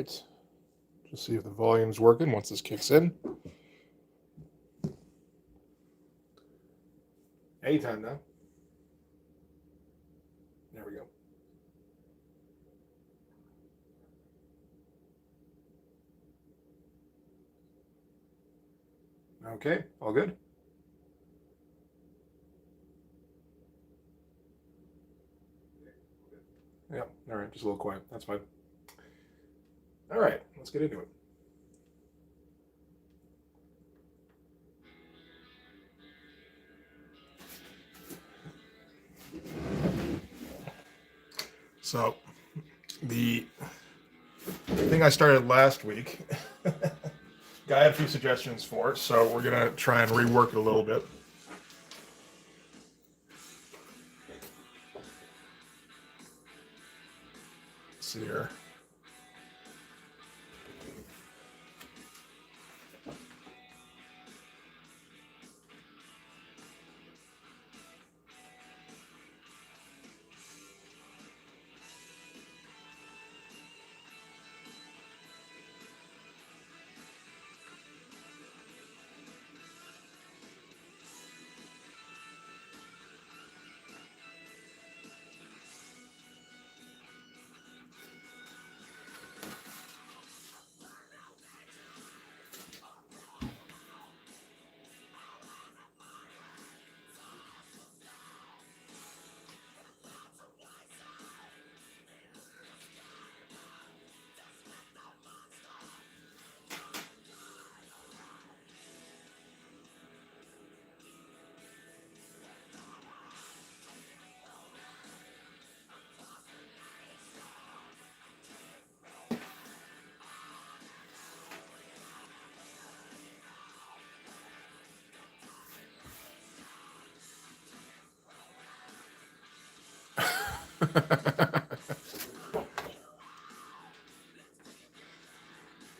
right. Just see if the volume's working once this kicks in. Anytime now. There we go. Okay, all good. Yeah, all right, just a little quiet. That's fine. All right, let's get into it. So, the thing I started last week, I had a few suggestions for it, so we're going to try and rework it a little bit. Let's see here.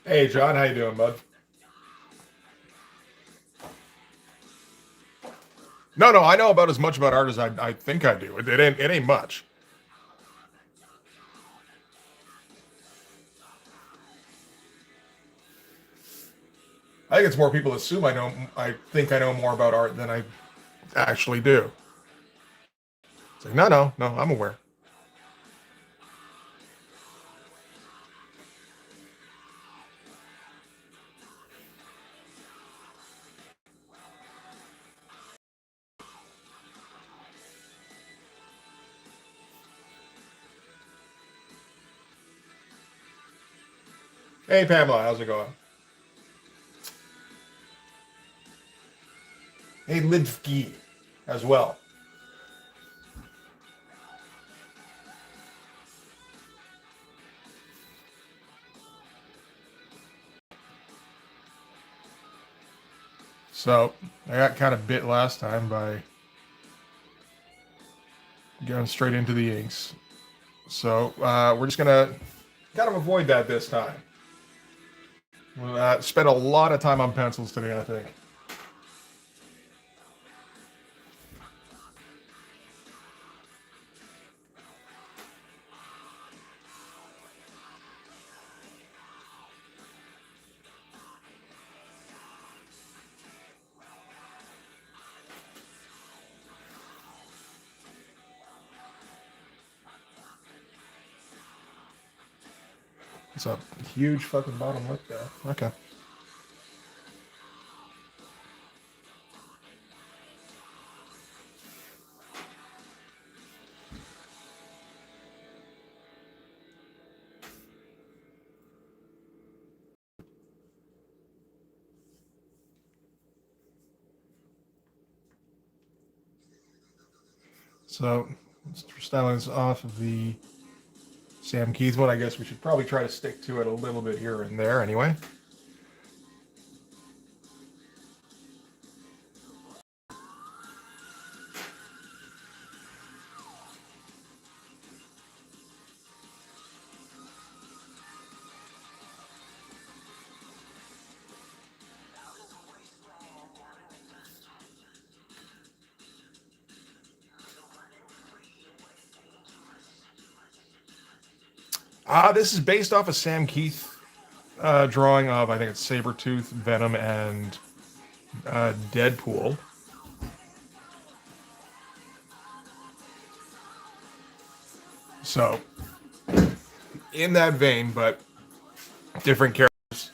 Hey, John, how you doing, bud? No, I know about as much about art as I think I do. It ain't much. I think it's more people assume I think I know more about art than I actually do. It's like, no, I'm aware. Hey, Pamela, how's it going? Hey, Lidvki, as well. So, I got kind of bit last time by going straight into the inks. So, we're just going to kind of avoid that this time. We'll spend a lot of time on pencils today, I think. It's a huge fucking bottom lip there. Okay. So, styling this off of the Sam Keith one, I guess we should probably try to stick to it a little bit here and there anyway. This is based off a Sam Keith drawing of, I think it's Sabretooth, Venom, and Deadpool. So, in that vein, but different characters,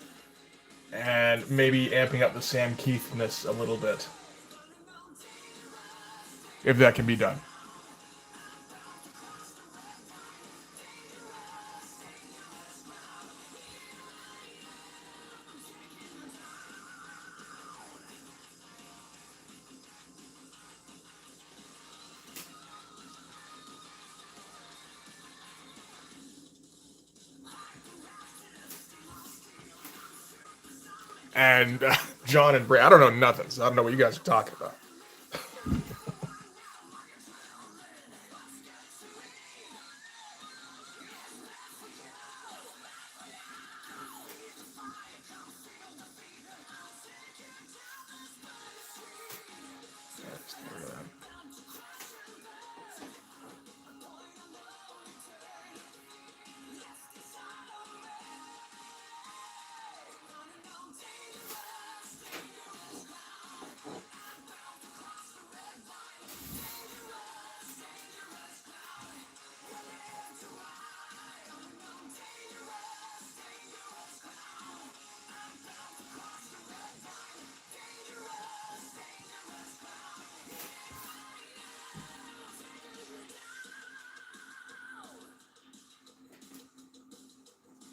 and maybe amping up the Sam Keithness a little bit, if that can be done. And John and Bray, I don't know nothing, so I don't know what you guys are talking about.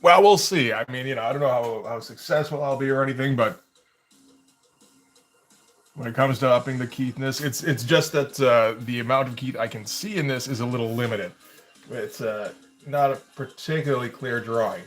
Well, we'll see. I mean, I don't know how successful I'll be or anything, but when it comes to upping the Keithness, it's just that the amount of Keith I can see in this is a little limited. It's not a particularly clear drawing.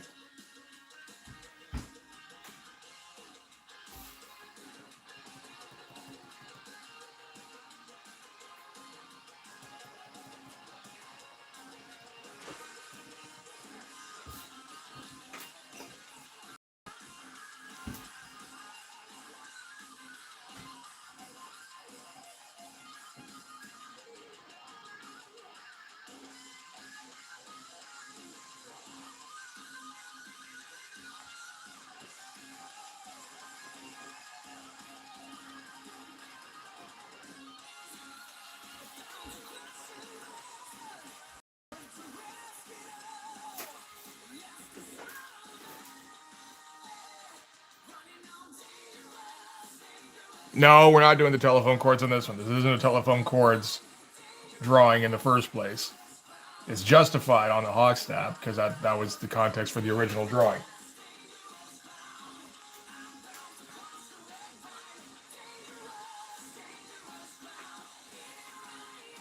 No, we're not doing the telephone chords on this one. This isn't a telephone chords drawing in the first place. It's justified on the hawk staff because that was the context for the original drawing.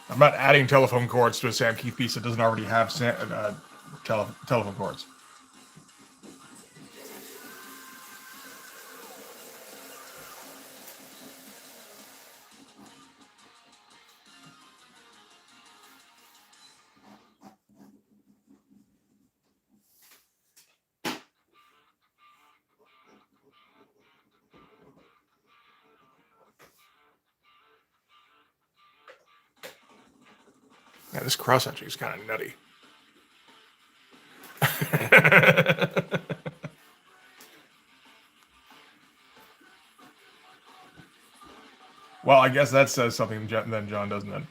I'm not adding telephone chords to a Sam Keith piece that doesn't already have telephone chords. Yeah, this cross hatching is kind of nutty. Well, I guess that says something then John, doesn't it?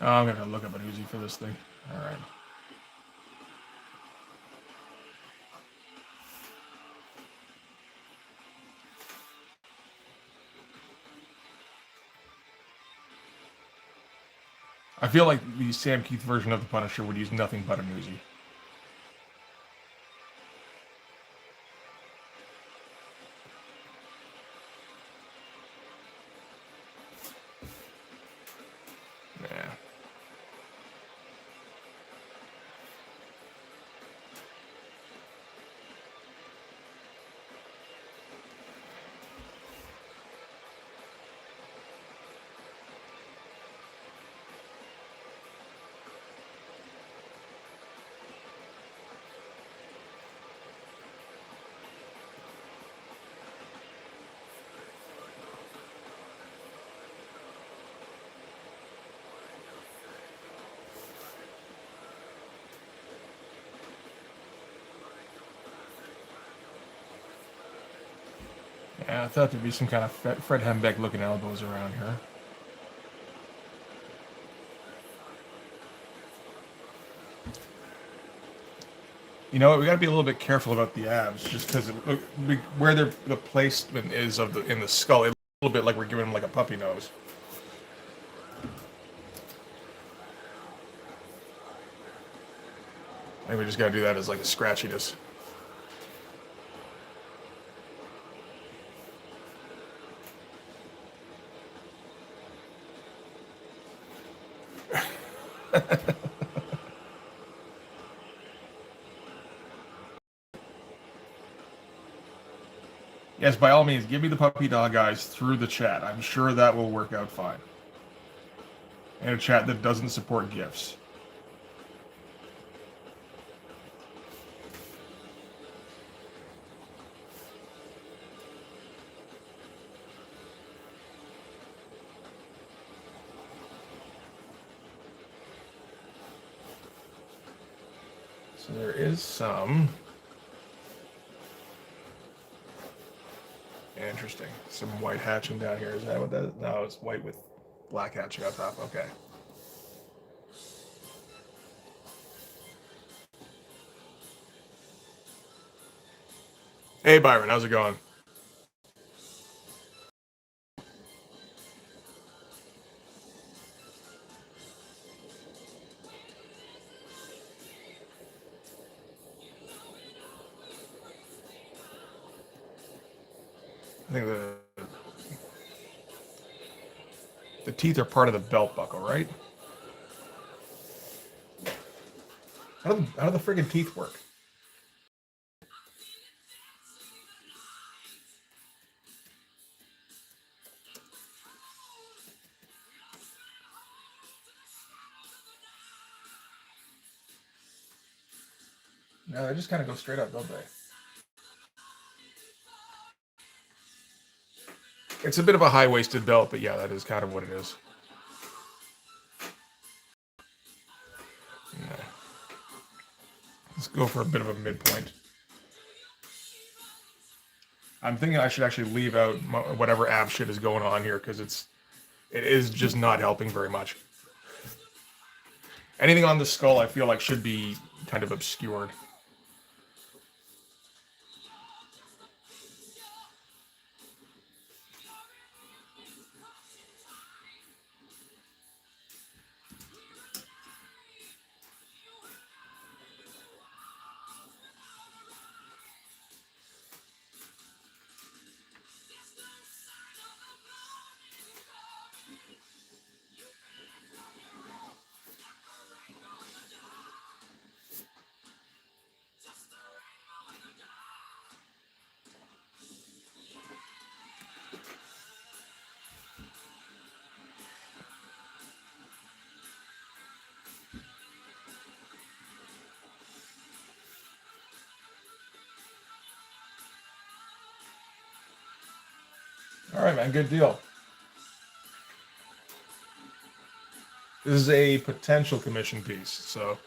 Oh, I'm gonna look up an Uzi for this thing. All right. I feel like the Sam Keith version of the Punisher would use nothing but an Uzi. Yeah. Yeah, I thought there'd be some kind of Fred Hembeck looking elbows around here. You know what? We got to be a little bit careful about the abs, just because where the placement is of in the skull, it looks a little bit like we're giving him like a puppy nose. I think we just got to do that as like a scratchiness. Yes, by all means, give me the puppy dog eyes through the chat. I'm sure that will work out fine. In a chat that doesn't support GIFs. So there is some... Interesting. Some white hatching down here. Is that what that is? No, it's white with black hatching on top. Okay. Hey, Byron. How's it going? I think the teeth are part of the belt buckle, right? How do the friggin' teeth work? No, they just kind of go straight up, don't they? It's a bit of a high-waisted belt, but yeah, that is kind of what it is. Yeah. Let's go for a bit of a midpoint. I'm thinking I should actually leave out whatever ab shit is going on here because it is just not helping very much. Anything on the skull I feel like should be kind of obscured. All right, man, good deal. This is a potential commission piece, so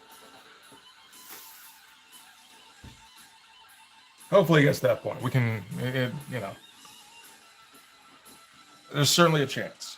hopefully it gets to that point. We can, you know, there's certainly a chance.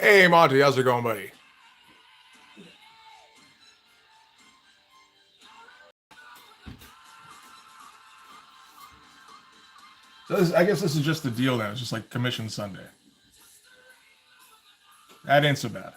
Hey, Monty, how's it going, buddy? So I guess this is just the deal now. It's just like Commission Sunday. That ain't so bad.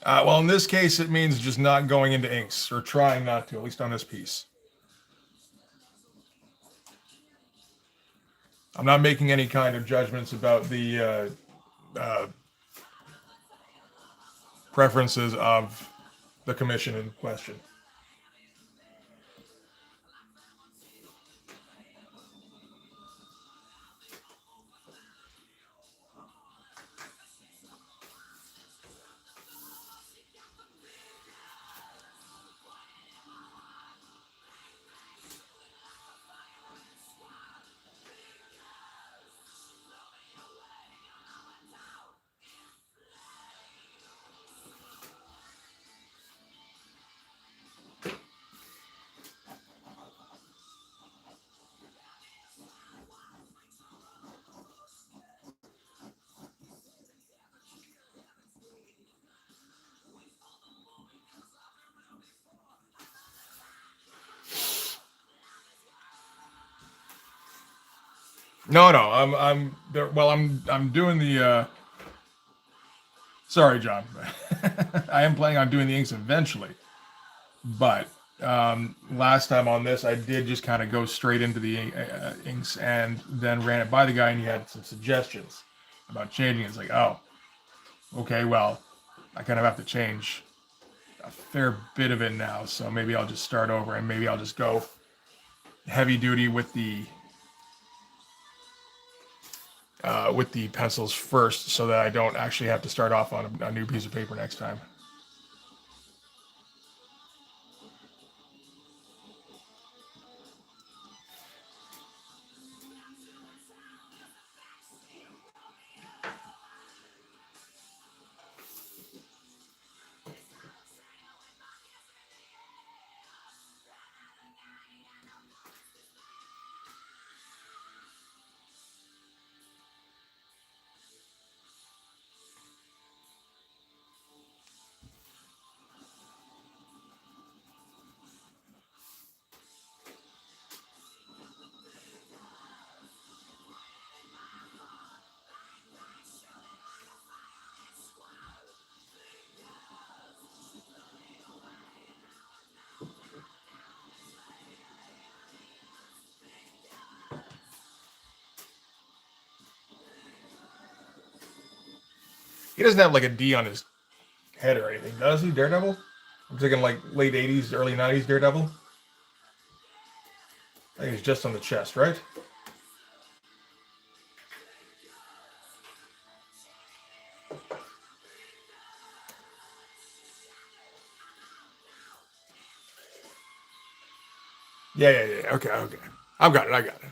Well, in this case, it means just not going into inks or trying not to, at least on this piece. I'm not making any kind of judgments about the preferences of the commission in question. No, no, I'm there. Well, I'm doing the. Sorry, John. I am planning on doing the inks eventually, but last time on this, I did just kind of go straight into the inks and then ran it by the guy, and he had some suggestions about changing it. It's like, oh, okay, well, I kind of have to change a fair bit of it now, so maybe I'll just start over, and maybe I'll just go heavy duty with the pencils first, so that I don't actually have to start off on a new piece of paper next time. He doesn't have like a D on his head or anything, does he? Daredevil? I'm thinking like late '80s, early '90s Daredevil. I think he's just on the chest, right? Yeah. Okay, okay. I've got it. I got it.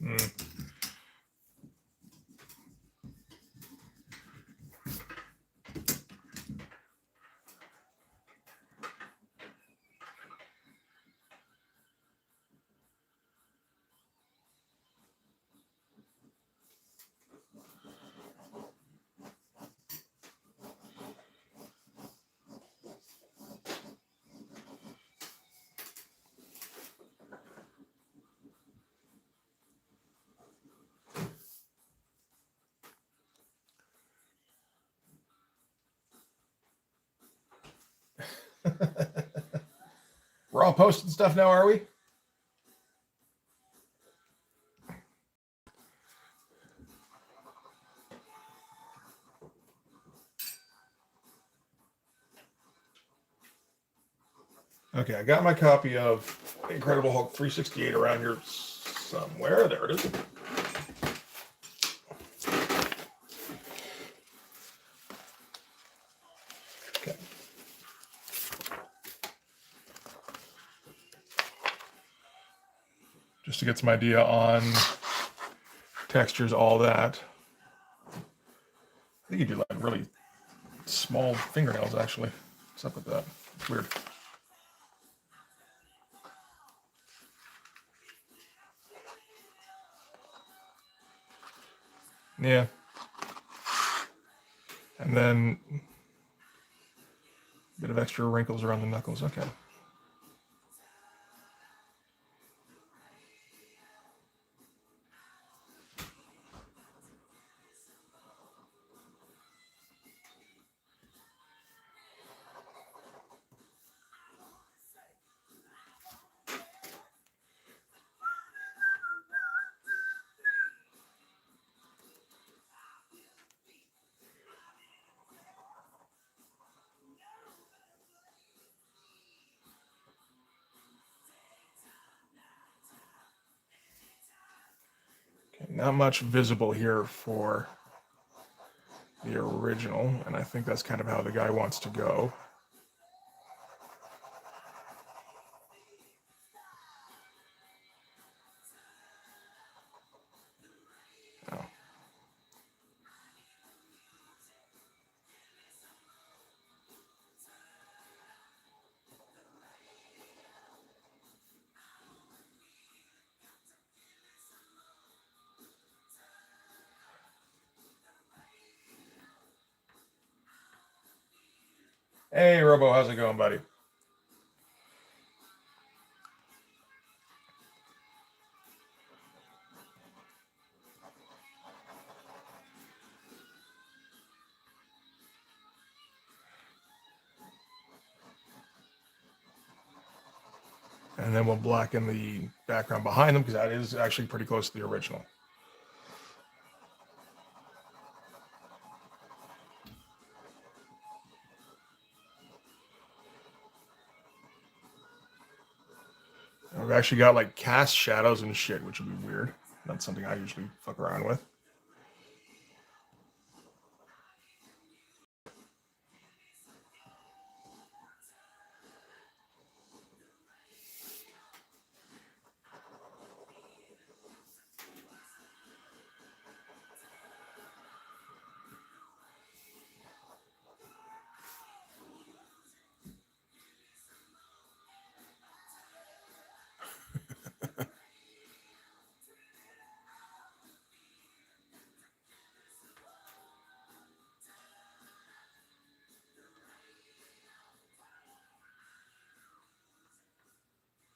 Mm. all posted stuff now, are we? Okay, I got my copy of Incredible Hulk 368 around here somewhere. There it is. Okay. Just to get some idea on textures, all that. I think you do like really small fingernails, actually. What's up with that? It's weird. Yeah. And then a bit of extra wrinkles around the knuckles. Okay. Not much visible here for the original, and I think that's kind of how the guy wants to go. Oh. Hey, Robo, how's it going, buddy? And then we'll blacken the background behind them because that is actually pretty close to the original. I've actually got like cast shadows and shit, which would be weird. That's something I usually fuck around with.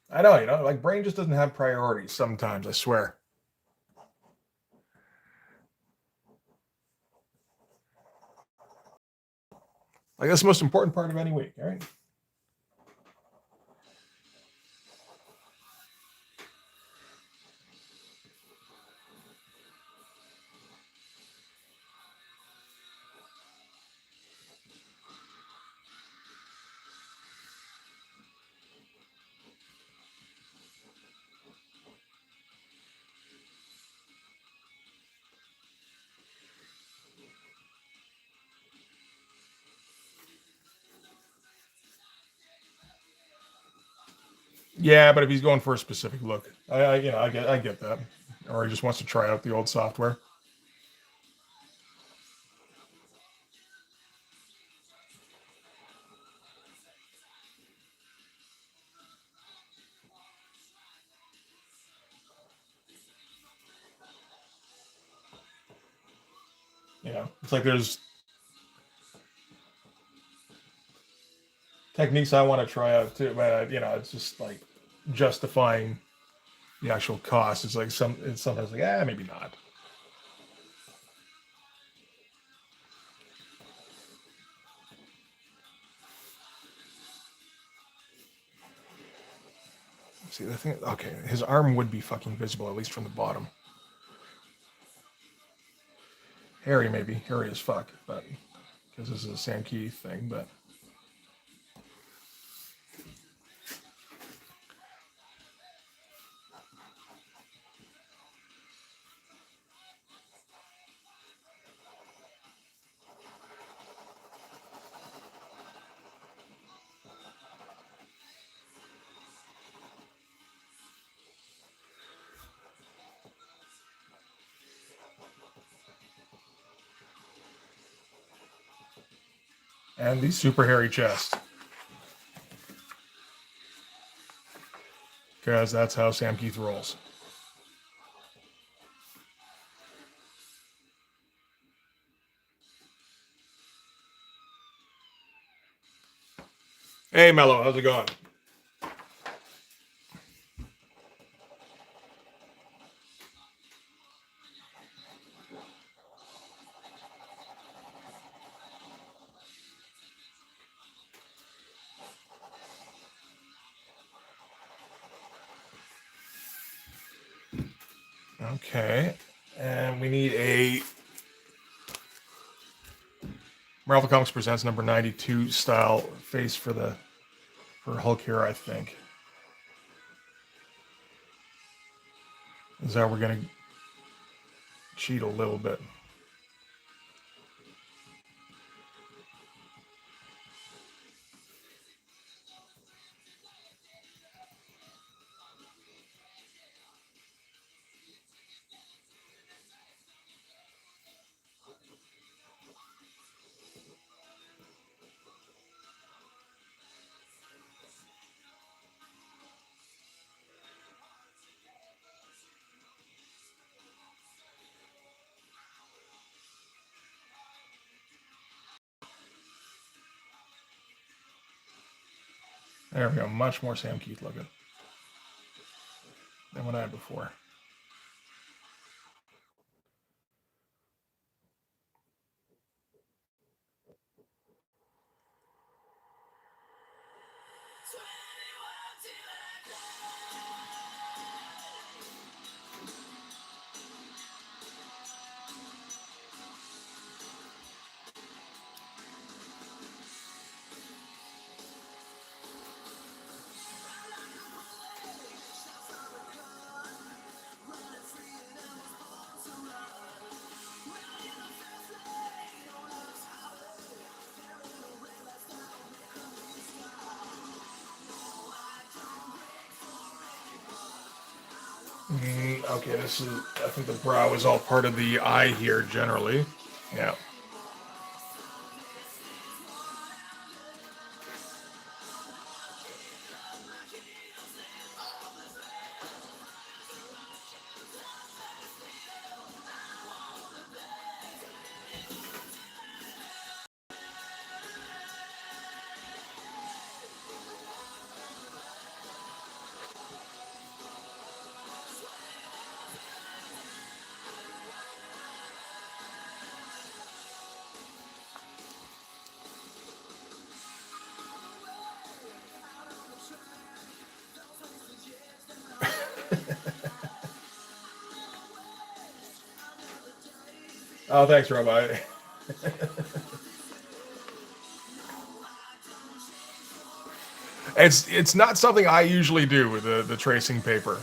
I know, like brain just doesn't have priorities sometimes, I swear. Like that's the most important part of any week, all right? Yeah, but if he's going for a specific look, I get that, or he just wants to try out the old software. It's like there's techniques I want to try out too, but it's just like justifying the actual cost. It's like it's sometimes like, maybe not. See, the thing, okay, his arm would be fucking visible, at least from the bottom. Hairy, maybe. Hairy as fuck, but because this is a Sam Keith thing, but. And the super hairy chest. Because that's how Sam Keith rolls. Hey, Mello, how's it going? Okay, and we need a Marvel Comics Presents number 92 style face for Hulk here, I think. Is that we're gonna cheat a little bit. There we go, much more Sam Keith looking than what I had before. Okay, this is, I think the brow is all part of the eye here generally. Yeah. Oh, thanks, Rabbi. It's not something I usually do with the tracing paper,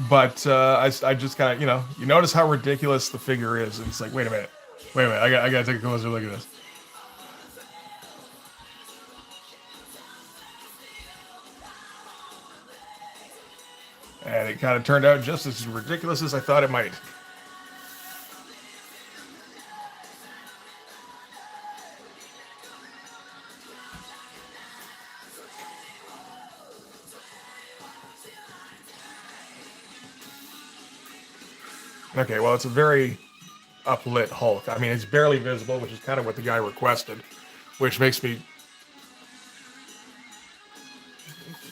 but I just kind of, you notice how ridiculous the figure is, and it's like, wait a minute, I got to take a closer look at this. And it kind of turned out just as ridiculous as I thought it might. Okay, well, it's a very uplit Hulk. I mean, it's barely visible, which is kind of what the guy requested, which makes me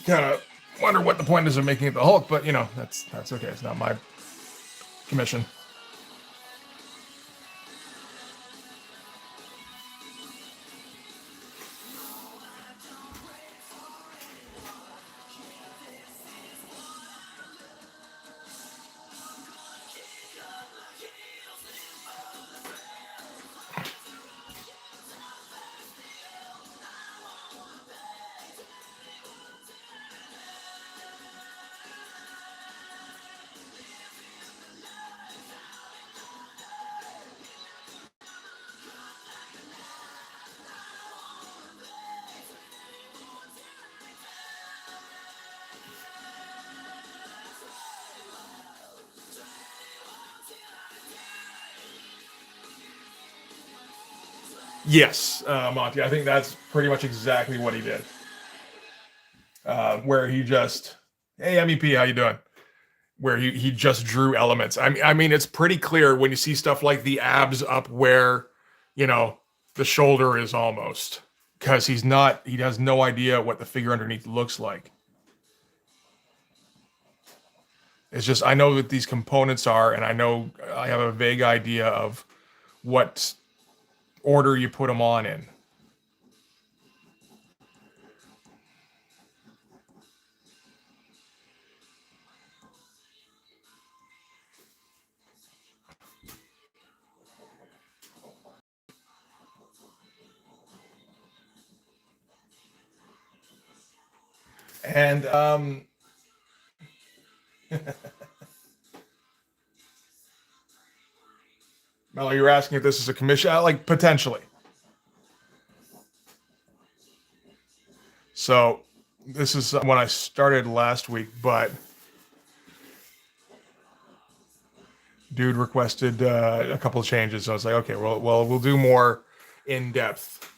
kind of wonder what the point is of making it the Hulk, but, that's okay. It's not my commission. Yes, Monty. I think that's pretty much exactly what he did. Where he just, hey MEP, how you doing? Where he just drew elements. I mean, it's pretty clear when you see stuff like the abs up where, you know, the shoulder is almost, because he has no idea what the figure underneath looks like. It's just, I know what these components are, and I know I have a vague idea of what order you put them on in. And Mel, you're asking if this is a commission, like potentially. So this is when I started last week, but dude requested a couple of changes. So I was like, okay, well, we'll do more in-depth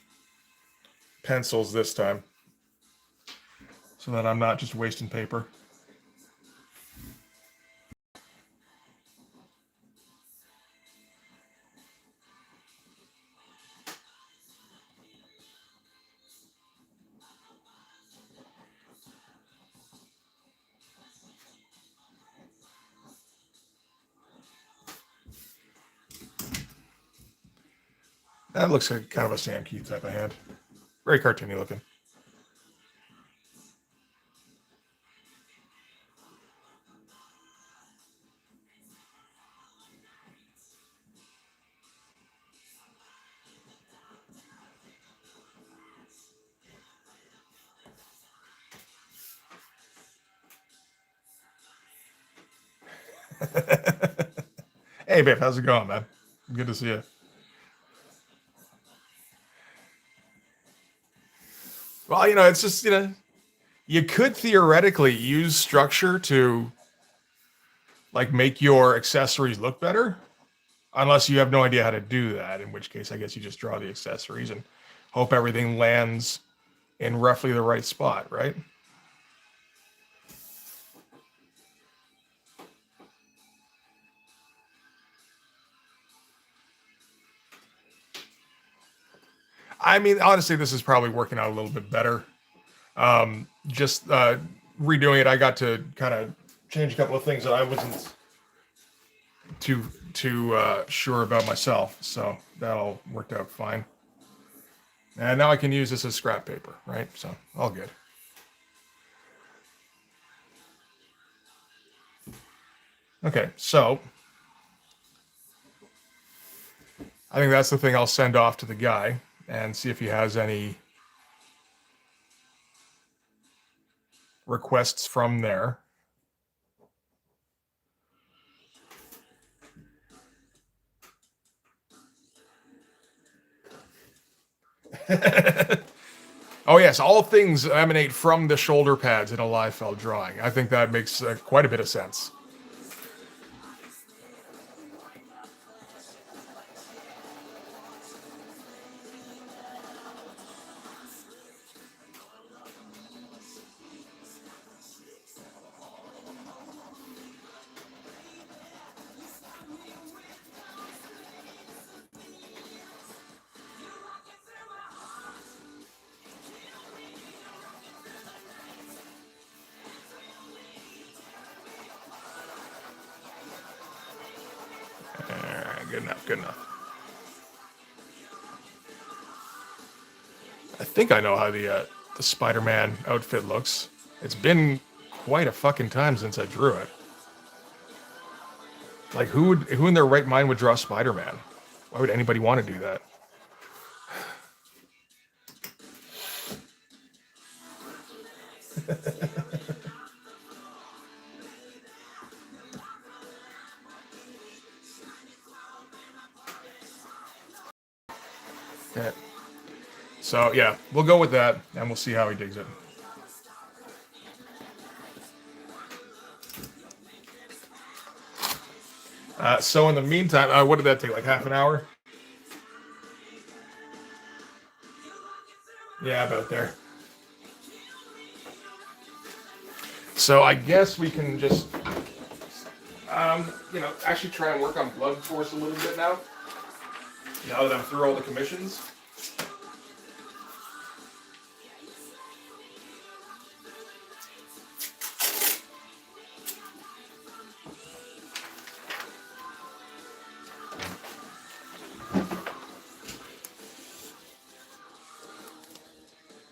pencils this time, so that I'm not just wasting paper. That looks like kind of a Sam Keith type of hand. Very cartoony looking. Hey, babe, how's it going, man? Good to see you. Well, it's just, you could theoretically use structure to like make your accessories look better, unless you have no idea how to do that, in which case I guess you just draw the accessories and hope everything lands in roughly the right spot, right? I mean, honestly, this is probably working out a little bit better. Just redoing it, I got to kind of change a couple of things that I wasn't too sure about myself, so that all worked out fine. And now I can use this as scrap paper, right? So all good. Okay, so I think that's the thing I'll send off to the guy and see if he has any requests from there. Oh yes, all things emanate from the shoulder pads in a Liefeld drawing. I think that makes quite a bit of sense. Good enough, good enough. I think I know how the Spider-Man outfit looks. It's been quite a fucking time since I drew it. Like, who in their right mind would draw Spider-Man? Why would anybody want to do that? Okay. So yeah, we'll go with that, and we'll see how he digs it. So in the meantime, what did that take? Like half an hour? Yeah, about there. So I guess we can just, actually try and work on Blood Force a little bit now. Now that I'm through all the commissions.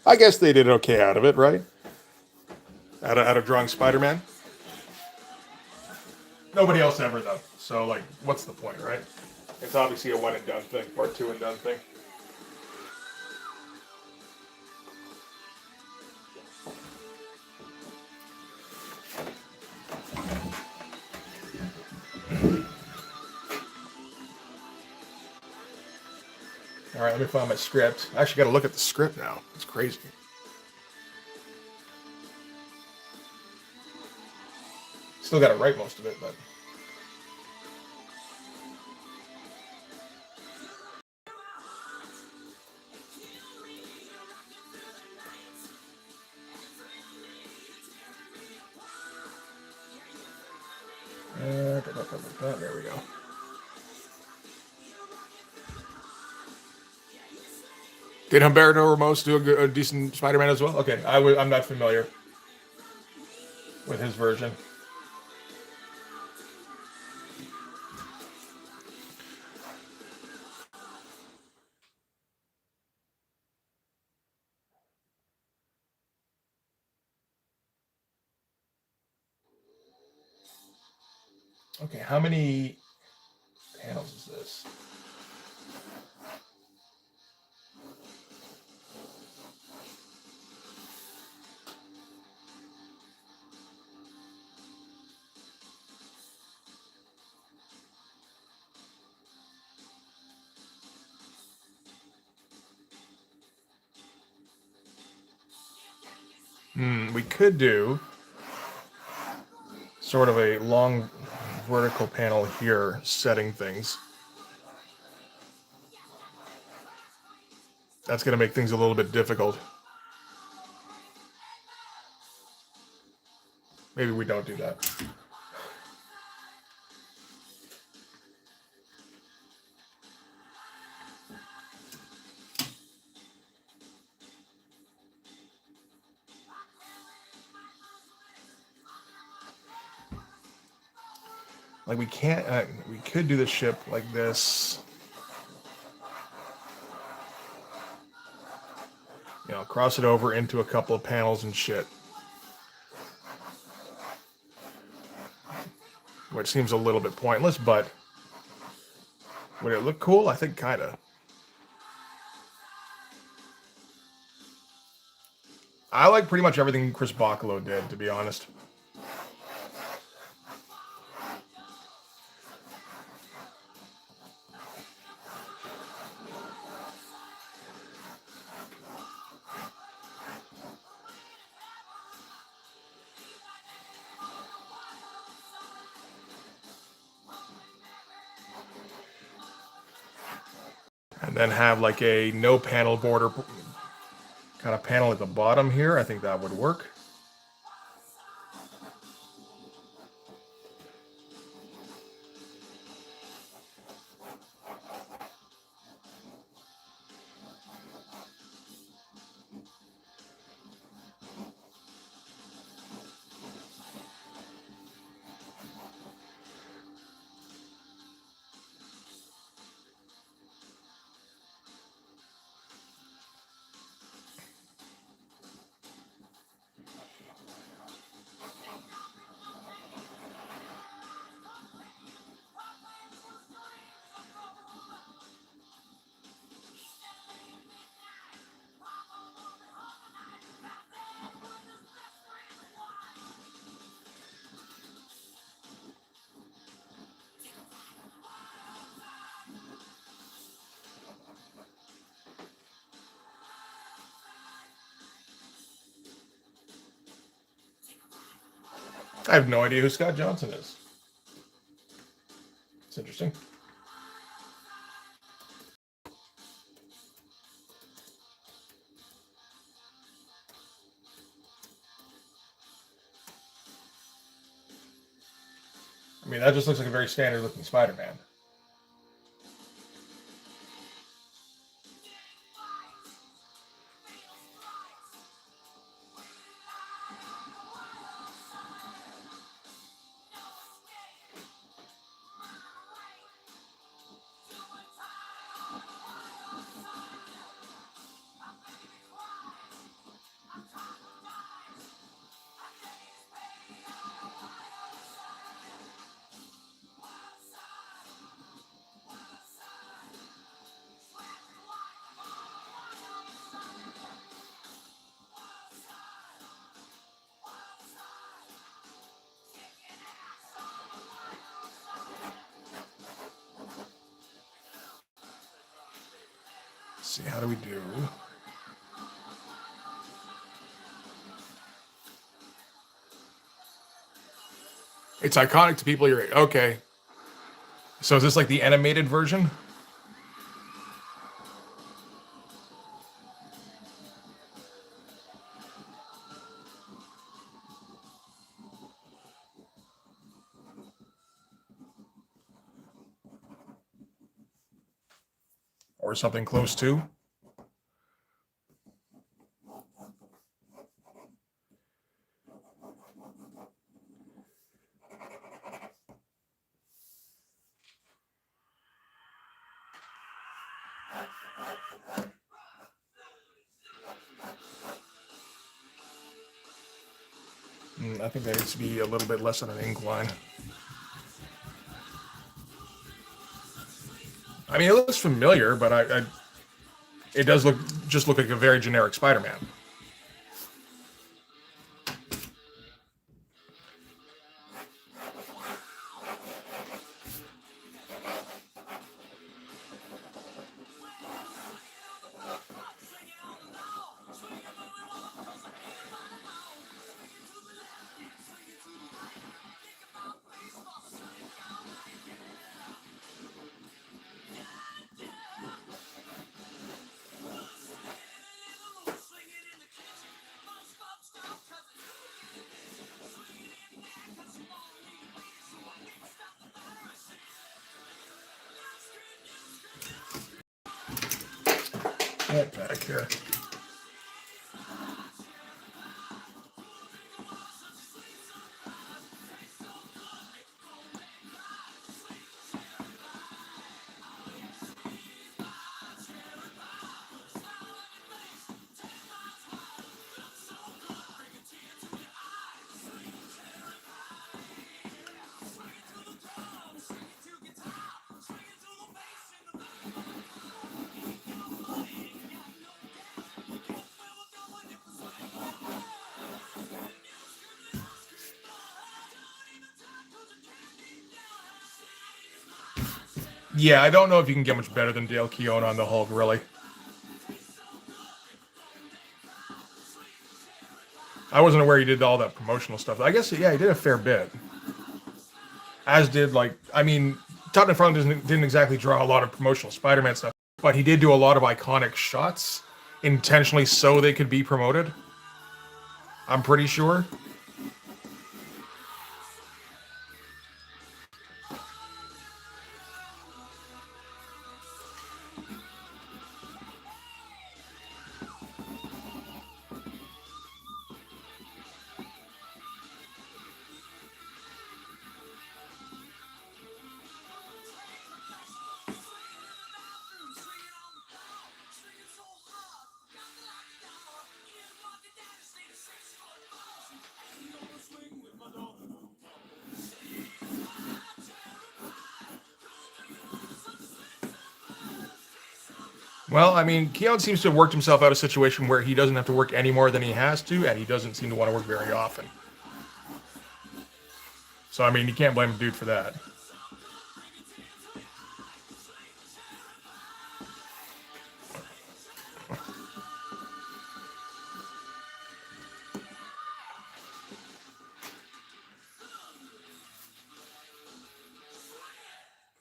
I guess they did okay out of it, right? Out of drawing Spider-Man. Nobody else ever though. So like, what's the point, right? It's obviously a one and done thing, or two and done thing. All right, let me find my script. I actually got to look at the script now. It's crazy. Still got to write most of it, but. There we go. Did Humberto Ramos do a decent Spider-Man as well? Okay, I'm not familiar with his version. Okay, how many panels is this? We could do sort of a long vertical panel here setting things. That's going to make things a little bit difficult. Maybe we don't do that. Like we can't, we could do the ship like this. You know, cross it over into a couple of panels and shit. Which seems a little bit pointless, but would it look cool? I think kinda. I like pretty much everything Chris Bacalo did, to be honest. And then have like a no panel border kind of panel at the bottom here. I think that would work. I have no idea who Scott Johnson is. It's interesting. I mean, that just looks like a very standard looking Spider-Man. Let's see, how do we do? It's iconic to people your age. Okay. So is this like the animated version? Or something close to? I think that needs to be a little bit less than an ink line. I mean, it looks familiar, but it does look like a very generic Spider-Man. Get back here. Yeah, I don't know if you can get much better than Dale Keown on the Hulk, really. I wasn't aware he did all that promotional stuff. I guess, yeah, he did a fair bit. As did, like, I mean, Todd McFarlane didn't exactly draw a lot of promotional Spider-Man stuff, but he did do a lot of iconic shots intentionally so they could be promoted. I'm pretty sure. Well, I mean, Keown seems to have worked himself out of a situation where he doesn't have to work any more than he has to, and he doesn't seem to want to work very often. So, I mean, you can't blame the dude for that.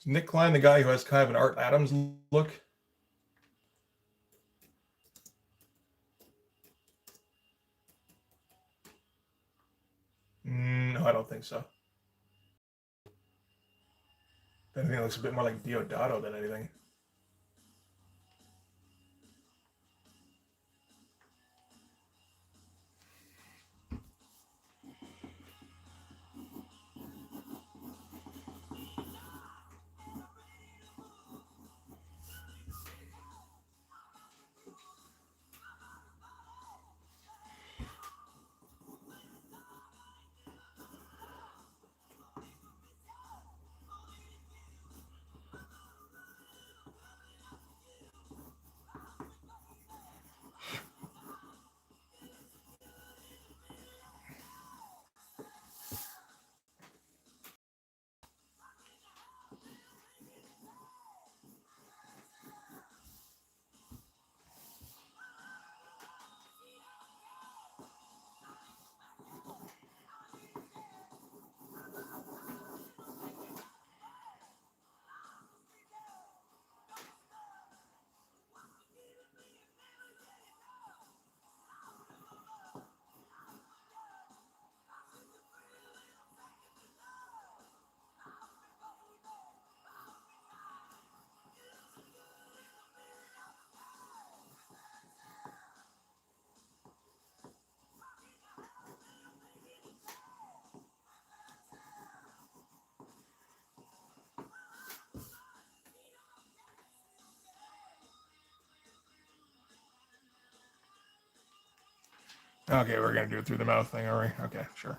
Is Nick Klein the guy who has kind of an Art Adams look? No, I don't think so. Anything looks a bit more like Diodato than anything. Okay, we're gonna do it through the mouth thing, are we? Okay, sure.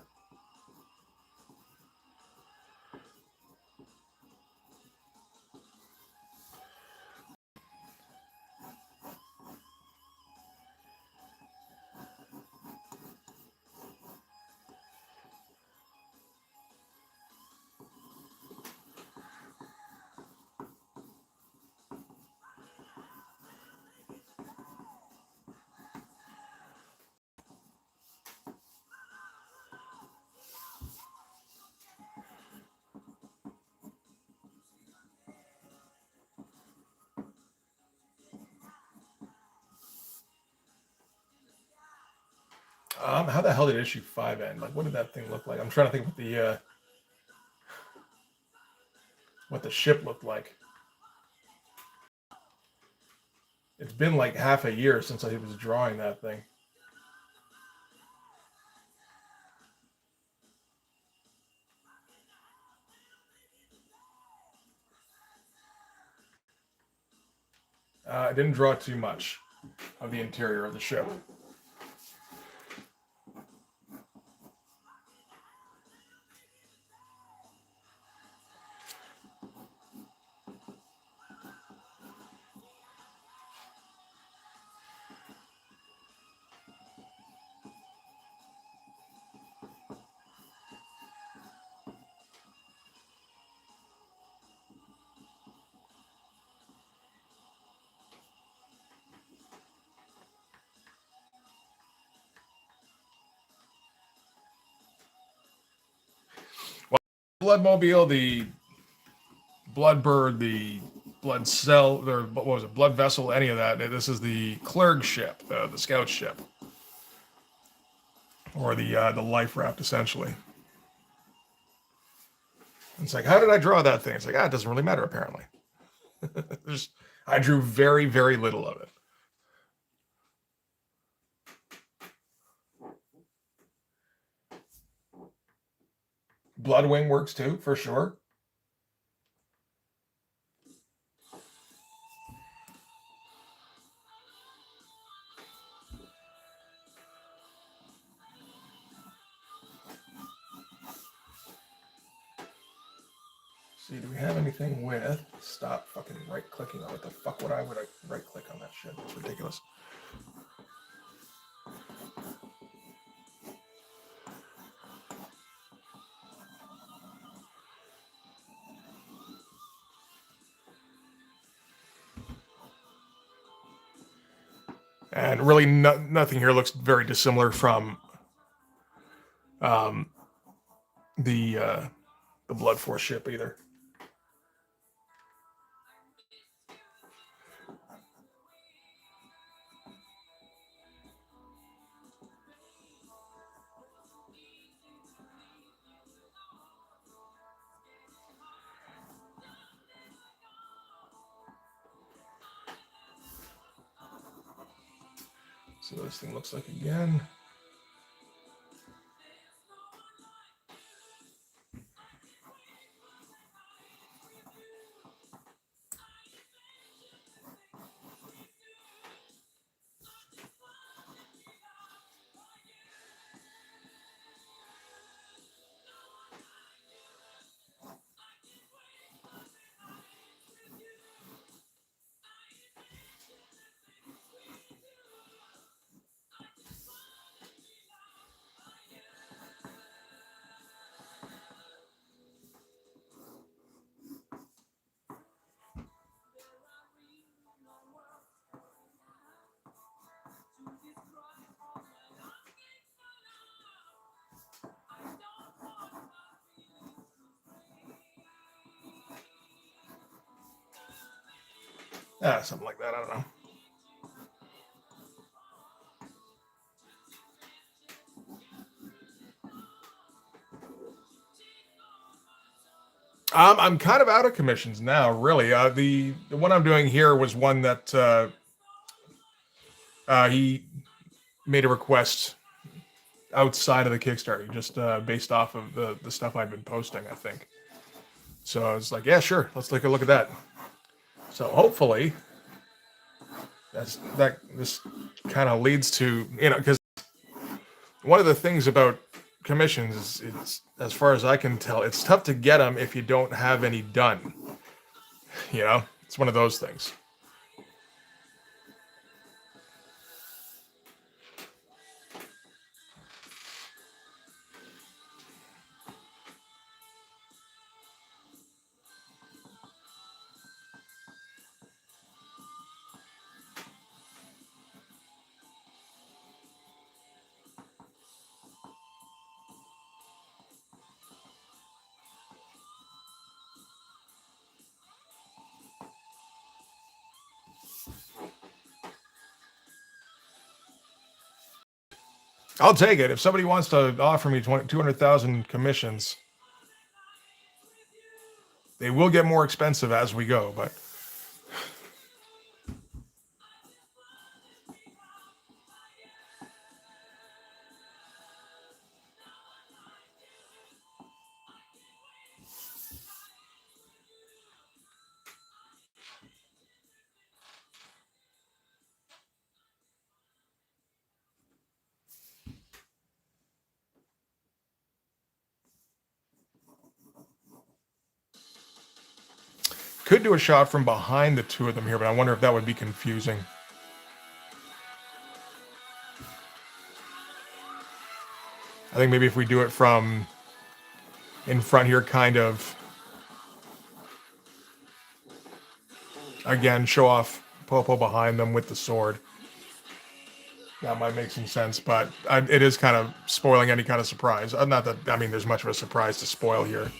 How the hell did issue 5 end? Like, what did that thing look like? I'm trying to think what the ship looked like. It's been like half a year since I was drawing that thing. I didn't draw too much of the interior of the ship. Bloodmobile, the Bloodbird, the Blood Cell, or what was it, Blood Vessel, any of that. This is the Clerg ship, the scout ship, or the Life Raft, essentially. It's like, how did I draw that thing? It's like, it doesn't really matter, apparently. I drew very, very little of it. Bloodwing works too, for sure. See, do we have anything with? Stop fucking right-clicking on what the fuck would I right-click on that shit? It's ridiculous. And really, nothing here looks very dissimilar from the Blood Force ship either. See what this thing looks like again. Something like that. I don't know. I'm kind of out of commissions now, really. The one I'm doing here was one that he made a request outside of the Kickstarter, just based off of the stuff I've been posting, I think. So I was like, yeah, sure, let's take a look at that. So hopefully, this kind of leads to, because one of the things about commissions is, it's, as far as I can tell, it's tough to get them if you don't have any done. It's one of those things. I'll take it. If somebody wants to offer me 200,000 commissions, they will get more expensive as we go, but could do a shot from behind the two of them here, but I wonder if that would be confusing. I think maybe if we do it from in front here, kind of, again, show off Popo behind them with the sword. That might make some sense, but it is kind of spoiling any kind of surprise. Not that, I mean, there's much of a surprise to spoil here.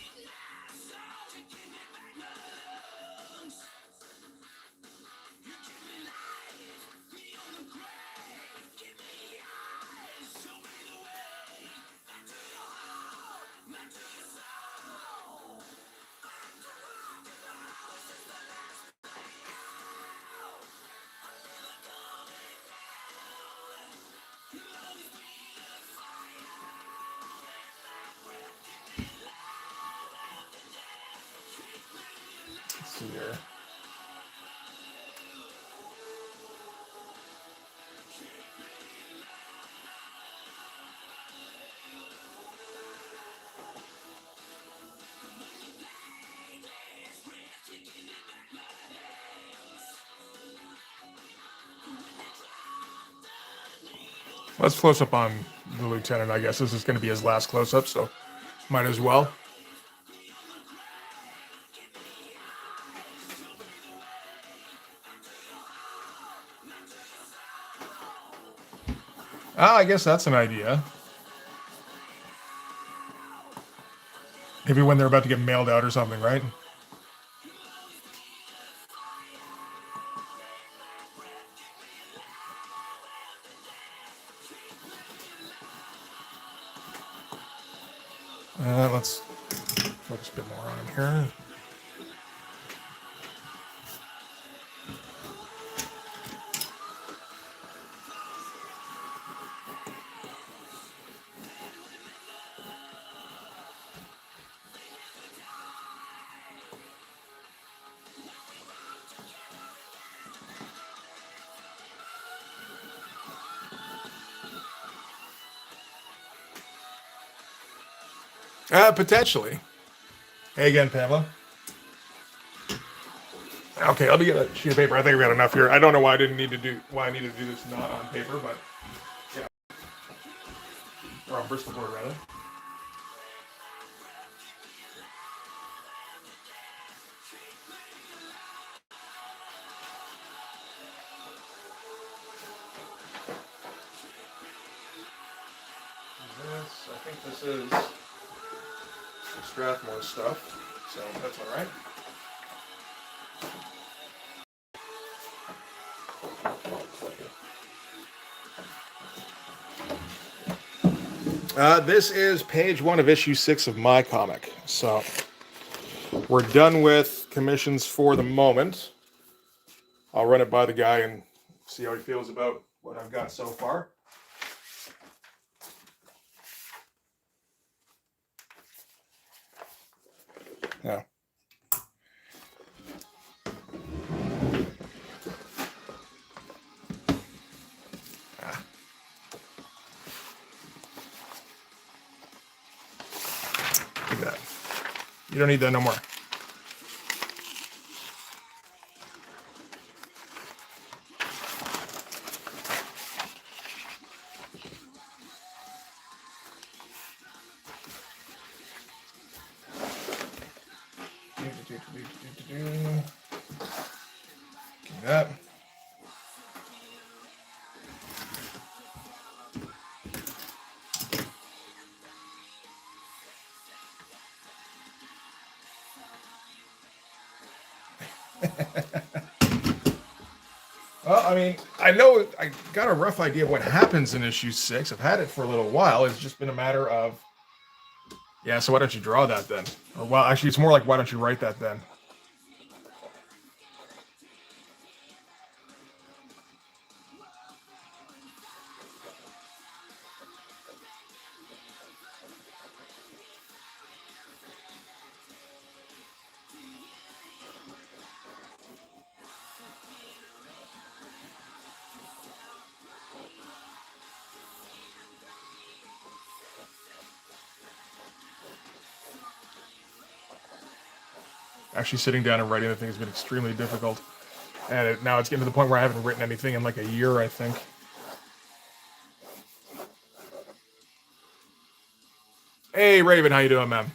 Let's see here. Let's close up on the lieutenant. I guess this is going to be his last close up, so might as well. I guess that's an idea. Maybe when they're about to get mailed out or something, right? Let's focus a bit more on him here. Potentially. Hey again, Pamela. Okay, let me get a sheet of paper. I think we got enough here. I don't know why I needed to do this not on paper, but yeah, or on Bristol board rather. This, I think this is Strathmore stuff, so that's all right. This is page 1 of issue 6 of my comic. So we're done with commissions for the moment. I'll run it by the guy and see how he feels about what I've got so far. Yeah. Look at that. You don't need that no more. That. Well, I mean, I know I got a rough idea of what happens in issue 6. I've had it for a little while. It's just been a matter of, yeah, so why don't you draw that then? Or, well, actually, it's more like, why don't you write that then? Actually, sitting down and writing the thing has been extremely difficult. And now it's getting to the point where I haven't written anything in like a year, I think. Hey, Raven, how you doing, man?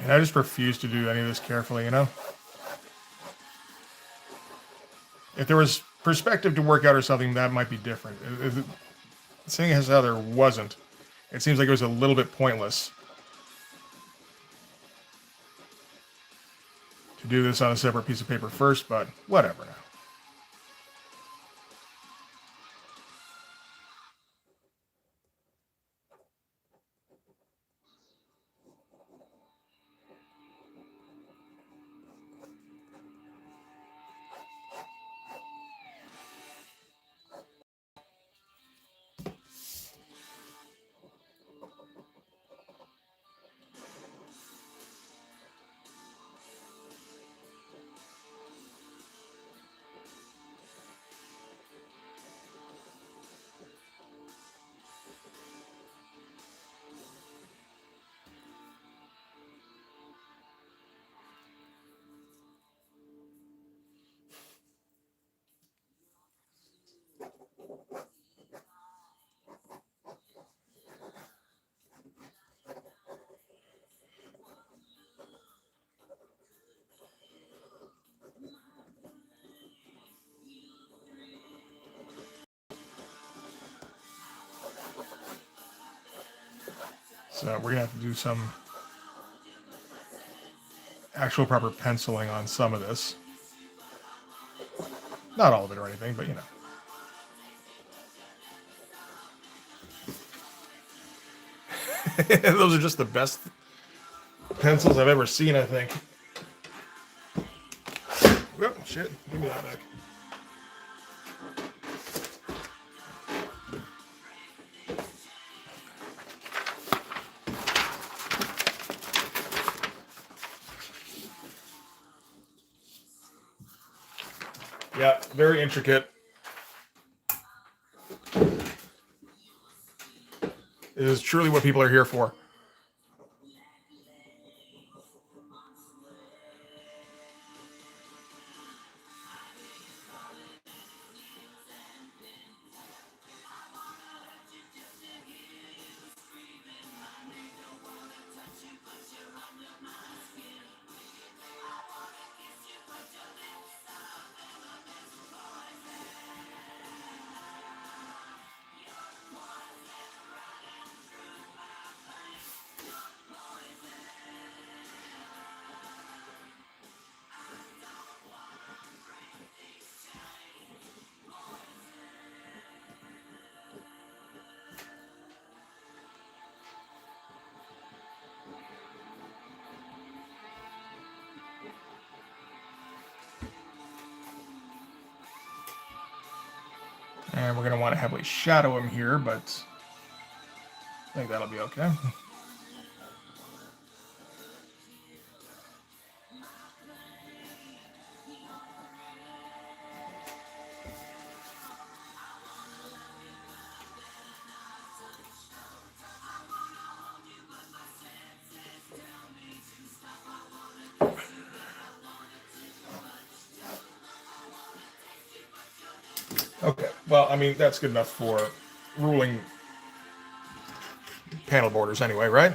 And I just refuse to do any of this carefully, you know? If there was perspective to work out or something, that might be different. Seeing as how there wasn't, it seems like it was a little bit pointless to do this on a separate piece of paper first, but whatever now. So we're gonna have to do some actual proper penciling on some of this. Not all of it or anything, but you know. Those are just the best pencils I've ever seen, I think. Oh, shit. Give me that back. Yeah, very intricate. It is truly what people are here for. And we're going to want to heavily shadow him here, but I think that'll be okay. Okay, well, I mean, that's good enough for ruling panel borders anyway, right?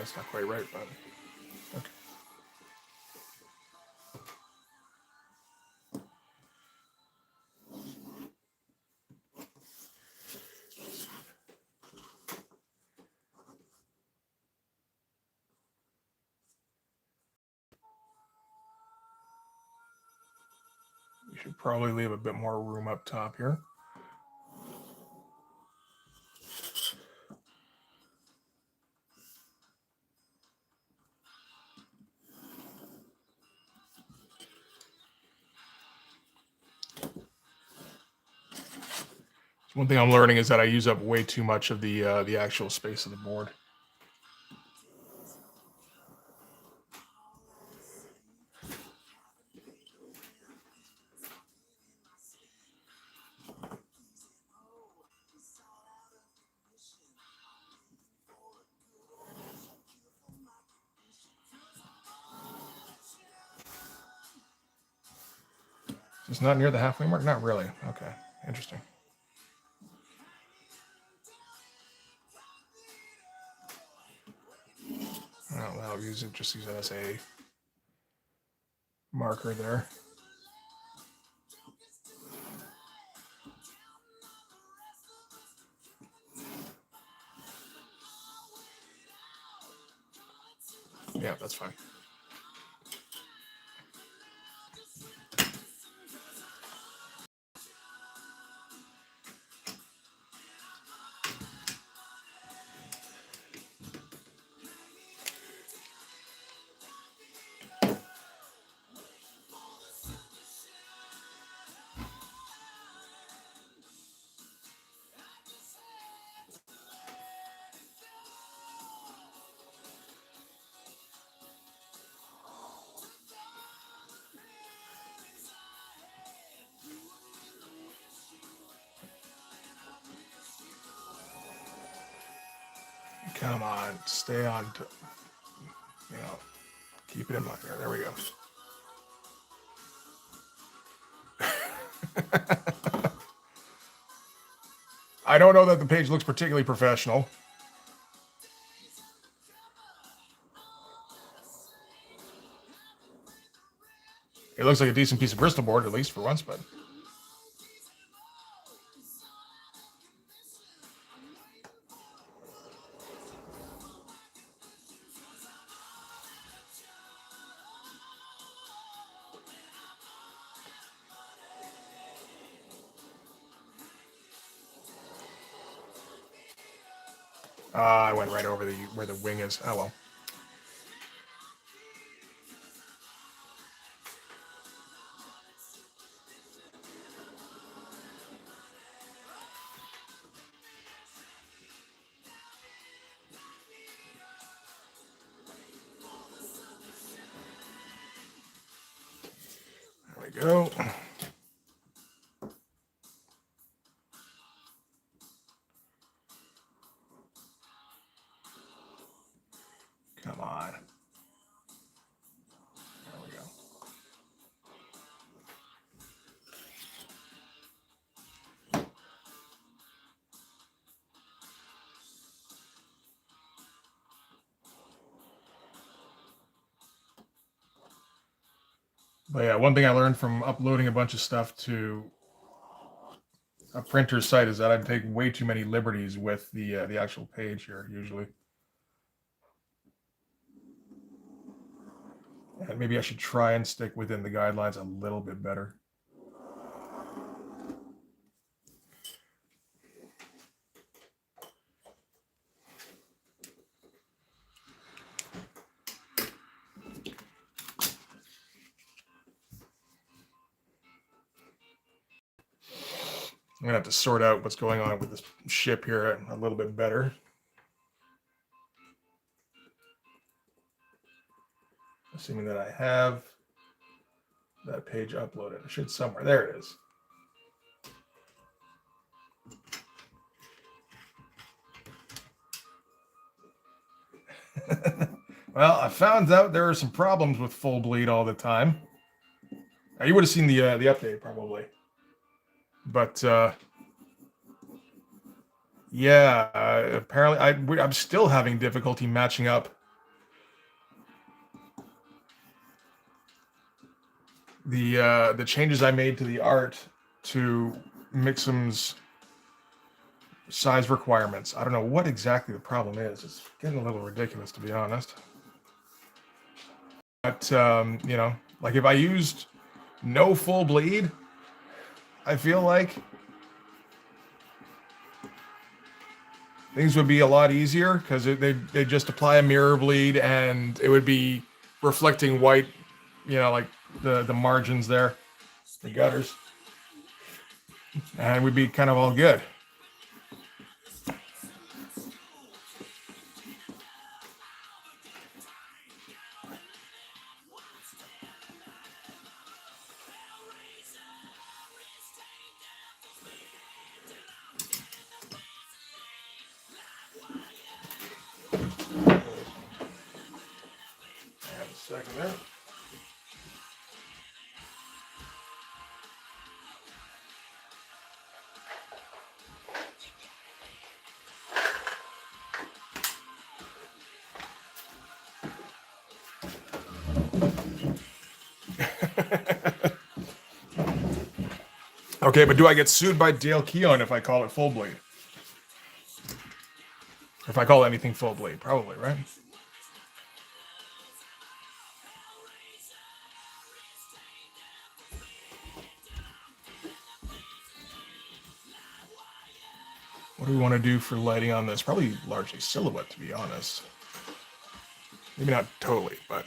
It's not quite right, but okay. We should probably leave a bit more room up top here. One thing I'm learning is that I use up way too much of the actual space of the board. It's not near the halfway mark? Not really. Okay, interesting. Well, I'll use it as a marker there. Yeah, that's fine. Come on, stay on. You know, keep it in mind. There we go. I don't know that the page looks particularly professional. It looks like a decent piece of Bristol board, at least for once, but. I went right over where the wing is. Oh well. There we go. Come on. There we go. But yeah, one thing I learned from uploading a bunch of stuff to a printer's site is that I take way too many liberties with the actual page here usually. And maybe I should try and stick within the guidelines a little bit better. I'm gonna have to sort out what's going on with this ship here a little bit better. Assuming that I have that page uploaded. It should somewhere. There it is. Well, I found out there are some problems with full bleed all the time. Now, you would have seen the update probably. But yeah, apparently I'm still having difficulty matching up the changes I made to the art to Mixam's size requirements. I don't know what exactly the problem is. It's getting a little ridiculous, to be honest. But you know, like if I used no full bleed, I feel like things would be a lot easier because they just apply a mirror bleed and it would be reflecting white, you know, like the margins there, the gutters, and we'd be kind of all good. Second there. Okay, but do I get sued by Dale Keown if I call it full bleed? If I call anything full bleed, probably, right? What do we want to do for lighting on this? Probably largely silhouette, to be honest. Maybe not totally, but...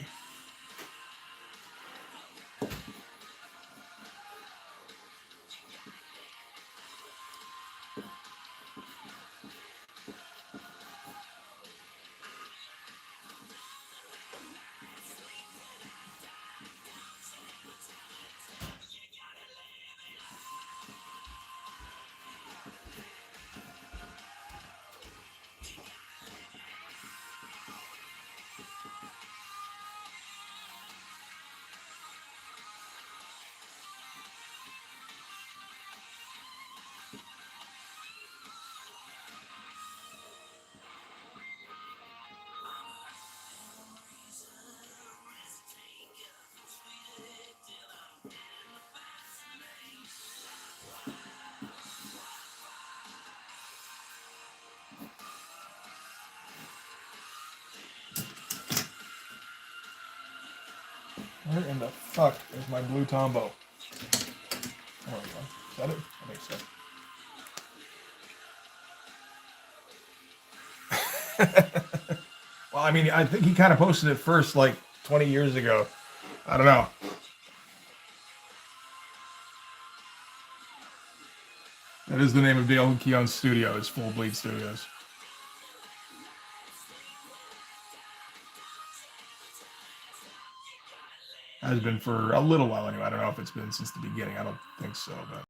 Where in the fuck is my blue Tombow? There we go. Is that it? I think so. Well, I mean, I think he kind of posted it first like 20 years ago. I don't know. That is the name of Dale Keown's studio, is Full Bleed Studios. Has been for a little while anyway. I don't know if it's been since the beginning. I don't think so, but.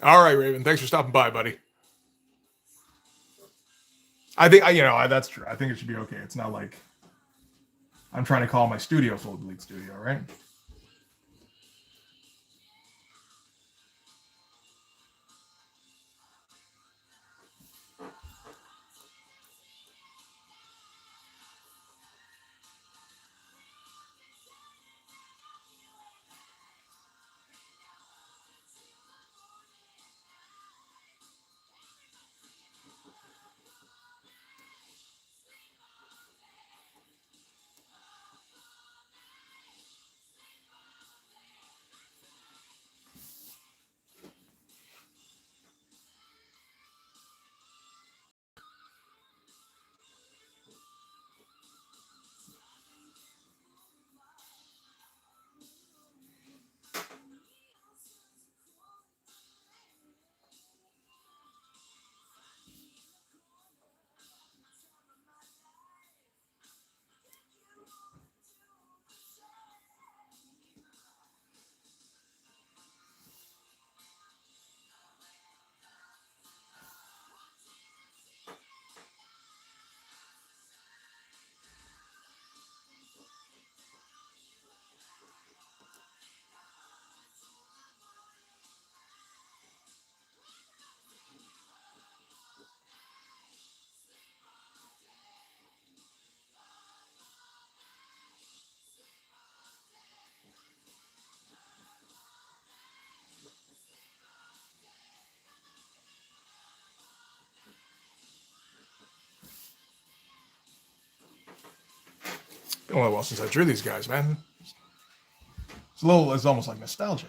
All right, Raven. Thanks for stopping by, buddy. I think that's true. I think it should be okay. It's not like I'm trying to call my studio Full Bleed Studio, right? Been a while since I drew these guys, man. It's almost like nostalgic.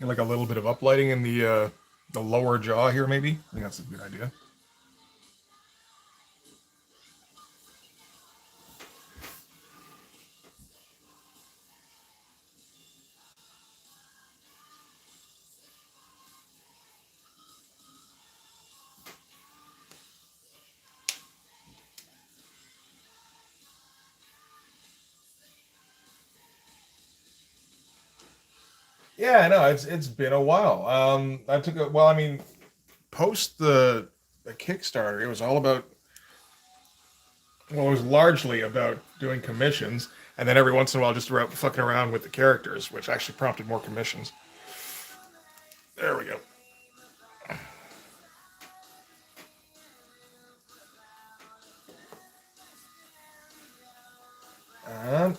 And like a little bit of uplighting in the lower jaw here, maybe. I think that's a good idea. Yeah, I know it's been a while. I took a well, I mean, post the Kickstarter, it was all about well, it was largely about doing commissions, and then every once in a while just about fucking around with the characters, which actually prompted more commissions. There we go.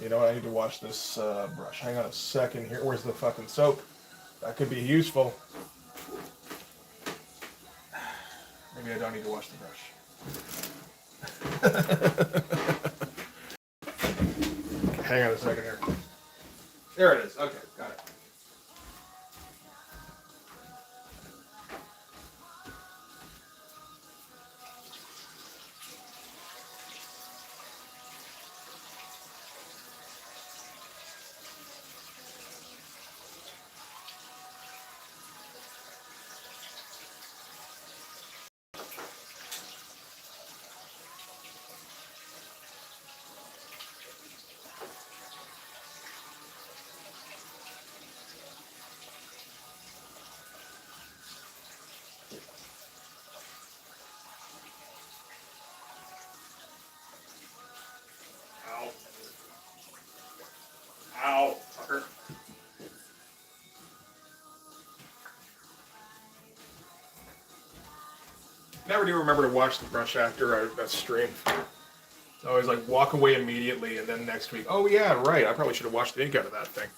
You know what? I need to wash this brush. Hang on a second here. Where's the fucking soap? That could be useful. Maybe I don't need to wash the brush. Hang on a second here. There it is. Okay, got it. Ow. Ow, fucker. Never do remember to wash the brush after a stream. I always like walk away immediately and then next week, oh yeah, right, I probably should have washed the ink out of that thing.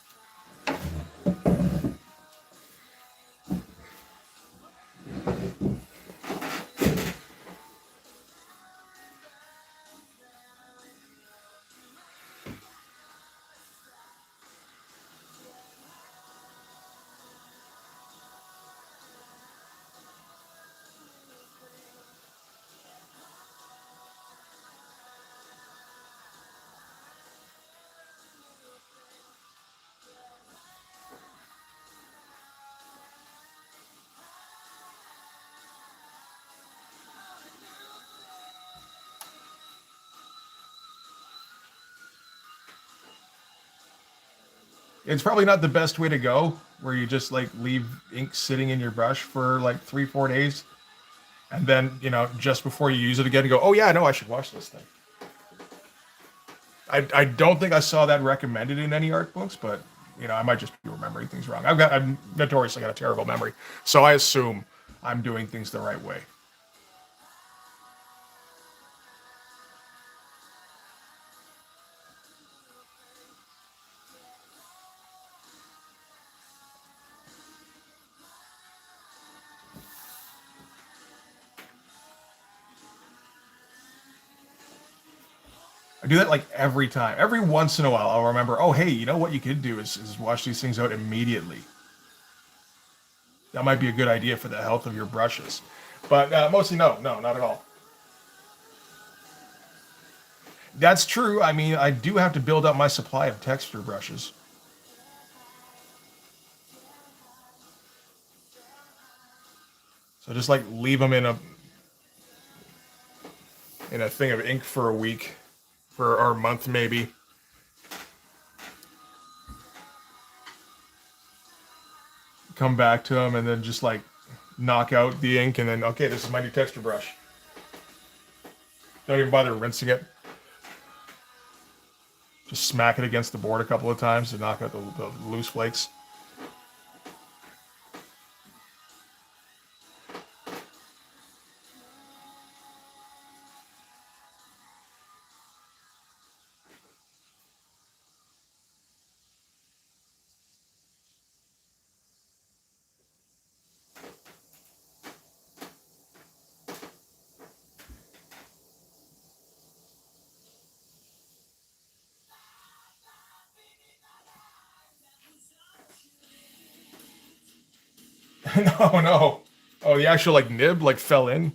It's probably not the best way to go, where you just like leave ink sitting in your brush for like 3-4 days, and then just before you use it again, go, oh yeah, no, I should wash this thing. I don't think I saw that recommended in any art books, but I might just be remembering things wrong. I've notoriously got a terrible memory, so I assume I'm doing things the right way. I do that like every time. Every once in a while, I'll remember, oh, hey, what you could do is wash these things out immediately. That might be a good idea for the health of your brushes. But mostly, no, not at all. That's true. I mean, I do have to build up my supply of texture brushes. So just like leave them in a thing of ink for a week, or a month maybe. Come back to them and then just like knock out the ink and then, okay, this is my new texture brush. Don't even bother rinsing it. Just smack it against the board a couple of times to knock out the loose flakes. No. Oh, the actual like nib like fell in.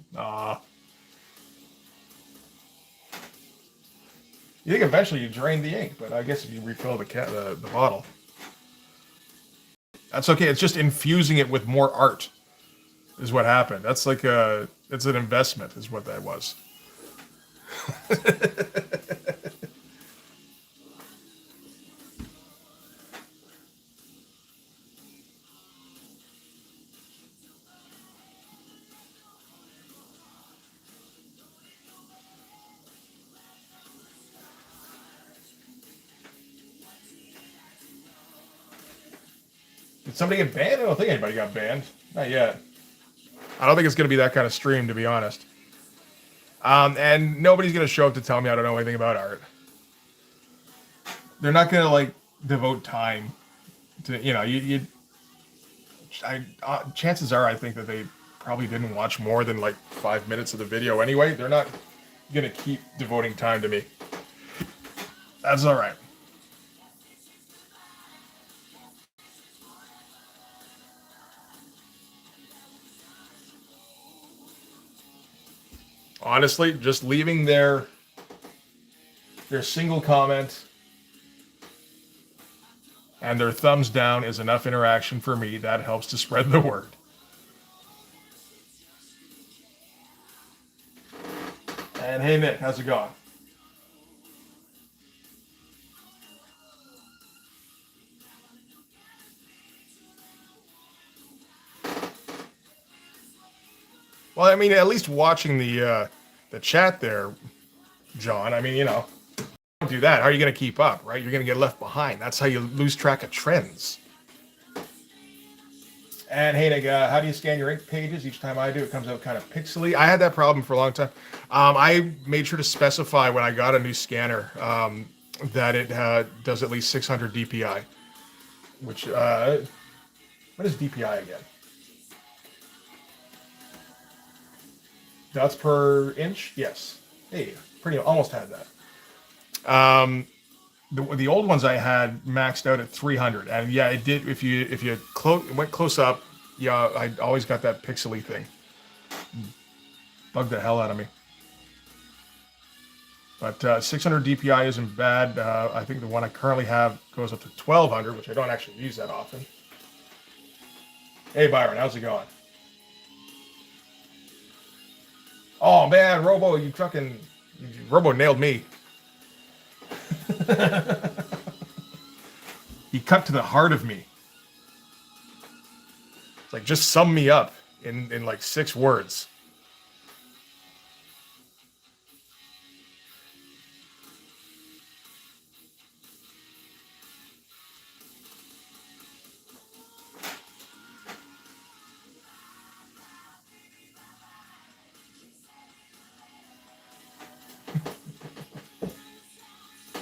You think eventually you drain the ink, but I guess if you refill the bottle, that's okay. It's just infusing it with more art, is what happened. That's like it's an investment, is what that was. Did somebody get banned? I don't think anybody got banned. Not yet. I don't think it's going to be that kind of stream, to be honest. And nobody's going to show up to tell me I don't know anything about art. They're not going to like devote time to chances are I think that they probably didn't watch more than like 5 minutes of the video anyway. They're not gonna keep devoting time to me. That's all right. Honestly, just leaving their single comment and their thumbs down is enough interaction for me. That helps to spread the word. And hey, Nick, how's it going? Well, I mean, at least watching the chat there, John. I mean, you know, don't do that. How are you going to keep up, right? You're going to get left behind. That's how you lose track of trends. And hey, Nick, how do you scan your ink pages? Each time I do, it comes out kind of pixely. I had that problem for a long time. I made sure to specify when I got a new scanner that it does at least 600 DPI, which, what is DPI again? Dots per inch? Yes. Hey, pretty almost had that. The old ones I had maxed out at 300, and yeah, it did. If you went close up, yeah, I always got that pixely thing. Bugged the hell out of me. But 600 DPI isn't bad. I think the one I currently have goes up to 1200, which I don't actually use that often. Hey Byron, how's it going? Oh man, Robo, Robo nailed me. He cut to the heart of me. It's like, just sum me up in like 6 words.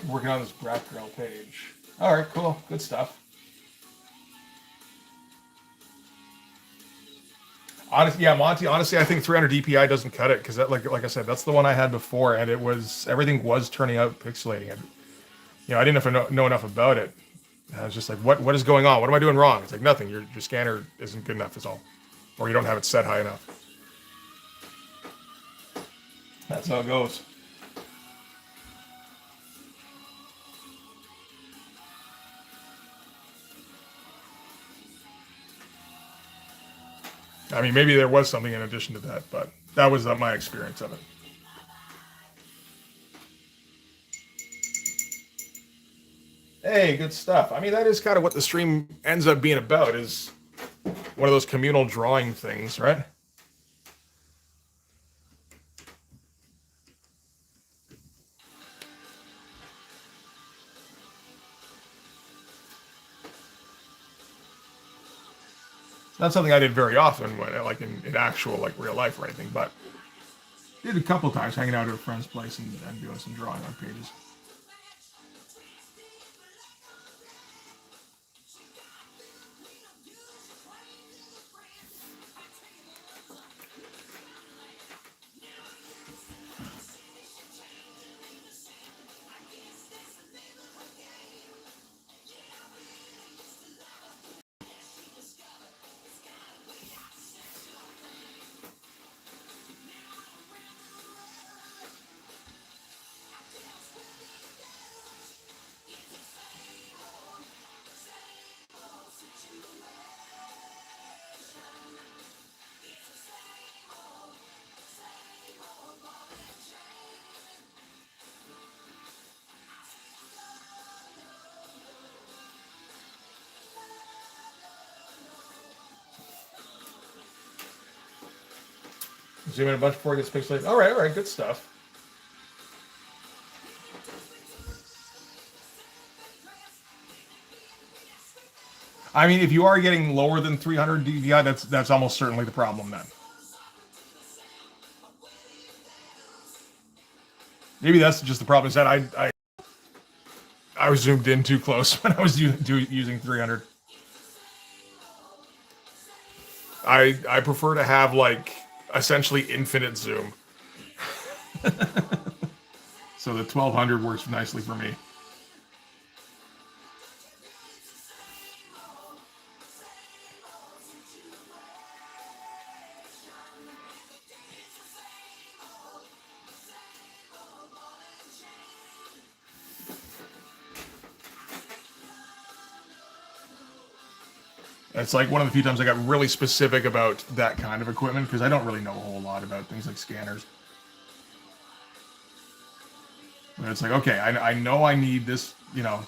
Working on this Graph Girl page. All right, cool, good stuff. Honestly, yeah, Monty. Honestly, I think 300 DPI doesn't cut it because that, like I said, that's the one I had before, and everything was turning out pixelating. And you know, I didn't know enough about it. I was just like, what is going on? What am I doing wrong? It's like nothing. Your scanner isn't good enough, is all, or you don't have it set high enough. That's how it goes. I mean, maybe there was something in addition to that, but that was my experience of it. Hey, good stuff. I mean, that is kind of what the stream ends up being about, is one of those communal drawing things, right? Not something I did very often, when like in actual like real life or anything, but did a couple times hanging out at a friend's place and doing some drawing on pages. Zoom in a bunch before it gets pixelated. All right, good stuff. I mean, if you are getting lower than 300 DPI, that's almost certainly the problem then. Maybe that's just the problem, is that I was zoomed in too close when I was using 300. I prefer to have like essentially infinite zoom. So the 1200 works nicely for me. It's like one of the few times I got really specific about that kind of equipment because I don't really know a whole lot about things like scanners. But it's like, okay, I know I need this, you know,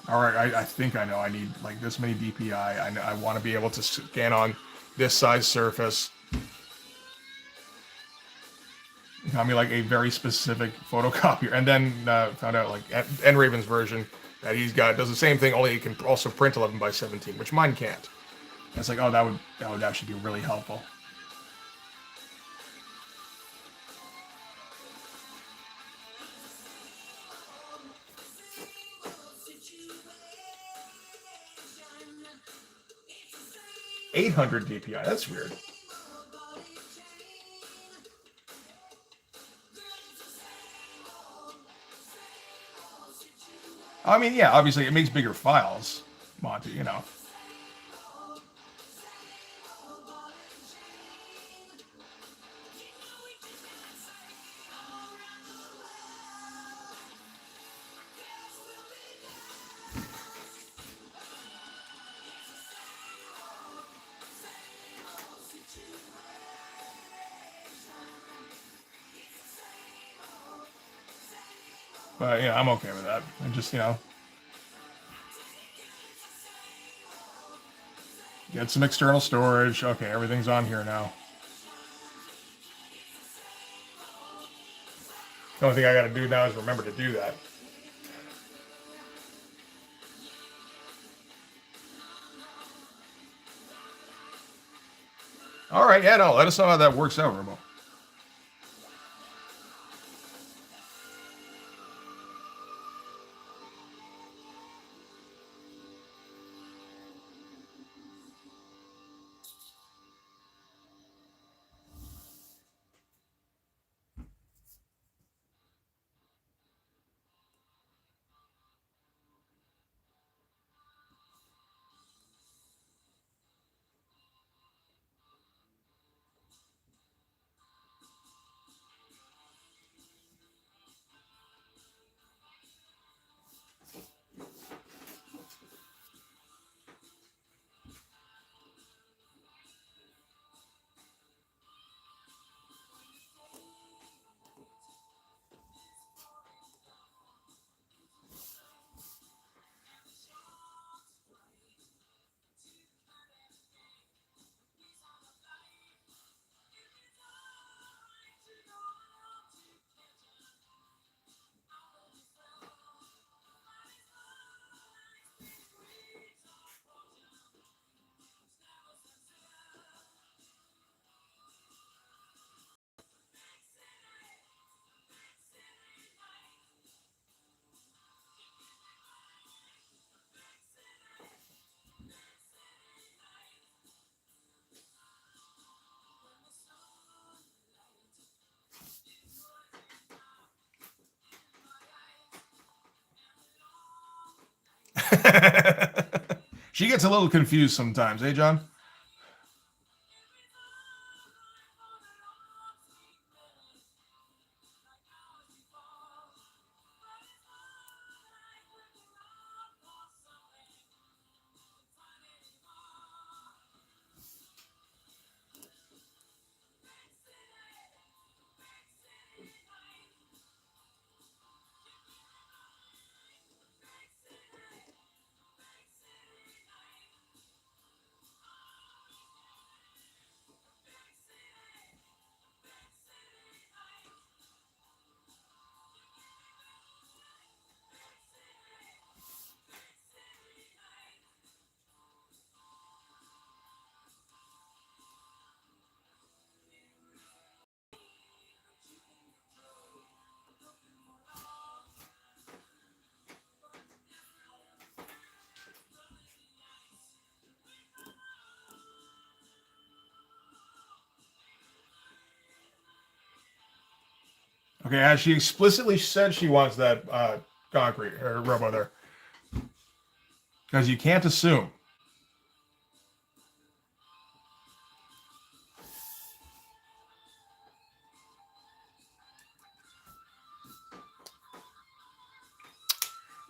all right, I think I know I need like this many DPI. I want to be able to scan on this size surface. Got me like a very specific photocopier. And then found out like N-Raven's version that he's got does the same thing, only it can also print 11 by 17, which mine can't. And it's like, oh, that would actually be really helpful. $800 DPI. That's weird. I mean, yeah, obviously it makes bigger files, Monty, you know. But, yeah, I'm okay with that. I just, you know, get some external storage. Okay, everything's on here now. The only thing I got to do now is remember to do that. All right, yeah, no, let us know how that works out, Robo. She gets a little confused sometimes, eh, John? Okay, as she explicitly said she wants that concrete or robo there. Because you can't assume.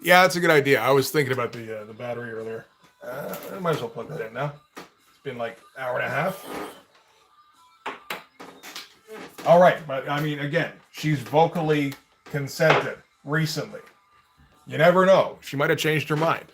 Yeah, that's a good idea. I was thinking about the battery earlier. I might as well plug that in now. It's been like an hour and a half. All right, but I mean, again, she's vocally consented recently. You never know. She might have changed her mind.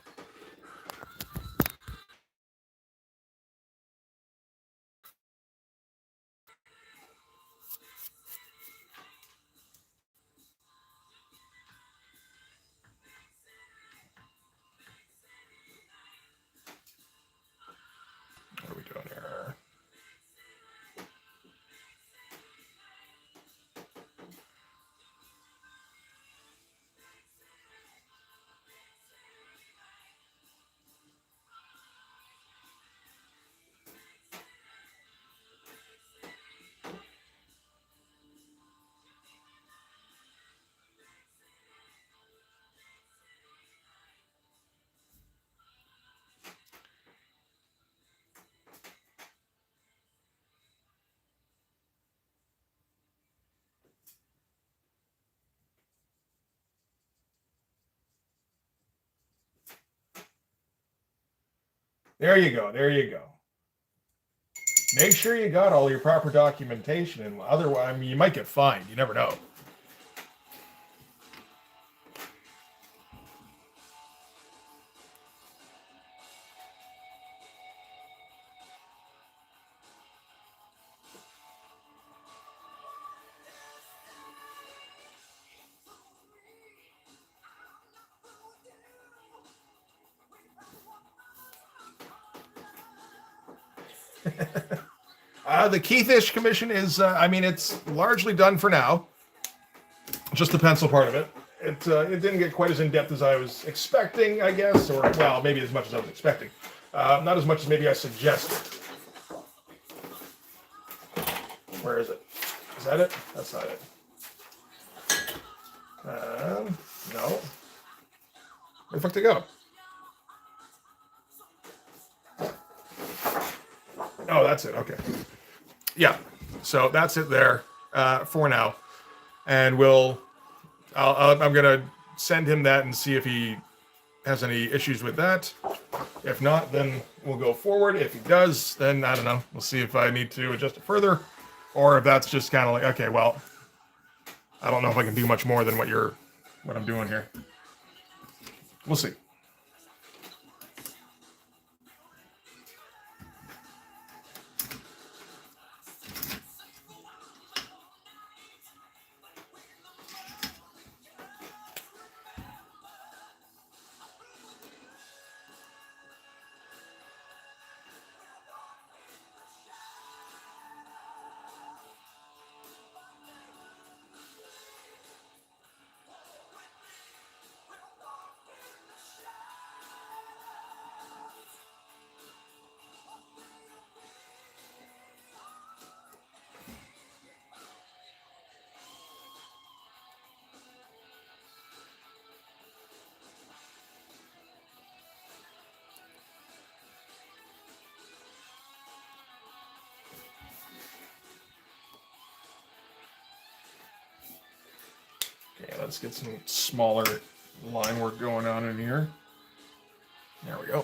What are we doing here? There you go. There you go. Make sure you got all your proper documentation, and otherwise, I mean, you might get fined. You never know. The Keithish Commission is, I mean, it's largely done for now. Just the pencil part of it. It didn't get quite as in-depth as I was expecting, I guess, or, well, maybe as much as I was expecting. Not as much as maybe I suggested. Where is it? Is that it? That's not it. No. Where the fuck did it go? Oh, that's it. Okay. Yeah. So that's it there for now. And I'm going to send him that and see if he has any issues with that. If not, then we'll go forward. If he does, then I don't know. We'll see if I need to adjust it further, or if that's just kind of like, okay, well, I don't know if I can do much more than what I'm doing here. We'll see. Okay, let's get some smaller line work going on in here. There we go.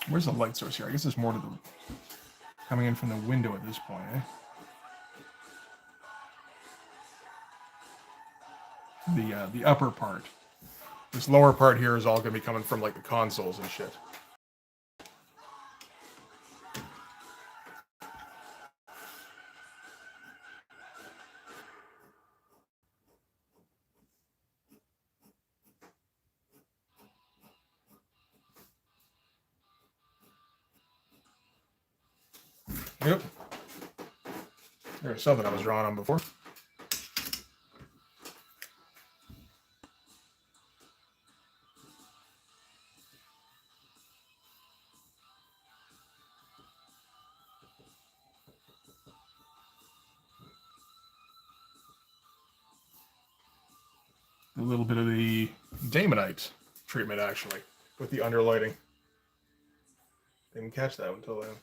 Where's the light source here? I guess there's more to the coming in from the window at this point, eh? The upper part. This lower part here is all going to be coming from like the consoles and shit. Yep. There's something I was drawing on before. A little bit of the Damonite treatment, actually, with the underlighting. Didn't catch that until then.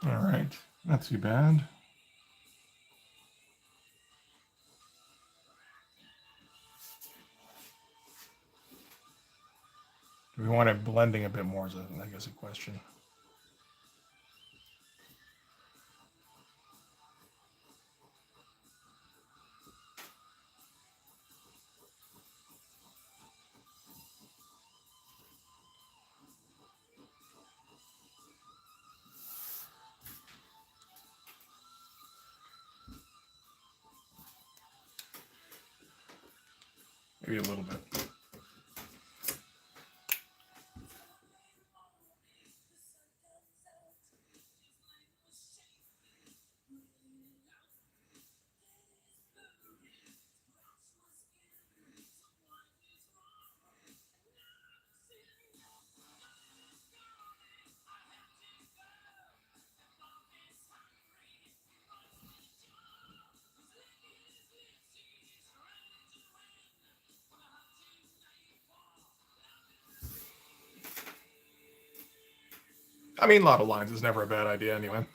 All right, not too bad. Do we want it blending a bit more is, I guess, a question. Maybe a little bit. I mean, a lot of lines is never a bad idea anyway.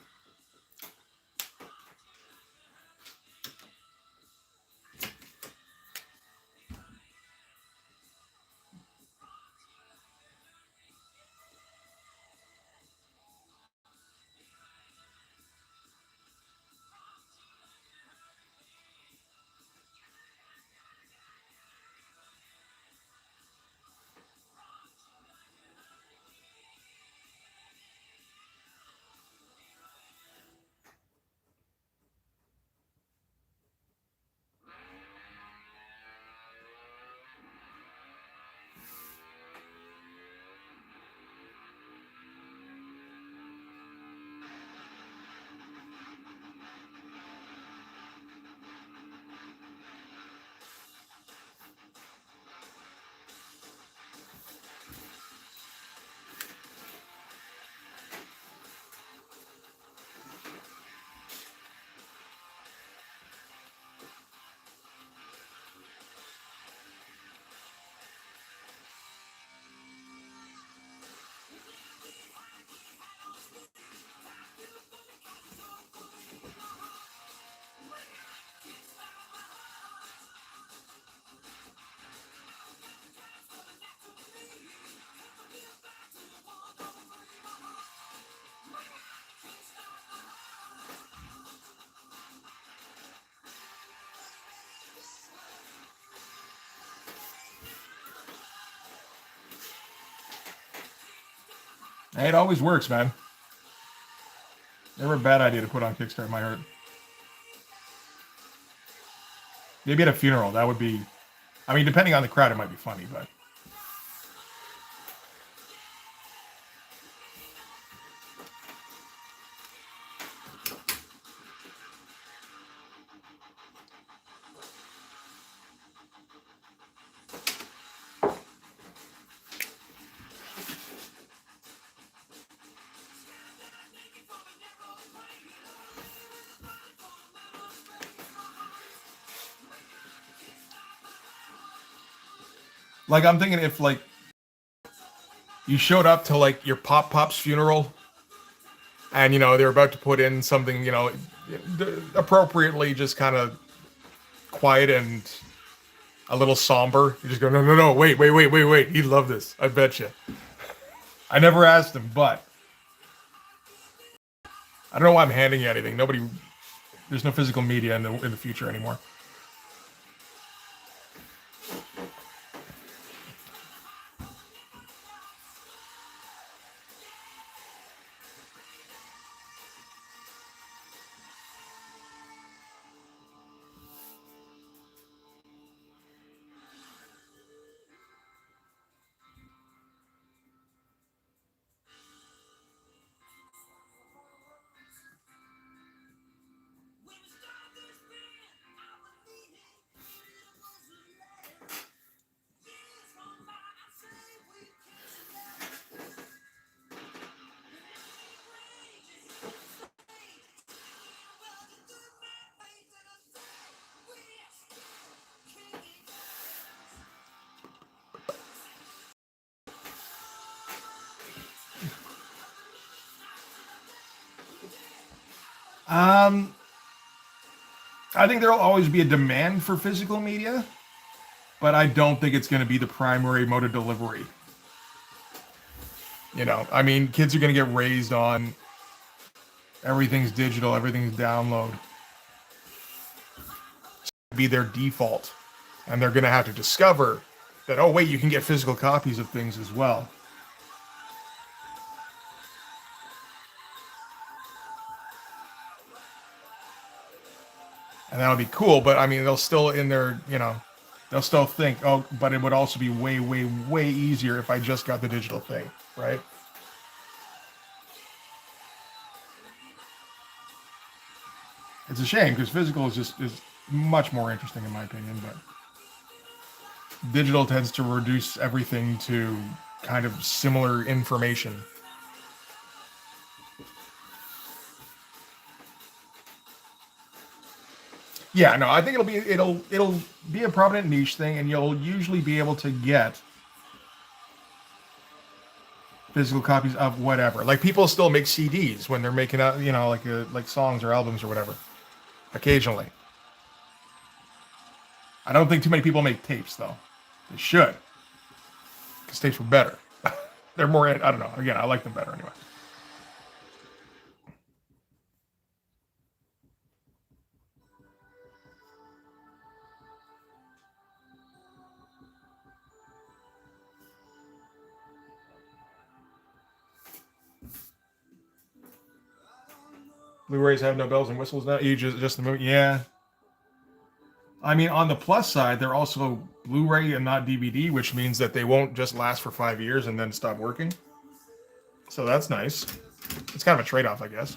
Hey, it always works, man. Never a bad idea to put on Kickstart My Heart. Maybe at a funeral, that would be... I mean, depending on the crowd, it might be funny, but... Like, I'm thinking if, like, you showed up to, like, your Pop's funeral, and, you know, they're about to put in something, you know, appropriately just kind of quiet and a little somber. You just go, no, wait. He'd love this. I bet you. I never asked him, but I don't know why I'm handing you anything. There's no physical media in the future anymore. I think there'll always be a demand for physical media, but I don't think it's going to be the primary mode of delivery. You know, I mean, kids are going to get raised on everything's digital, everything's download. Be their default, and they're going to have to discover that, oh wait, you can get physical copies of things as well. And that would be cool, but I mean, they'll still they'll still think, oh, but it would also be way easier if I just got the digital thing, right? It's a shame because physical is much more interesting in my opinion, but digital tends to reduce everything to kind of similar information. Yeah, no, I think it'll be a prominent niche thing, and you'll usually be able to get physical copies of whatever. Like people still make CDs when they're making out, like songs or albums or whatever. Occasionally, I don't think too many people make tapes though. They should, because tapes were better. They're more. I don't know. Again, I like them better anyway. Blu-rays have no bells and whistles now. You just the movie. Yeah. I mean, on the plus side, they're also Blu-ray and not DVD, which means that they won't just last for 5 years and then stop working. So that's nice. It's kind of a trade-off, I guess.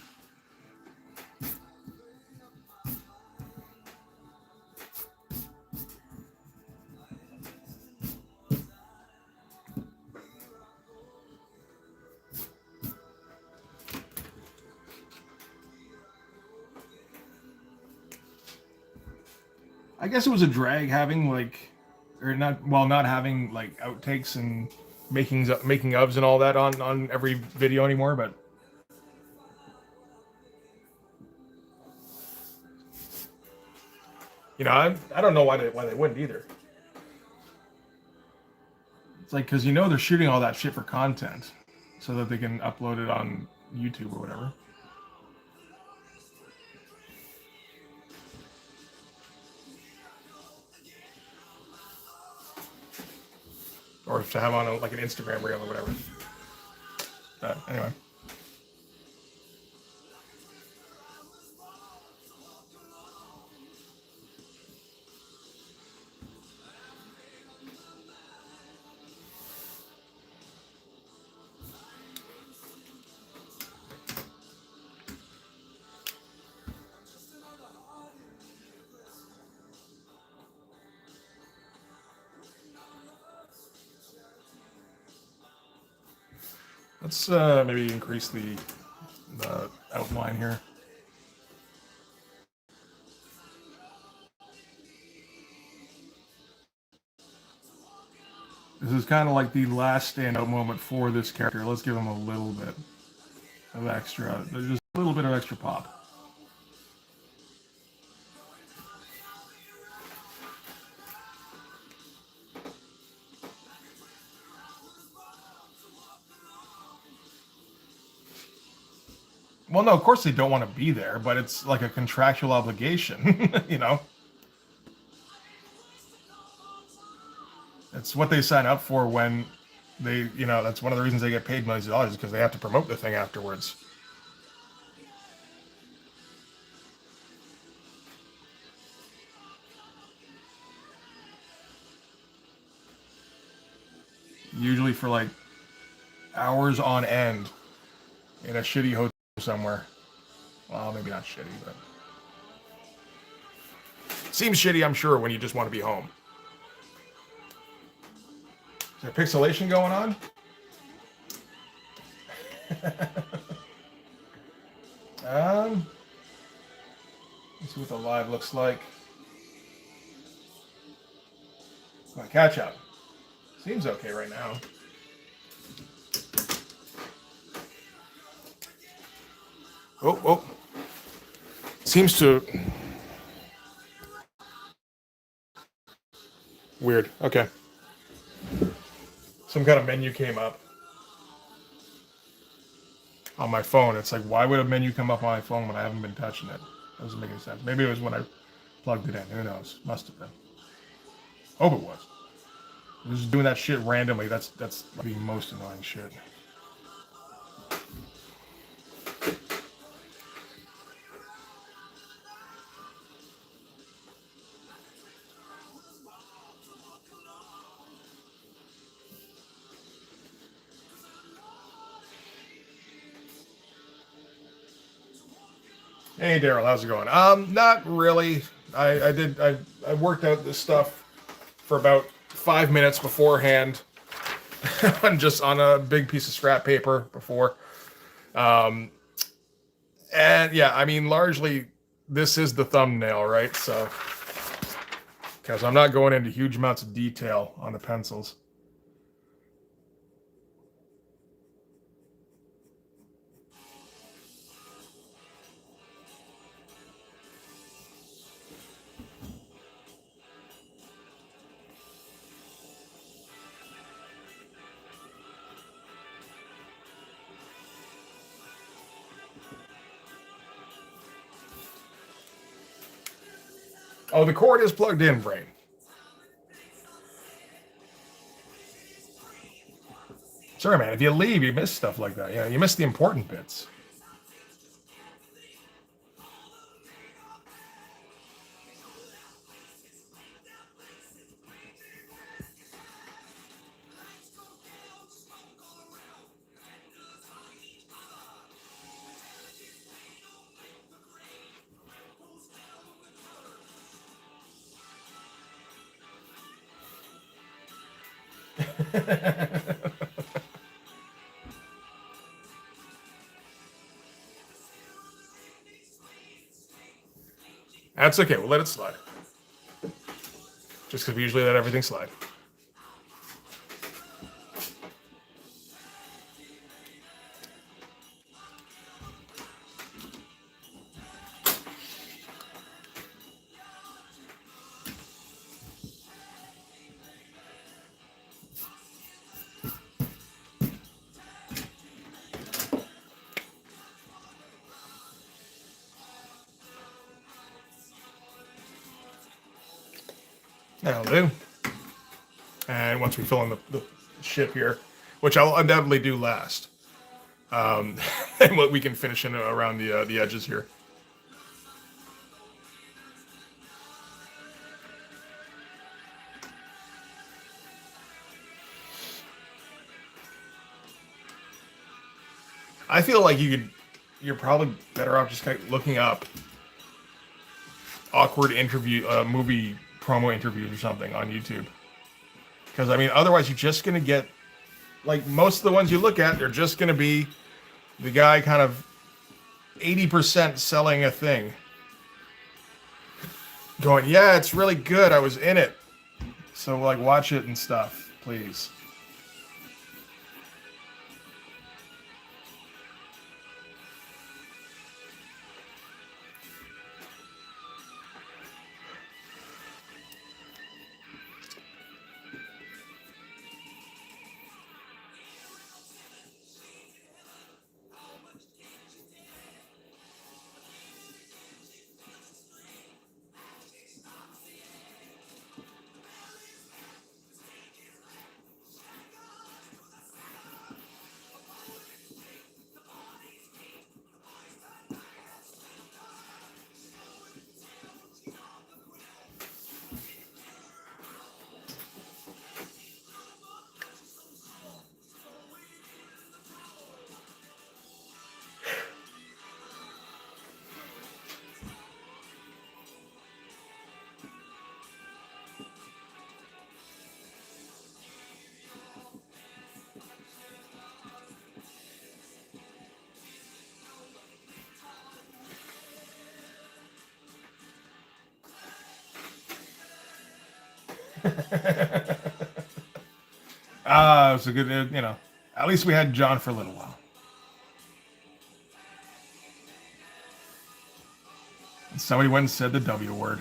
I guess it was a drag having not having like outtakes and making ofs and all that on every video anymore, but I don't know why they wouldn't either. It's like because they're shooting all that shit for content so that they can upload it on YouTube or whatever. Or to have on like an Instagram reel or whatever. Anyway. Let's maybe increase the outline here. This is kind of like the last standout moment for this character. Let's give him a little bit of extra, just a little bit of extra pop. Well, no, of course they don't want to be there, but it's like a contractual obligation, you know? It's what they sign up for when they, you know, that's one of the reasons they get paid millions of dollars, because they have to promote the thing afterwards. Usually for like hours on end in a shitty hotel somewhere. Well, maybe not shitty, but seems shitty, I'm sure, when you just want to be home. Is there pixelation going on? Let's see what the live looks like. My catch up. Seems okay right now. Oh. Seems to... Weird. Okay. Some kind of menu came up on my phone. It's like, why would a menu come up on my phone when I haven't been touching it? Doesn't make any sense. Maybe it was when I plugged it in. Who knows? Must have been. Hope it was. Just doing that shit randomly. That's the most annoying shit. Hey Daryl, how's it going? Not really. I worked out this stuff for about 5 minutes beforehand, just on a big piece of scrap paper before. And yeah, I mean, largely this is the thumbnail, right? So, because I'm not going into huge amounts of detail on the pencils. Oh, the cord is plugged in, Brain. Sorry, man. If you leave, you miss stuff like that. Yeah, you miss the important bits. That's okay. We'll let it slide. Just because we usually let everything slide. That'll do. And once we fill in the ship here, which I'll undoubtedly do last, And what we can finish in around the edges here. I feel like you're probably better off just kind of looking up awkward movie promo interviews or something on YouTube. Because I mean, otherwise you're just gonna get, like, most of the ones you look at, they're just gonna be the guy kind of 80% selling a thing, going, "Yeah, it's really good. I was in it, so like watch it and stuff, please." It was a good, at least we had John for a little while. And somebody went and said the W word.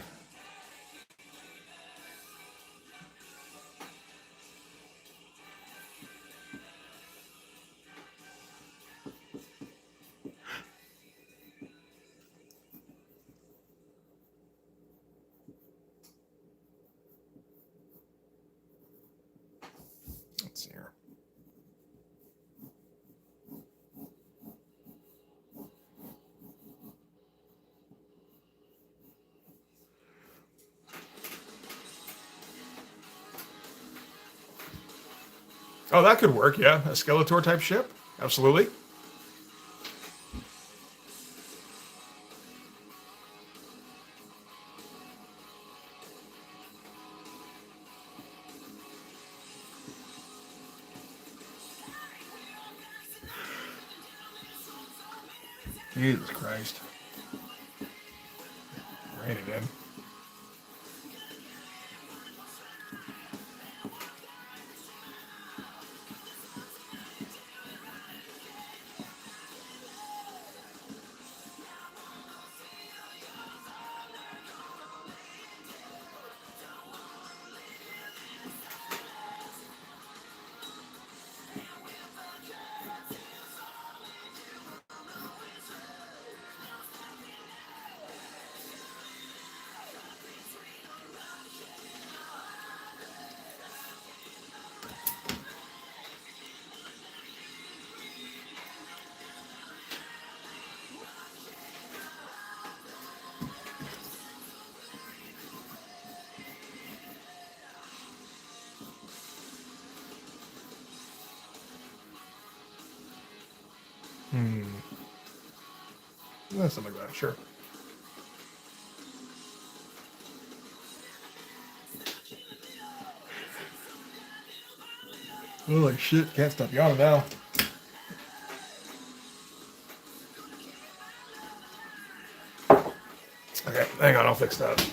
Let's see here. Oh, that could work, yeah. A Skeletor type ship? Absolutely. Jesus Christ. Rain again. Something like that, sure. Holy shit, can't stop yawning now. Okay, hang on, I'll fix that.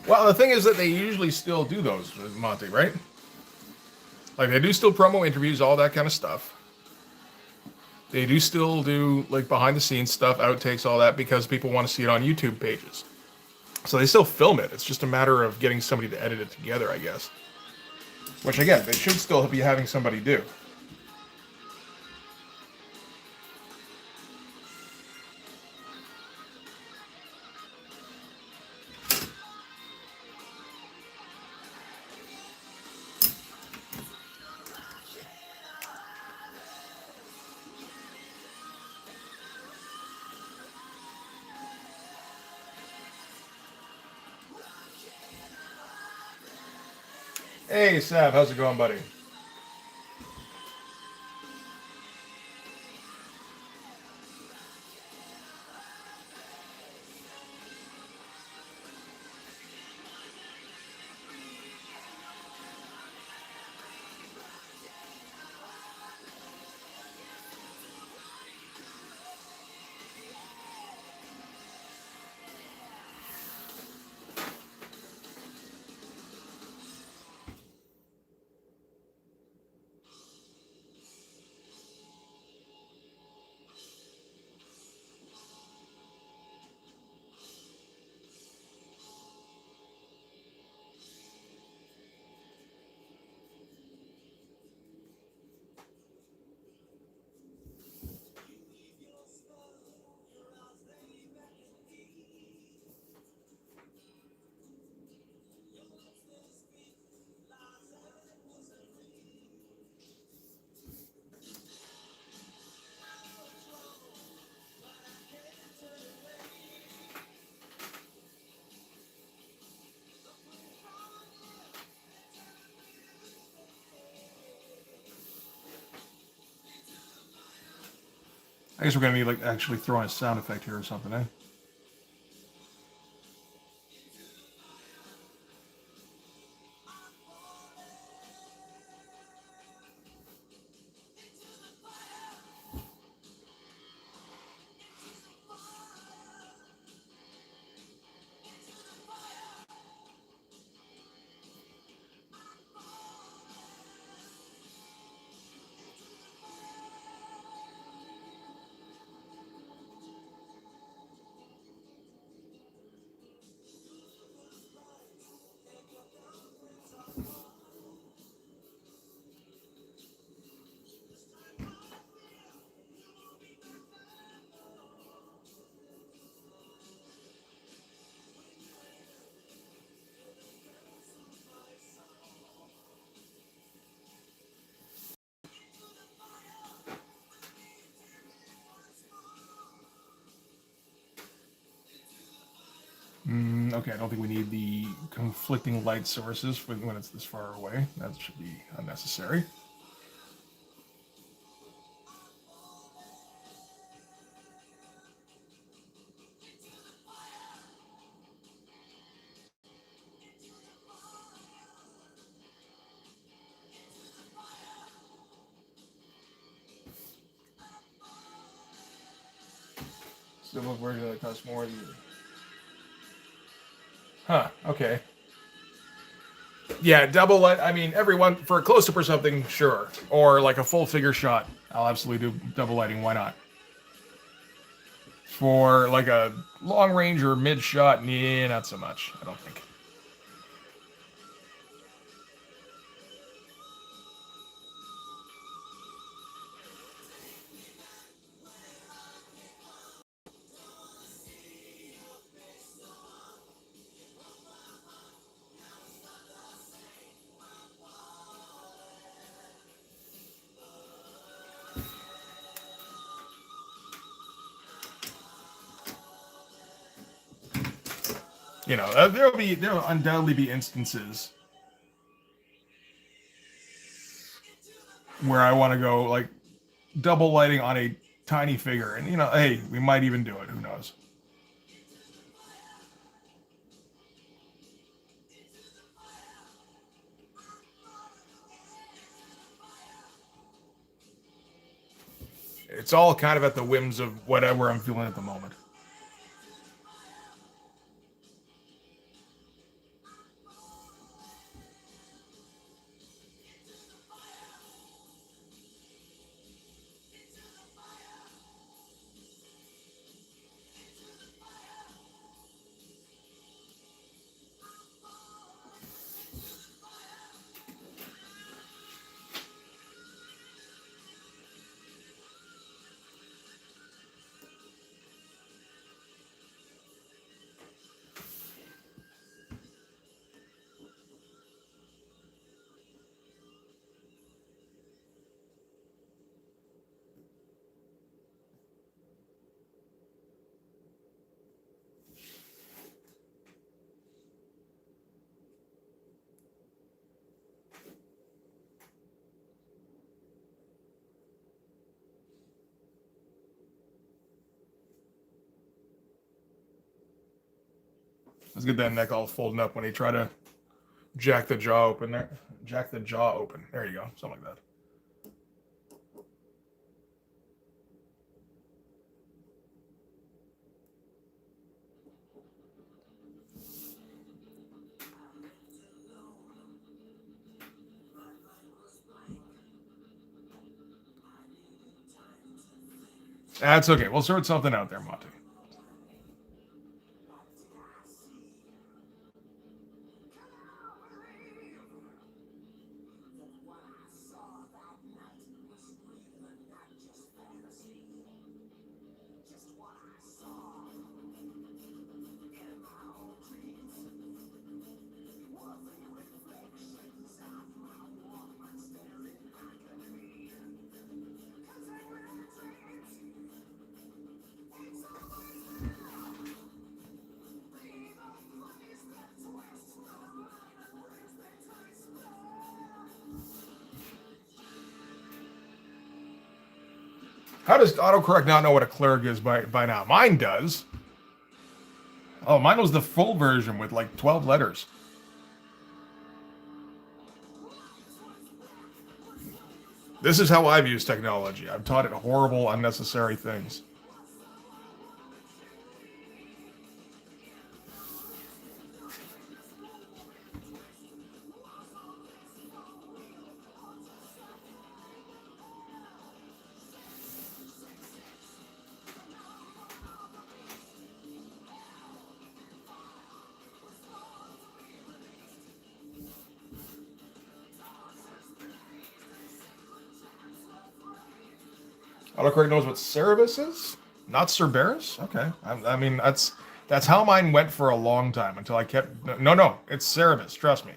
Well, the thing is that they usually still do those, Monty, right? Like they do still promo interviews, all that kind of stuff. They do still do like behind the scenes stuff, outtakes, all that, because people want to see it on YouTube pages. So they still film it. It's just a matter of getting somebody to edit it together, I guess. Which again, they should still be having somebody do. Hey, Sav, how's it going, buddy? I guess we're gonna need like actually throw in a sound effect here or something, eh? Okay, I don't think we need the conflicting light sources for when it's this far away. That should be unnecessary. So where did it cost more? Huh, okay. Yeah, double light. I mean, everyone for a close up or something, sure. Or like a full figure shot. I'll absolutely do double lighting. Why not? For like a long range or mid shot, nah, not so much. I don't think. You know, there'll undoubtedly be instances where I want to go like double lighting on a tiny figure, and you know, hey, we might even do it. Who knows? It's all kind of at the whims of whatever I'm feeling at the moment. Let's get that neck all folded up when he try to jack the jaw open there. Jack the jaw open. There you go. Something like that. That's okay. We'll sort something out there, Monty. How does autocorrect not know what a clerk is by now? Mine does. Oh, mine was the full version with like 12 letters. This is how I've used technology. I've taught it horrible, unnecessary things. Autocorrect knows what Cerebus is? Not Cerberus? Okay. I mean, that's how mine went for a long time until I kept... No, it's Cerebus. Trust me.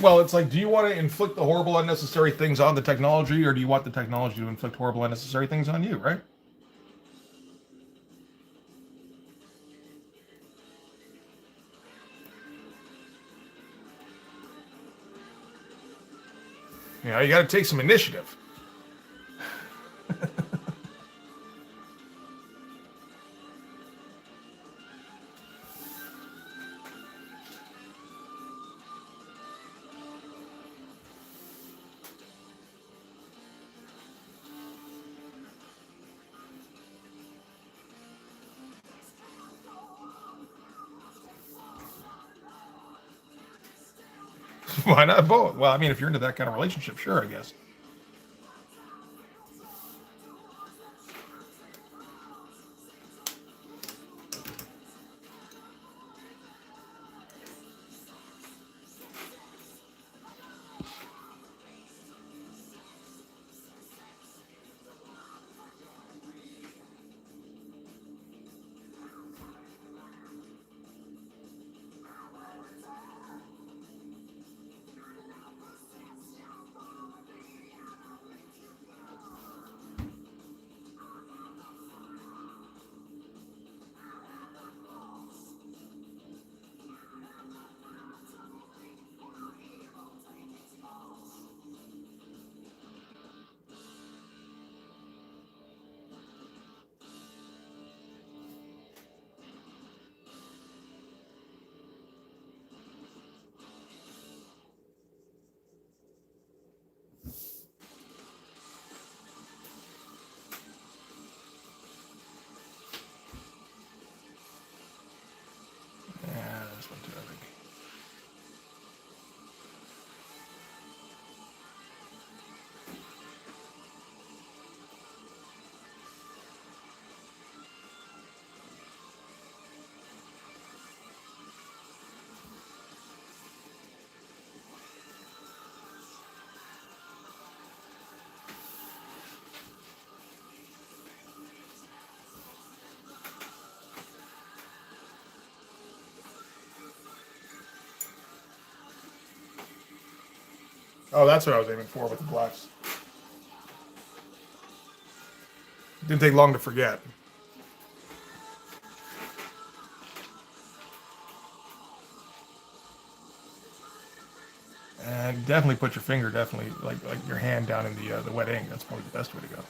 Well, it's like, do you want to inflict the horrible, unnecessary things on the technology, or do you want the technology to inflict horrible, unnecessary things on you, right? You know, you got to take some initiative. Why not both? Well, I mean, if you're into that kind of relationship, sure, I guess. Oh, that's what I was aiming for with the blacks. Didn't take long to forget. And definitely put your finger, definitely like your hand down in the wet ink. That's probably the best way to go.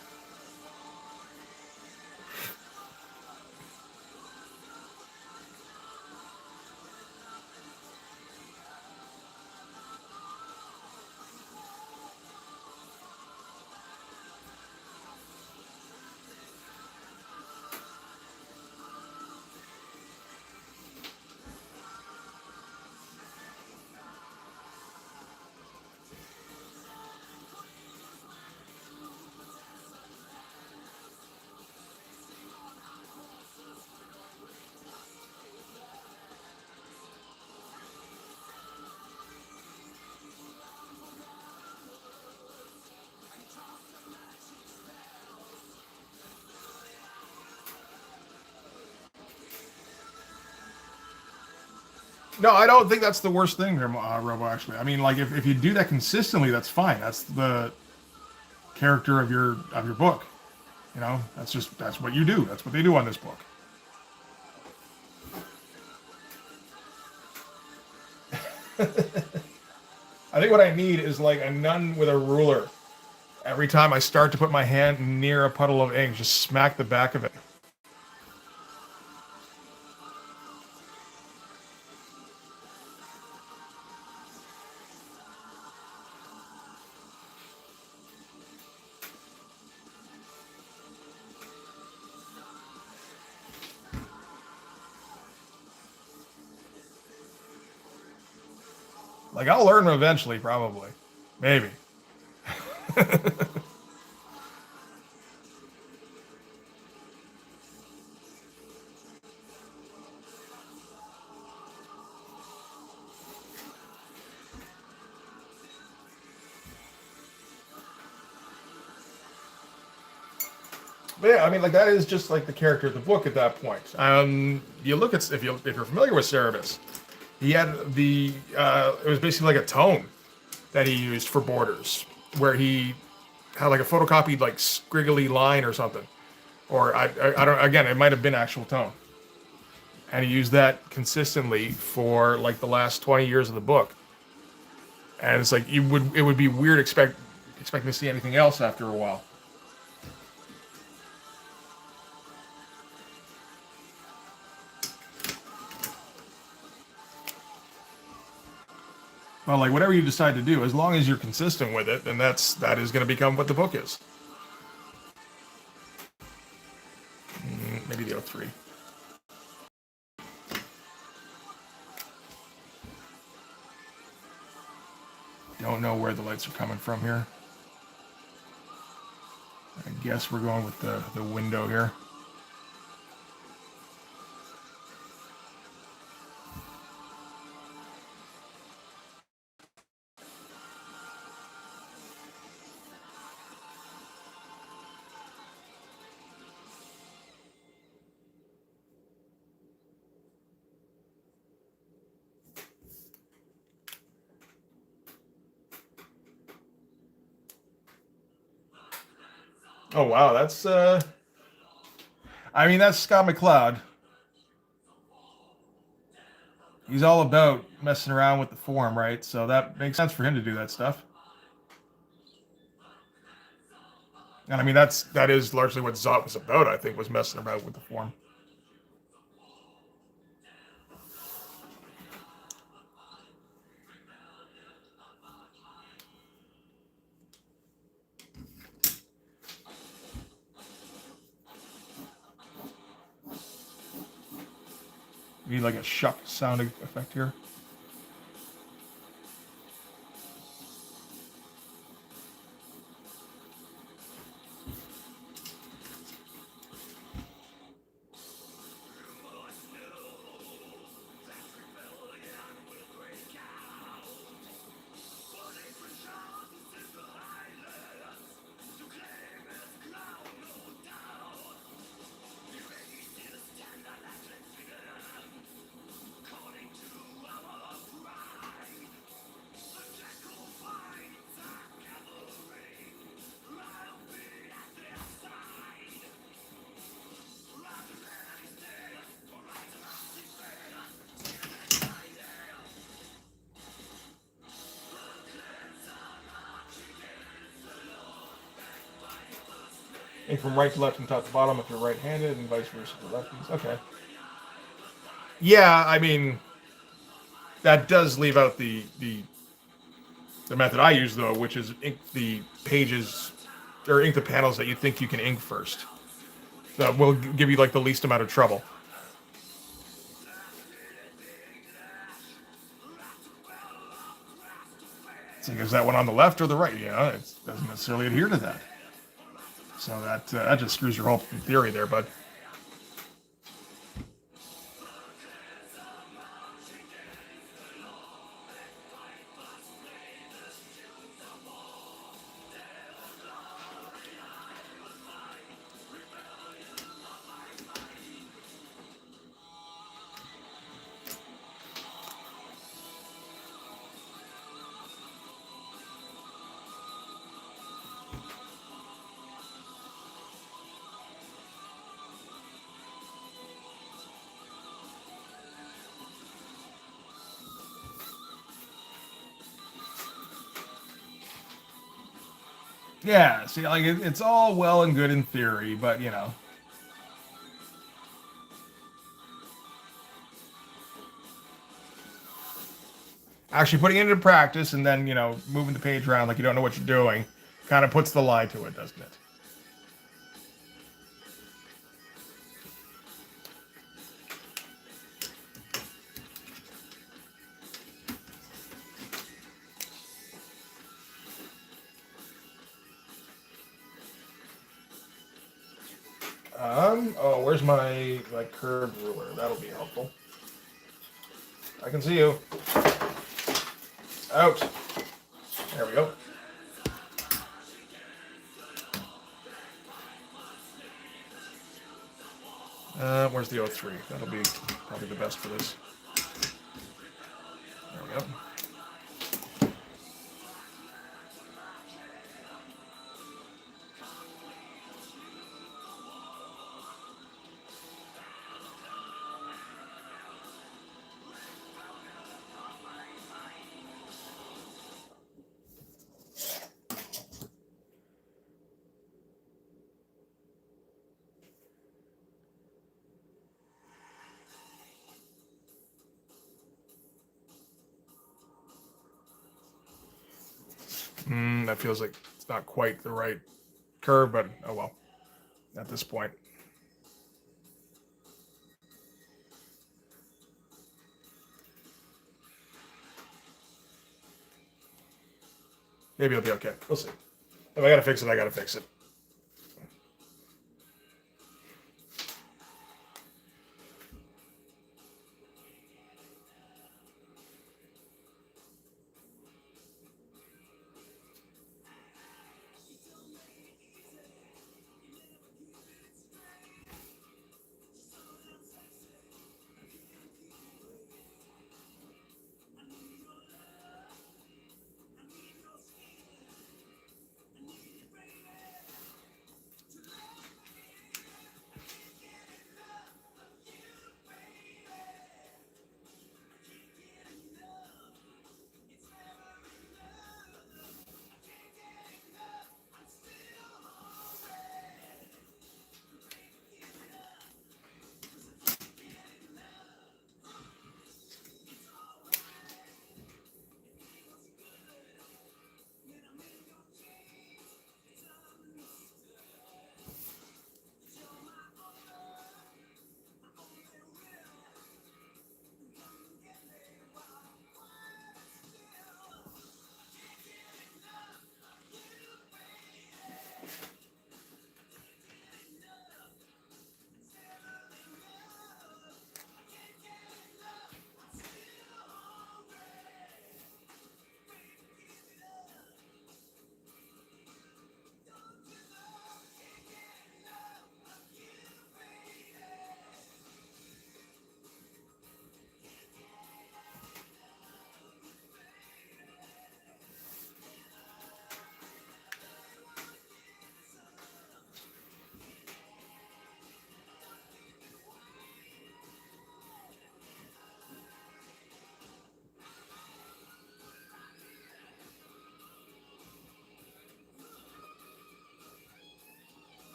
No, I don't think that's the worst thing there, Robo. Actually, I mean, like if you do that consistently, that's fine. That's the character of your book. You know, that's what you do. That's what they do on this book. I think what I need is like a nun with a ruler. Every time I start to put my hand near a puddle of ink, just smack the back of it. Like I'll learn eventually, probably, maybe. But yeah, I mean, like that is just like the character of the book at that point. You look at if you're familiar with Cerebus, he had it was basically like a tone that he used for borders, where he had like a photocopied like scriggly line or something, or I don't again it might have been actual tone, and he used that consistently for like the last 20 years of the book, and it's like it would be weird expecting to see anything else after a while. Well, like whatever you decide to do, as long as you're consistent with it, then that is going to become what the book is. Maybe the O3. Don't know where the lights are coming from here. I guess we're going with the window here. Oh wow, that's I mean that's Scott McCloud. He's all about messing around with the form, right? So that makes sense for him to do that stuff. And I mean that is largely what Zot was about, I think, was messing about with the form. We need like a shuck sound effect here. Ink from right to left and top to bottom if you're right-handed, and vice versa for lefties. Okay. Yeah, I mean, that does leave out the method I use though, which is ink the pages or ink the panels that you think you can ink first. That will give you like the least amount of trouble. So is that one on the left or the right? Yeah, it doesn't necessarily adhere to that. So that just screws your whole theory there, bud. Yeah, see, like it's all well and good in theory, but you know. Actually putting it into practice and then, you know, moving the page around like you don't know what you're doing kind of puts the lie to it, doesn't it? Oh, where's my curved ruler? That'll be helpful. I can see you. Out. There we go. Where's the O3? That'll be probably the best for this. There we go. That feels like it's not quite the right curve, but oh well, at this point. Maybe it'll be okay. We'll see. If I gotta fix it, I gotta fix it.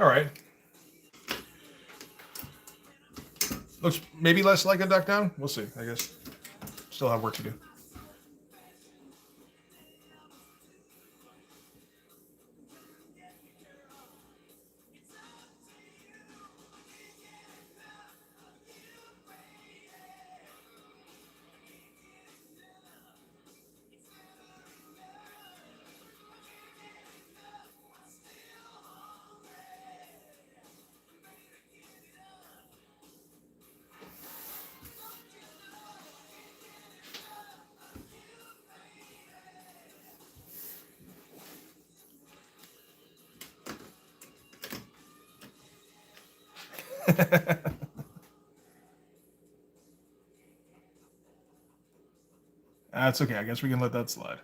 All right. Looks maybe less like a duck down. We'll see, I guess. Still have work to do. That's okay. I guess we can let that slide.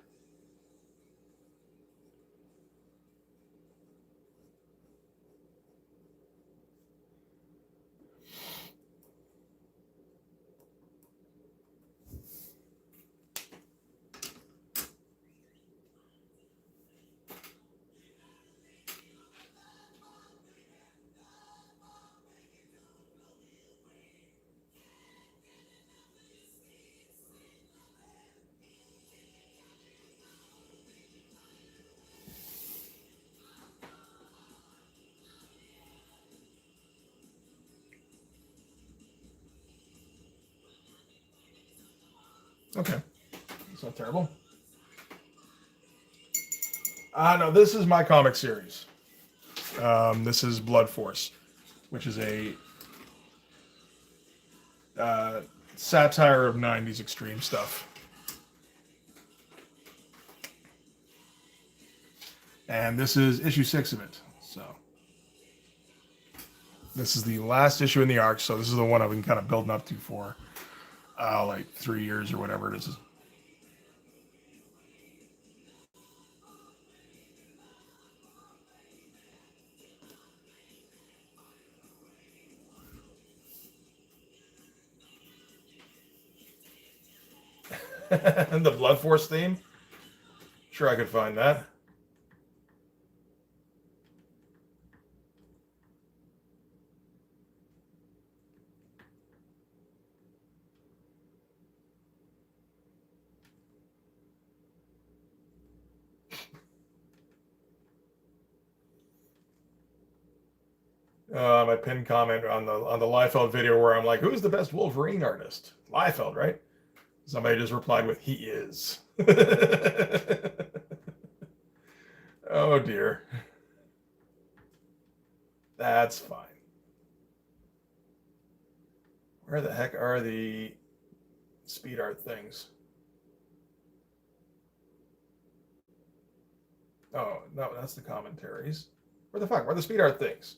Okay. It's not terrible. No, this is my comic series. This is Blood Force, which is a satire of 90s extreme stuff. And this is issue 6 of it. So this is the last issue in the arc. So this is the one I've been kind of building up to for like 3 years or whatever it is. The Blood Force theme? Sure, I could find that. My pinned comment on the Liefeld video where I'm like, "Who's the best Wolverine artist?" Liefeld, right? Somebody just replied with, "He is." Oh dear. That's fine. Where the heck are the speed art things? Oh, no, that's the commentaries. Where the fuck? Where are the speed art things?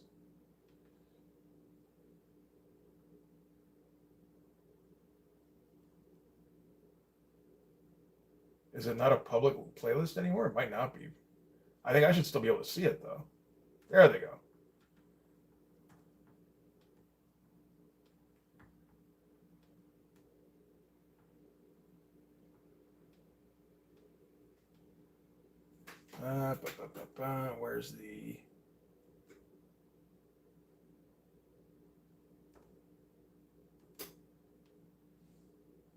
Is it not a public playlist anymore? It might not be. I think I should still be able to see it, though. There they go. Where's the...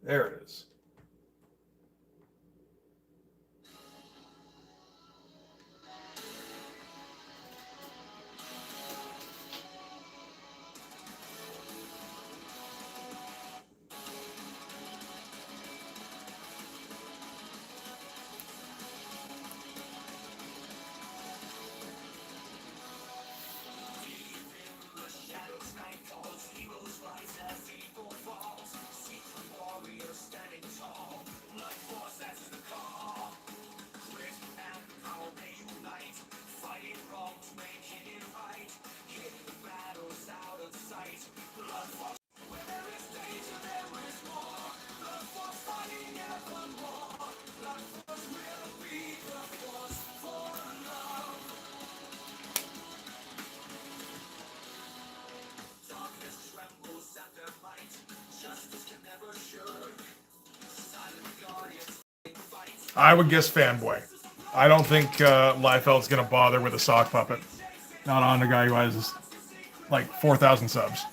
There it is. I would guess fanboy. I don't think Liefeld's going to bother with a sock puppet. Not on a guy who has like 4,000 subs.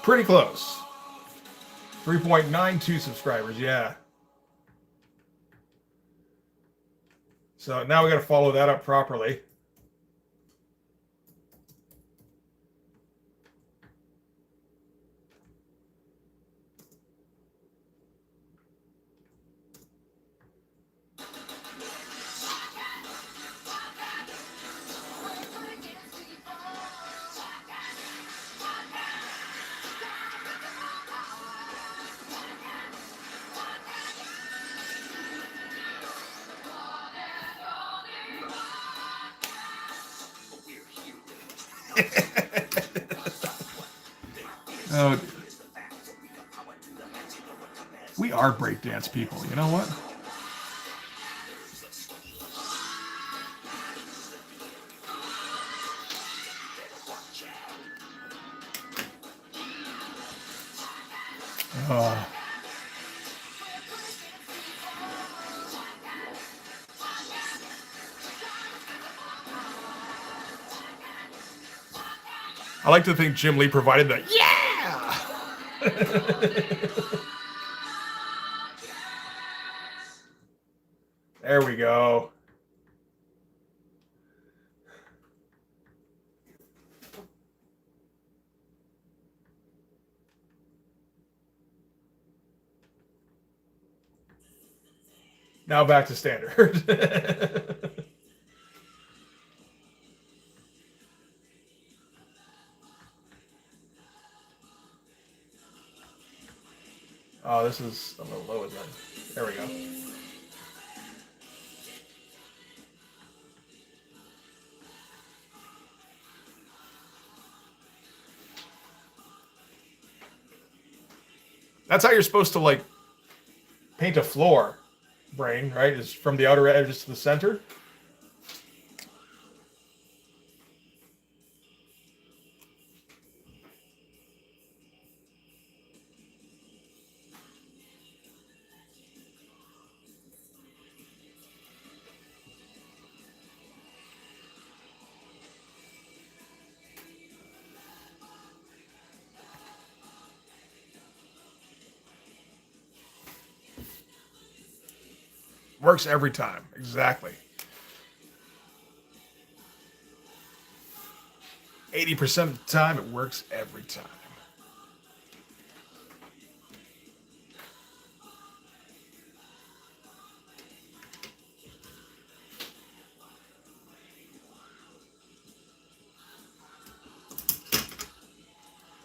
Pretty close. 3.92 subscribers, yeah. So now we got to follow that up properly. Oh, we are breakdance people. You know what? Oh. I like to think Jim Lee provided the yeah. There we go. Now back to standard. Oh, this is a little low again. There we go. That's how you're supposed to like paint a floor, Brain, right? Is from the outer edges to the center. Works every time. Exactly. 80% of the time, it works every time.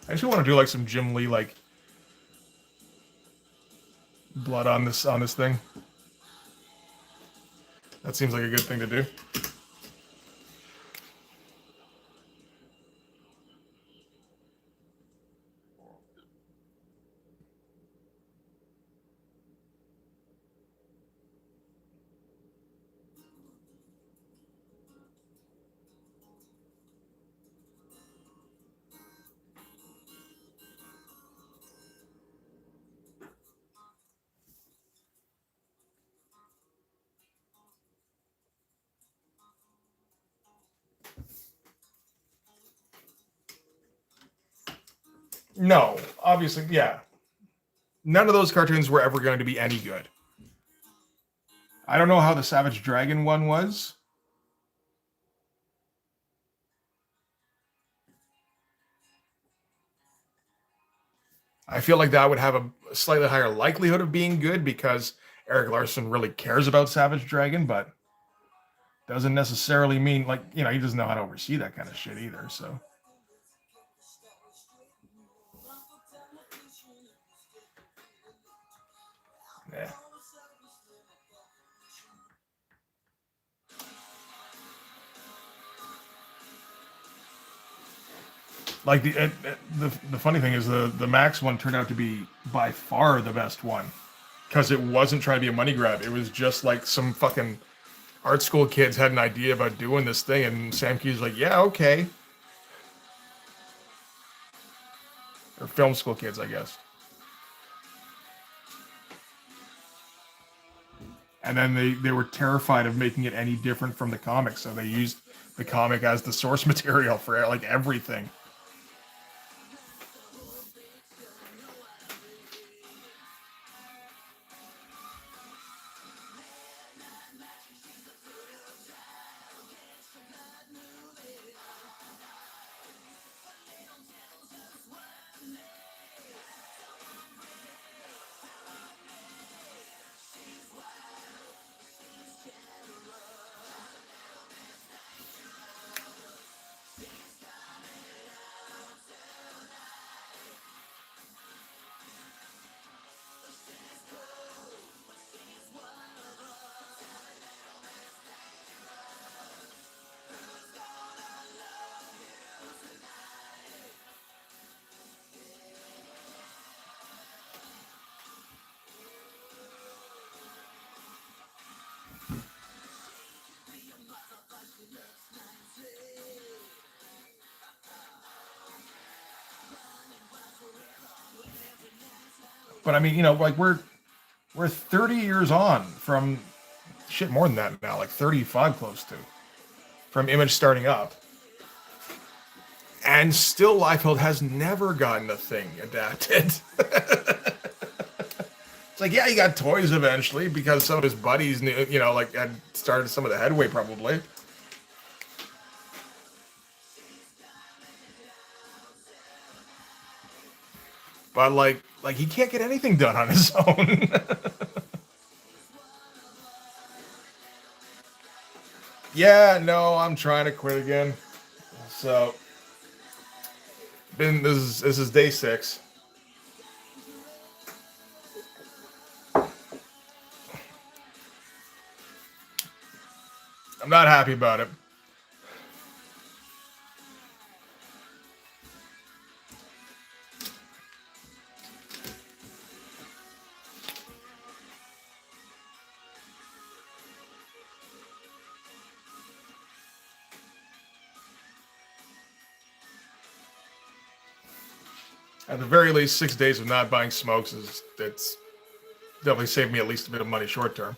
I actually want to do like some Jim Lee like blood on this thing. That seems like a good thing to do. No, obviously, yeah. None of those cartoons were ever going to be any good. I don't know how the Savage Dragon one was. I feel like that would have a slightly higher likelihood of being good because Eric Larson really cares about Savage Dragon, but doesn't necessarily mean like, you know, he doesn't know how to oversee that kind of shit either. So yeah. Like the funny thing is the Max one turned out to be by far the best one because it wasn't trying to be a money grab. It was just like some fucking art school kids had an idea about doing this thing, and Sam Key's like, yeah, okay. Or film school kids, I guess. And then they were terrified of making it any different from the comic, so they used the comic as the source material for like everything. But I mean, you know, like we're 30 years on from shit more than that now, like 35 close to from Image starting up. And still Liefeld has never gotten a thing adapted. It's like, yeah, he got toys eventually because some of his buddies knew, you know, like had started some of the headway probably. But like he can't get anything done on his own. Yeah, no, I'm trying to quit again. So this is day 6. I'm not happy about it. At the very least, 6 days of not buying smokes is it's definitely saved me at least a bit of money short term.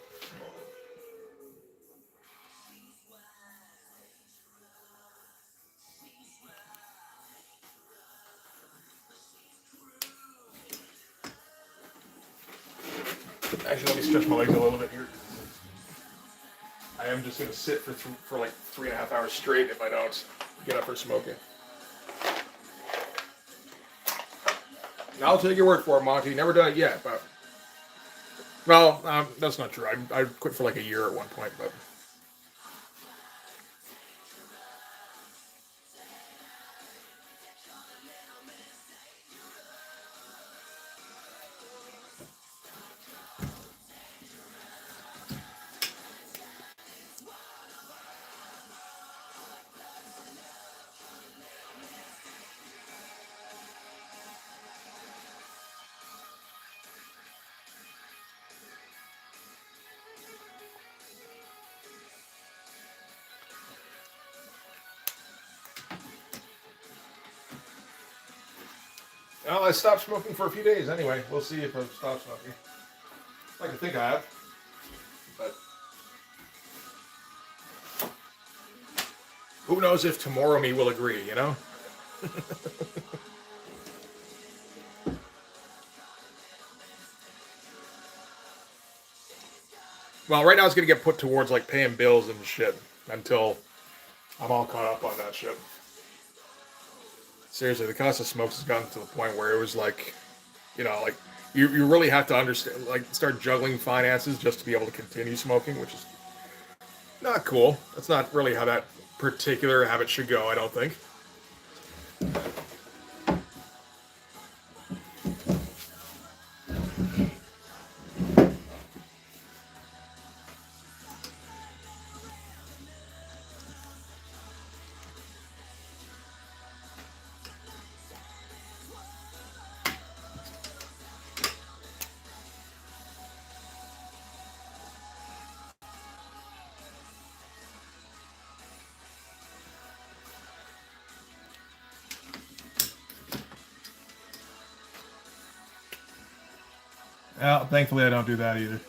Actually, let me stretch my legs a little bit here. I am just gonna sit for like 3.5 hours straight if I don't get up for smoking. I'll take your word for it, Monty. Never done it yet, but well, that's not true. I quit for like a year at one point, but well, I stopped smoking for a few days anyway. We'll see if I stop smoking. I can think I have, but who knows if tomorrow me will agree, you know? Well, right now it's gonna get put towards like paying bills and shit until I'm all caught up on that shit. Seriously, the cost of smokes has gotten to the point where it was like You know, like you really have to understand, like start juggling finances just to be able to continue smoking, which is not cool. That's not really how that particular habit should go, I don't think. Well, thankfully I don't do that either.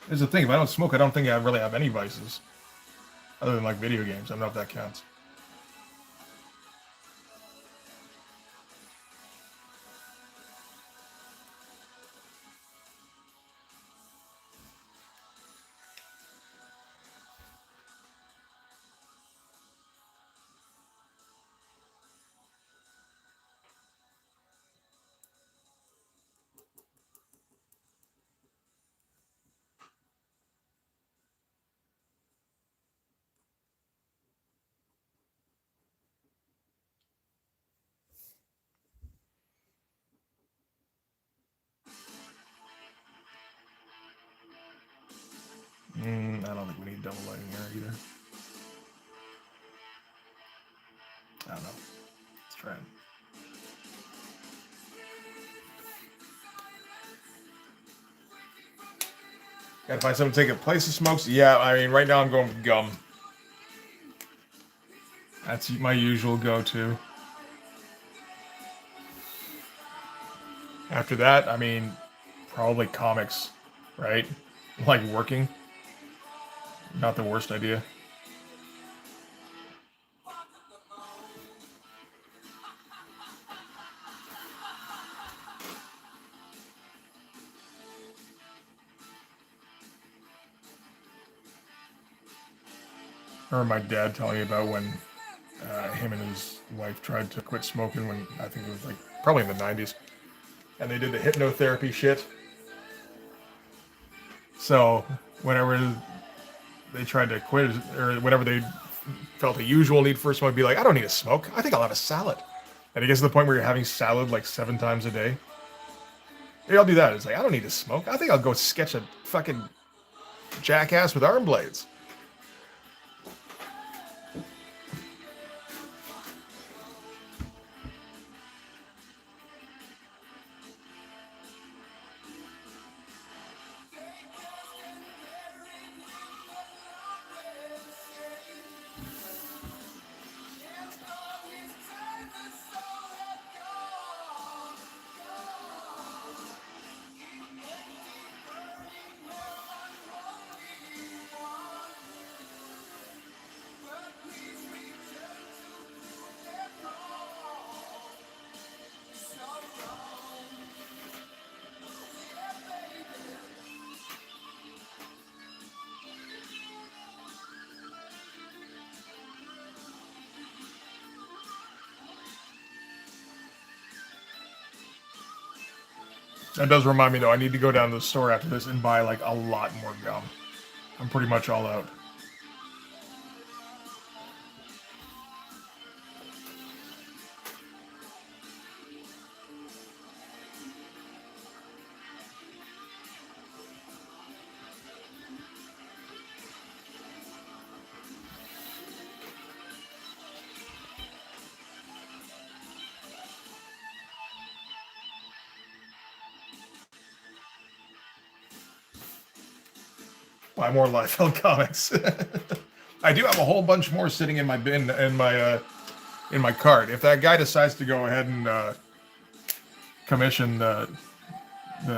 There's the thing, if I don't smoke, I don't think I really have any vices. Other than like video games. I don't know if that counts. I don't think we need double lighting here either. I don't know. Let's try it. Gotta find something to take a place of smokes. Yeah, I mean, right now I'm going with gum. That's my usual go-to. After that, I mean, probably comics, right? Like working. Not the worst idea. I remember my dad telling me about when him and his wife tried to quit smoking when I think it was like probably in the 90s. And they did the hypnotherapy shit. So whenever they tried to quit, or whenever they felt a usual need for smoke, be like, I don't need to smoke. I think I'll have a salad. And it gets to the point where you're having salad like 7 times a day. Maybe I'll do that. It's like, I don't need to smoke. I think I'll go sketch a fucking jackass with arm blades. That does remind me, though, I need to go down to the store after this and buy, like, a lot more gum. I'm pretty much all out. Buy more Liefeld comics. I do have a whole bunch more sitting in my bin, in my cart. If that guy decides to go ahead and commission the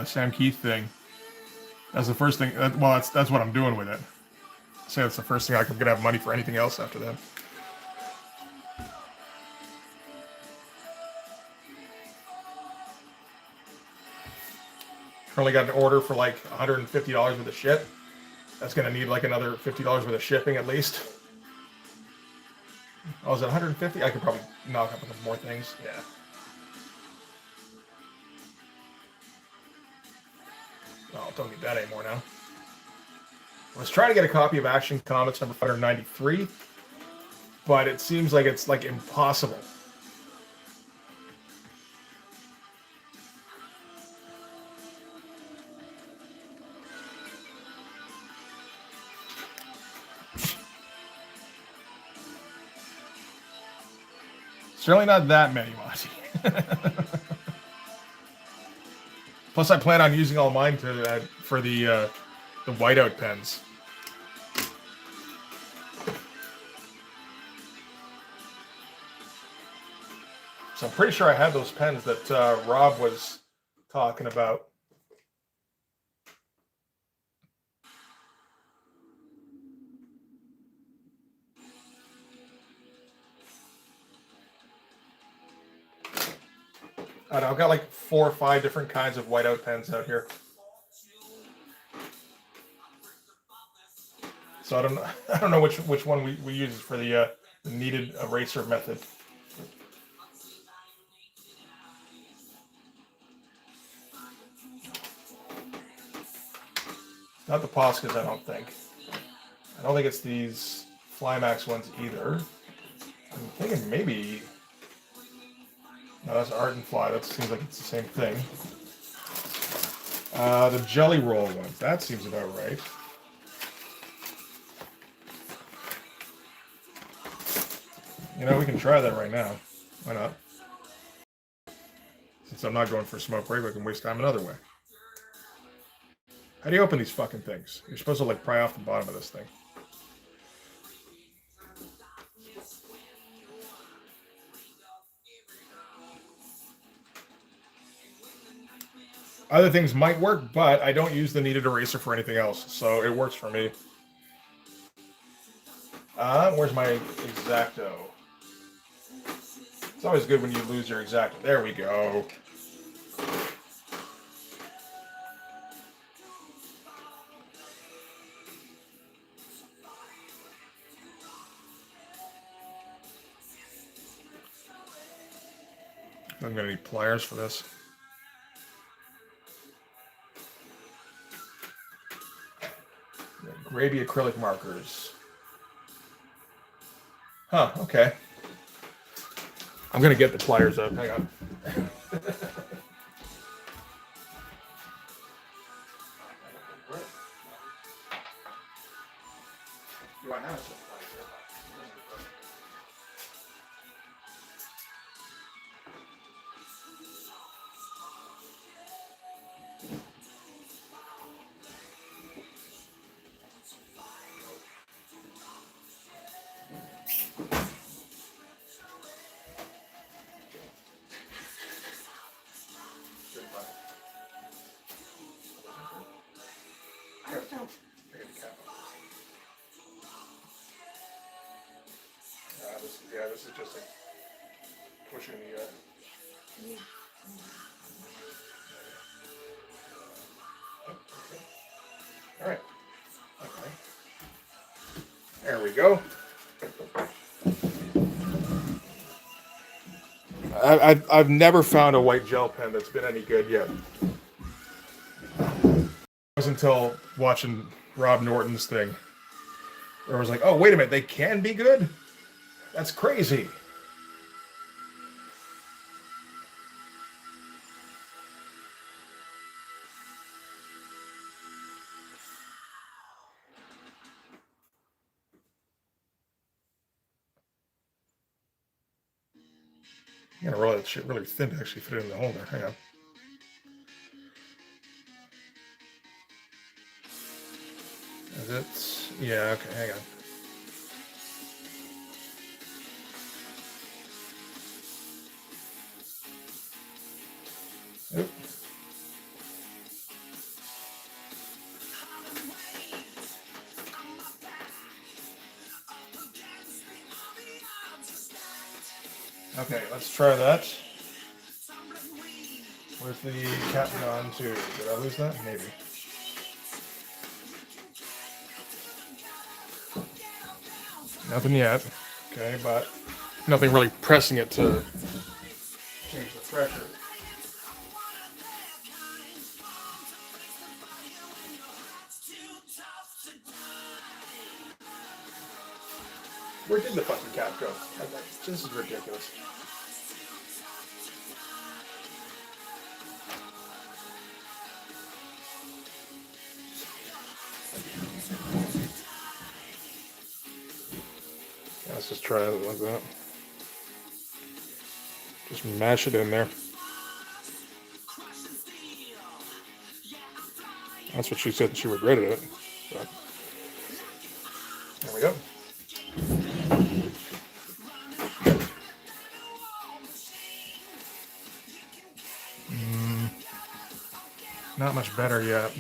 Sam Keith thing, that's the first thing. Well, that's what I'm doing with it. Say that's the first thing I'm gonna have money for anything else after that. Currently got an order for like $150 worth of shit. That's gonna need like another $50 worth of shipping at least. Oh, is it 150? I could probably knock up a couple more things. Yeah. Oh, don't need that anymore now. I was trying to get a copy of Action Comics number 593, but it seems like it's like impossible. Certainly not that many, Monty. Plus, I plan on using all mine to for the whiteout pens. So I'm pretty sure I had those pens that Rob was talking about. I don't know, I've got like 4 or 5 different kinds of whiteout pens out here. So I don't know which one we use for the kneaded eraser method. Not the Poscas, I don't think. I don't think it's these Flymax ones either. I'm thinking maybe. No, that's Art and Fly. That seems like it's the same thing. The Jelly Roll ones. That seems about right. You know, we can try that right now. Why not? Since I'm not going for a smoke break, we can waste time another way. How do you open these fucking things? You're supposed to like pry off the bottom of this thing. Other things might work, but I don't use the kneaded eraser for anything else, so it works for me. Where's my X-Acto? It's always good when you lose your X-Acto. There we go. I'm gonna need pliers for this. Gravy acrylic markers. Huh, okay. I'm gonna get the pliers up. Hang on. Do I have some pliers? This is just like pushing the. All right. Okay. There we go. I've never found a white gel pen that's been any good yet. It wasn't until watching Rob Norton's thing where I was like, oh, wait a minute, they can be good? That's crazy. I'm gonna roll that shit really thin to actually fit it in the holder. Hang on. Is it? Yeah, okay, hang on. Oop. Okay, let's try that. Where's the cap gone to? Did I lose that? Maybe. Nothing yet. Okay, but nothing really pressing it to change the pressure. Where did the fucking cat go? This is ridiculous. Let's just try it like that. Just mash it in there. That's what she said. She regretted it. But there we go. Not much better yet.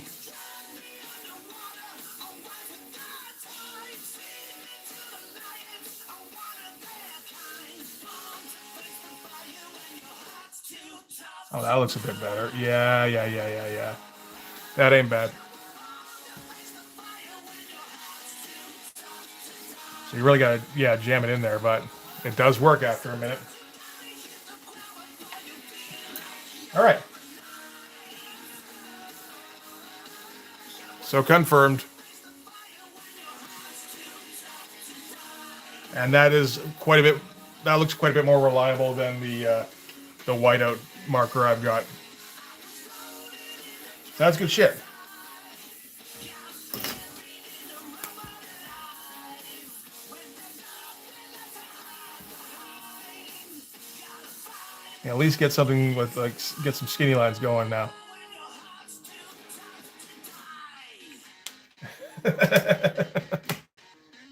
Oh, that looks a bit better. Yeah. That ain't bad. So you really gotta, jam it in there, but it does work after a minute. All right. So confirmed. And that is quite a bit, that looks quite a bit more reliable than the whiteout marker I've got. That's good shit. Yeah, at least get something with, like, get some skinny lines going now.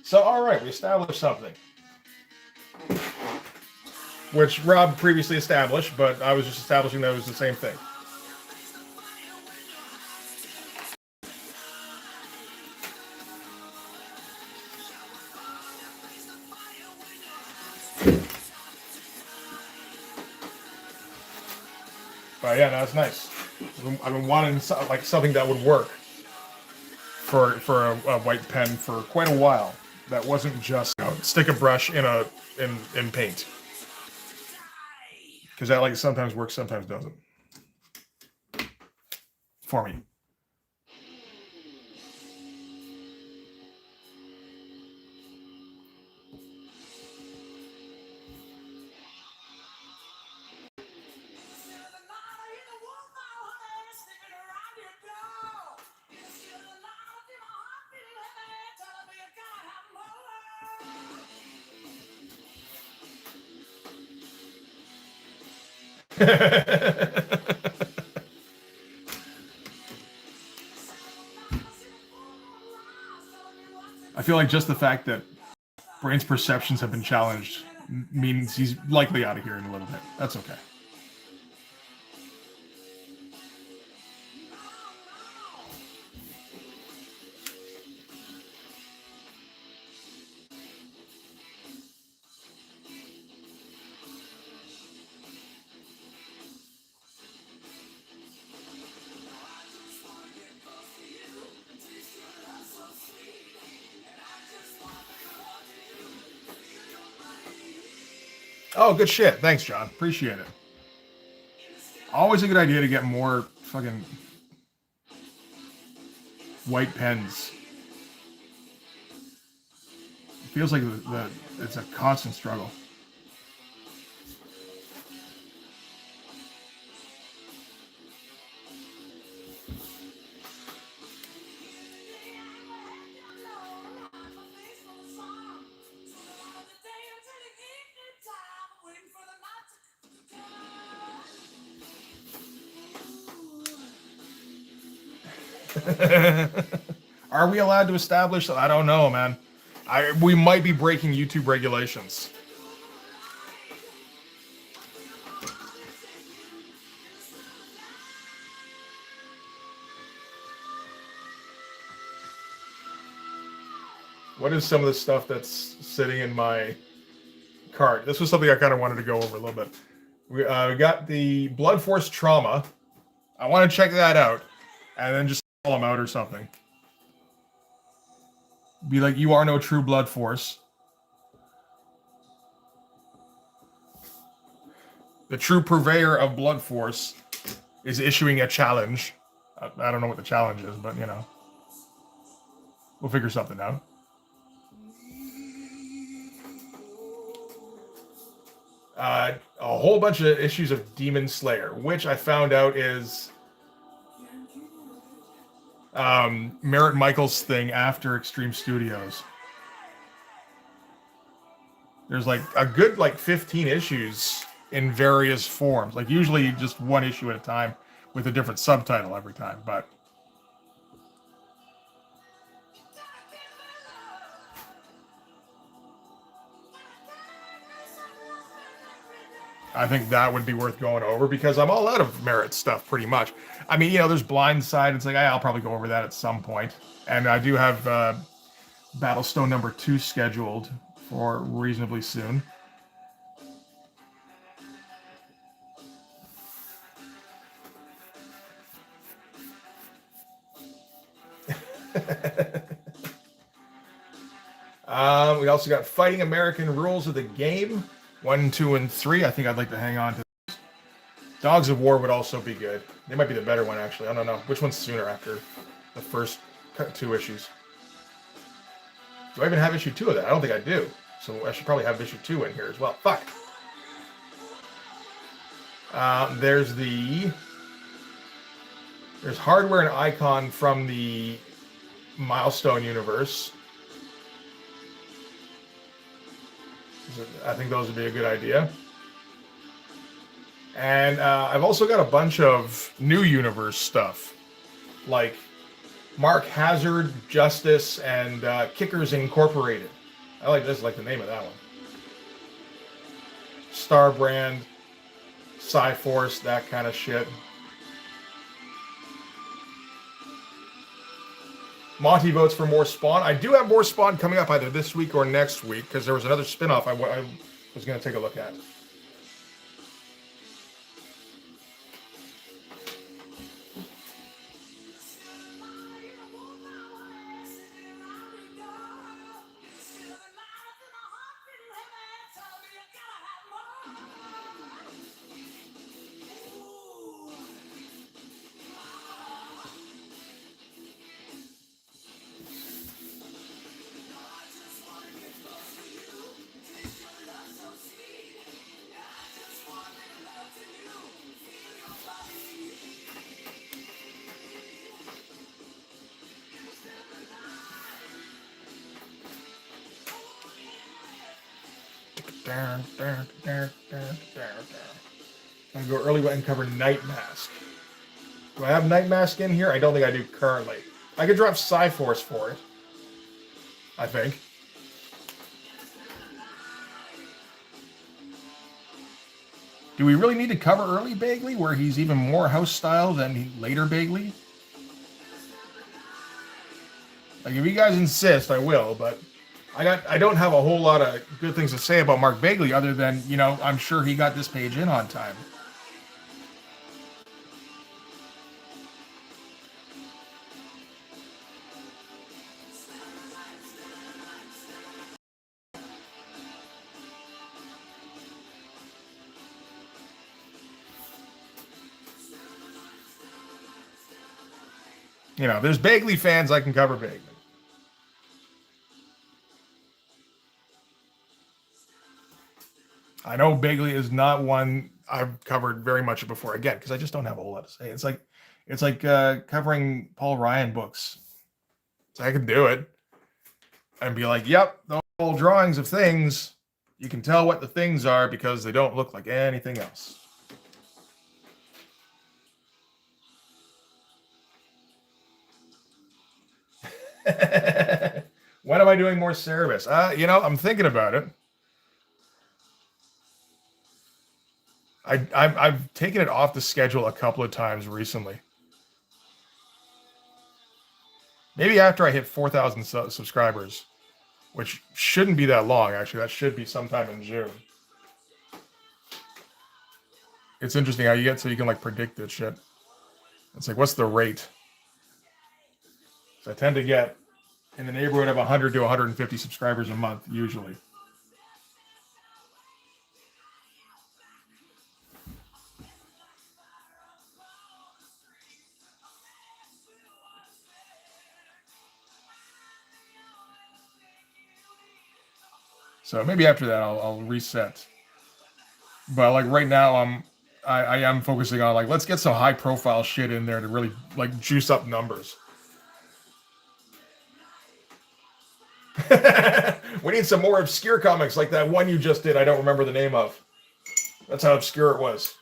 So, all right, we established something, which Rob previously established, but I was just establishing that it was the same thing. But yeah, that's nice. I've been wanting like something that would work for a white pen for quite a while. That wasn't just, stick a brush in paint, because that, like, sometimes works, sometimes doesn't. For me. I feel like just the fact that Brain's perceptions have been challenged means he's likely out of here in a little bit. That's okay. Oh, good shit. Thanks, John. Appreciate it. Always a good idea to get more fucking white pens. It feels like it's a constant struggle. Are we allowed to establish that? I don't know, man. We might be breaking YouTube regulations. What is some of the stuff that's sitting in my cart? This was something I kind of wanted to go over a little bit. We got the Blood Force Trauma. I want to check that out, and then just call them out or something. Be like, you are no true Blood Force. The true purveyor of Blood Force is issuing a challenge. I don't know what the challenge is, but, you know, we'll figure something out. A whole bunch of issues of Demon Slayer, which I found out is Merritt Michaels' thing after Extreme Studios. There's like a good 15 issues in various forms, like usually just one issue at a time with a different subtitle every time, but I think that would be worth going over because I'm all out of Merritt stuff pretty much. I mean, there's Blind Side. It's like I'll probably go over that at some point, and I do have Battlestone #2 scheduled for reasonably soon. We also got Fighting American Rules of the Game 1, 2, and 3. I think I'd like to hang on to those. Dogs of War would also be good. They might be the better one, actually. I don't know. Which one's sooner after the first 2 issues? Do I even have issue 2 of that? I don't think I do. So I should probably have issue 2 in here as well. Fuck. There's Hardware and Icon from the Milestone universe. I think those would be a good idea. And I've also got a bunch of new universe stuff, like Mark Hazard, Justice, and Kickers Incorporated. I like the name of that one. Star Brand, Cyforce, that kind of shit. Monty votes for more Spawn. I do have more Spawn coming up either this week or next week because there was another spin-off I was going to take a look at. I'm going to go early and cover Night Mask. Do I have Night Mask in here? I don't think I do currently. I could drop Cyforce for it, I think. Do we really need to cover early Bagley, where he's even more house style than later Bagley? Like, if you guys insist, I will, but I don't have a whole lot of good things to say about Mark Bagley other than, I'm sure he got this page in on time. There's Bagley fans, I can cover Bagley. I know Bagley is not one I've covered very much before, again, because I just don't have a whole lot to say. It's like covering Paul Ryan books. So I can do it and be like, yep, the whole drawings of things, you can tell what the things are because they don't look like anything else. When am I doing more Cerebus? I'm thinking about it. I've taken it off the schedule a couple of times recently. Maybe after I hit 4,000 subscribers, which shouldn't be that long, actually. That should be sometime in June. It's interesting how you get so you can predict this shit. It's like, what's the rate? So I tend to get in the neighborhood of 100 to 150 subscribers a month, usually. So maybe after that, I'll reset. But like right now, I am focusing on like let's get some high profile shit in there to really like juice up numbers. We need some more obscure comics like that one you just did. I don't remember the name of. That's how obscure it was.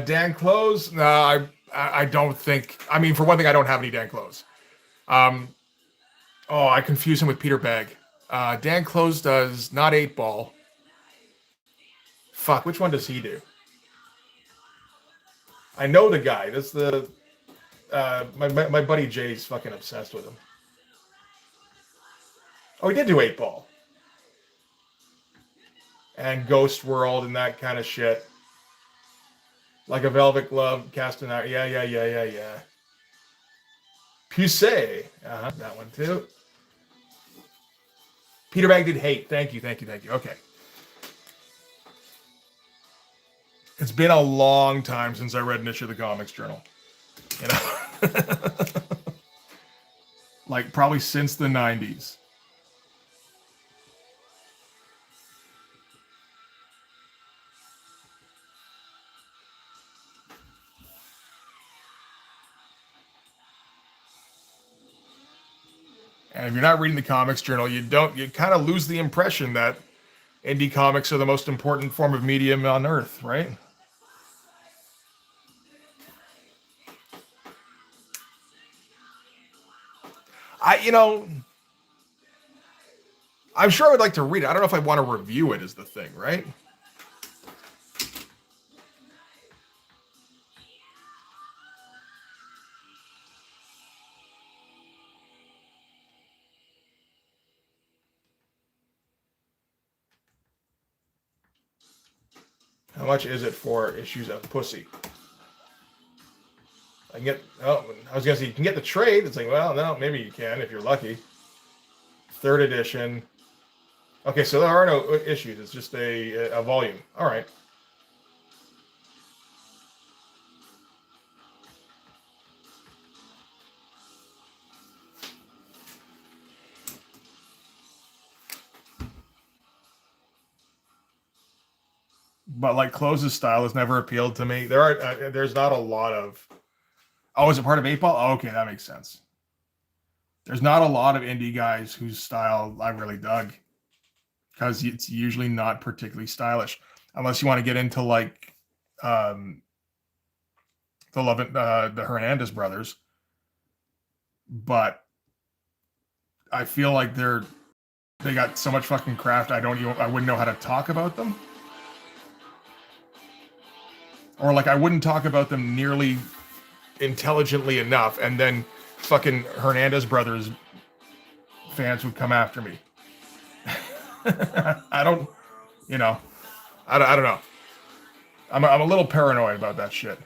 Dan Close? No, I don't think. I mean, for one thing, I don't have any Dan Close. Oh, I confuse him with Peter Bagg. Dan Close does not 8 Ball. Fuck, which one does he do? I know the guy. That's the my buddy Jay's fucking obsessed with him. Oh, he did do 8 Ball and Ghost World and that kind of shit. Like a Velvet Glove, casting out. Yeah. Pusey. That one too. Peter Bagg did Hate. Thank you. Okay. It's been a long time since I read an issue of the Comics Journal. You know? Like probably since the 90s. And if you're not reading the Comics Journal, you kind of lose the impression that indie comics are the most important form of medium on earth, right? I'm sure I would like to read it. I don't know if I want to review it is the thing, right? How much is it for issues of Pussy? I can get, I was going to say, you can get the trade. It's like, well, no, maybe you can if you're lucky. 3rd edition. Okay, so there are no issues. It's just a volume. All right. But like Close's style has never appealed to me. There's not a lot of. Oh, is it part of 8 Ball? Oh, okay, that makes sense. There's not a lot of indie guys whose style I really dug, because it's usually not particularly stylish, unless you want to get into like the Hernandez brothers. But I feel like they got so much fucking craft. I wouldn't know how to talk about them, or like I wouldn't talk about them nearly intelligently enough, and then fucking Hernandez brothers fans would come after me. I don't know. I'm a little paranoid about that shit.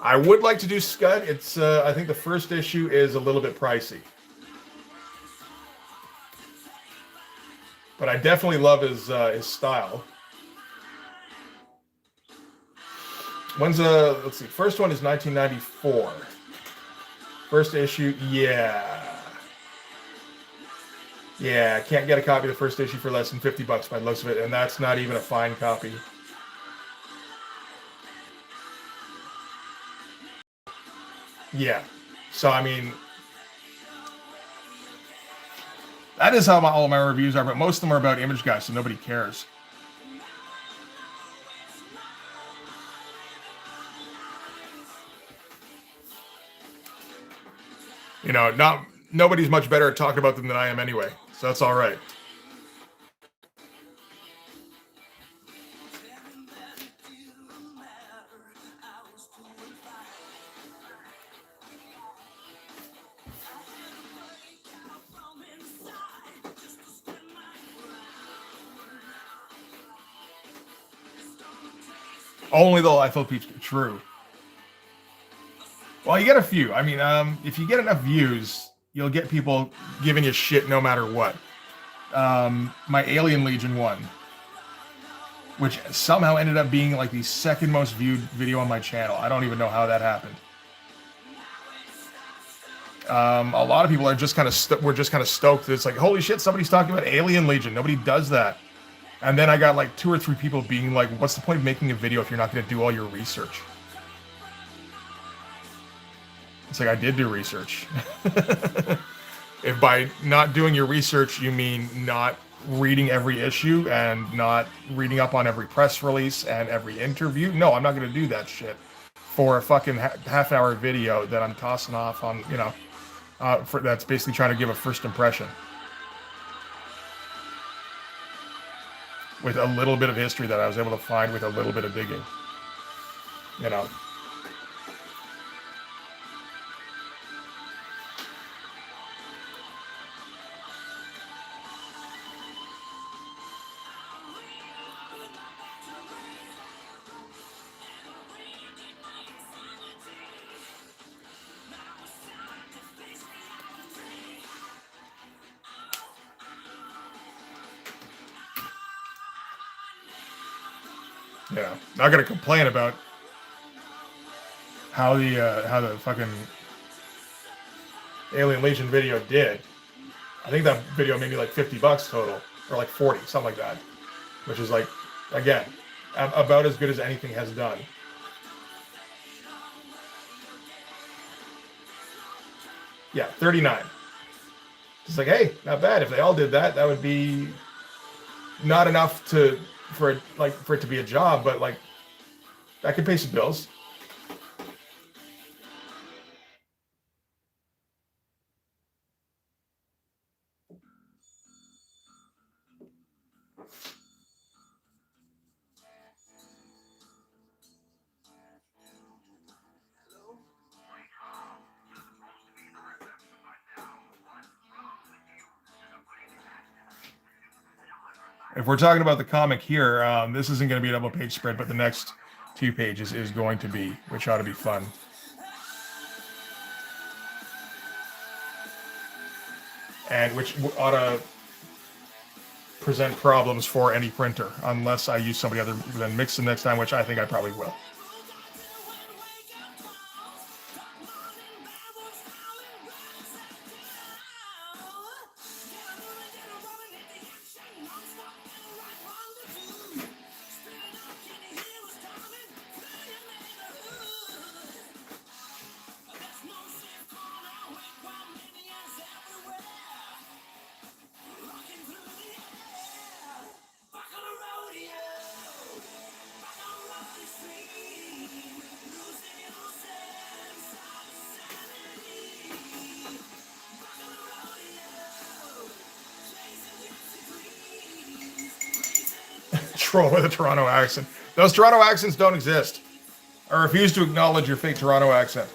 I would like to do Scud. It's I think the first issue is a little bit pricey, but I definitely love his style. When's let's see, first one is 1994. First issue, yeah, can't get a copy of the first issue for less than $50 by the looks of it, and that's not even a fine copy. Yeah, so I mean, that is how all my reviews are, but most of them are about Image Guys, so nobody cares. You know, nobody's much better at talking about them than I am anyway, so that's all right. Only the Life of Peeps. True. Well, you get a few. I mean, if you get enough views, you'll get people giving you shit no matter what. My Alien Legion one, which somehow ended up being like the second most viewed video on my channel. I don't even know how that happened. A lot of people are just kind of were just kind of stoked. It's like, holy shit, somebody's talking about Alien Legion. Nobody does that. And then I got like 2 or 3 people being like, what's the point of making a video if you're not going to do all your research? It's like, I did do research. If by not doing your research, you mean not reading every issue and not reading up on every press release and every interview, no, I'm not going to do that shit for a fucking half-hour video that I'm tossing off on, you know, that's basically trying to give a first impression with a little bit of history that I was able to find with a little bit of digging, you know. Yeah, not gonna complain about how the fucking Alien Legion video did. I think that video made me like $50 total, or like 40, something like that, which is like, again, about as good as anything has done. Yeah, 39. It's like, hey, not bad. If they all did that, that would be not enough for it to be a job, but like that could pay some bills. If we're talking about the comic here, this isn't going to be a double page spread, but the next 2 pages is going to be, which ought to be fun. And which ought to present problems for any printer, unless I use somebody other than Mixon next time, which I think I probably will. Troll with a Toronto accent. Those Toronto accents don't exist. I refuse to acknowledge your fake Toronto accent.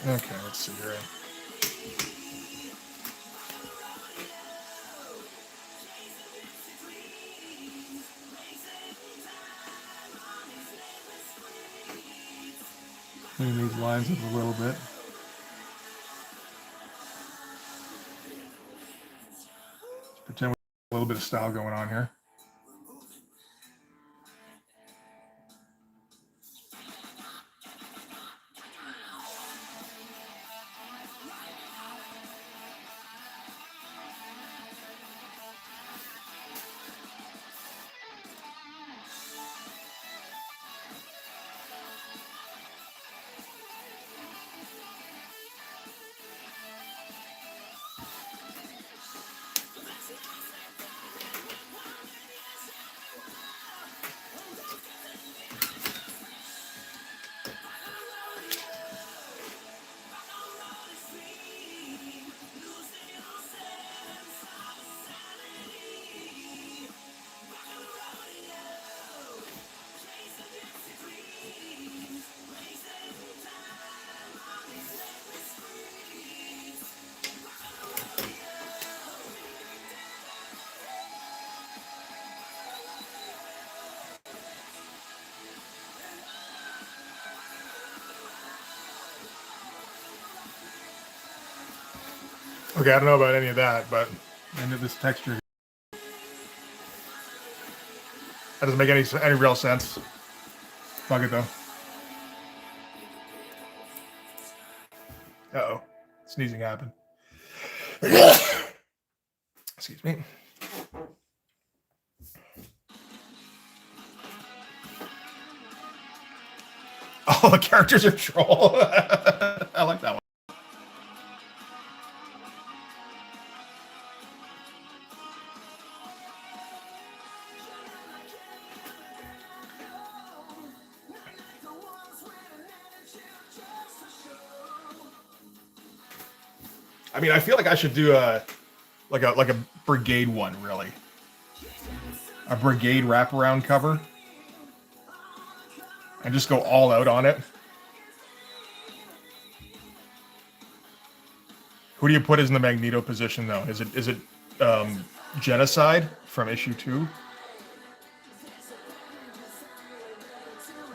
Okay, let's see here. Clean these lines up a little bit. Let's pretend we have a little bit of style going on here. Okay, I don't know about any of that, but into this texture. That doesn't make any real sense. Fuck it though. Uh-oh. Sneezing happened. Excuse me. Oh, the characters are troll. I like that one. I mean, I feel like I should do a brigade one, really. A brigade wraparound cover. And just go all out on it. Who do you put as in the Magneto position though? Is it Genocide from issue 2?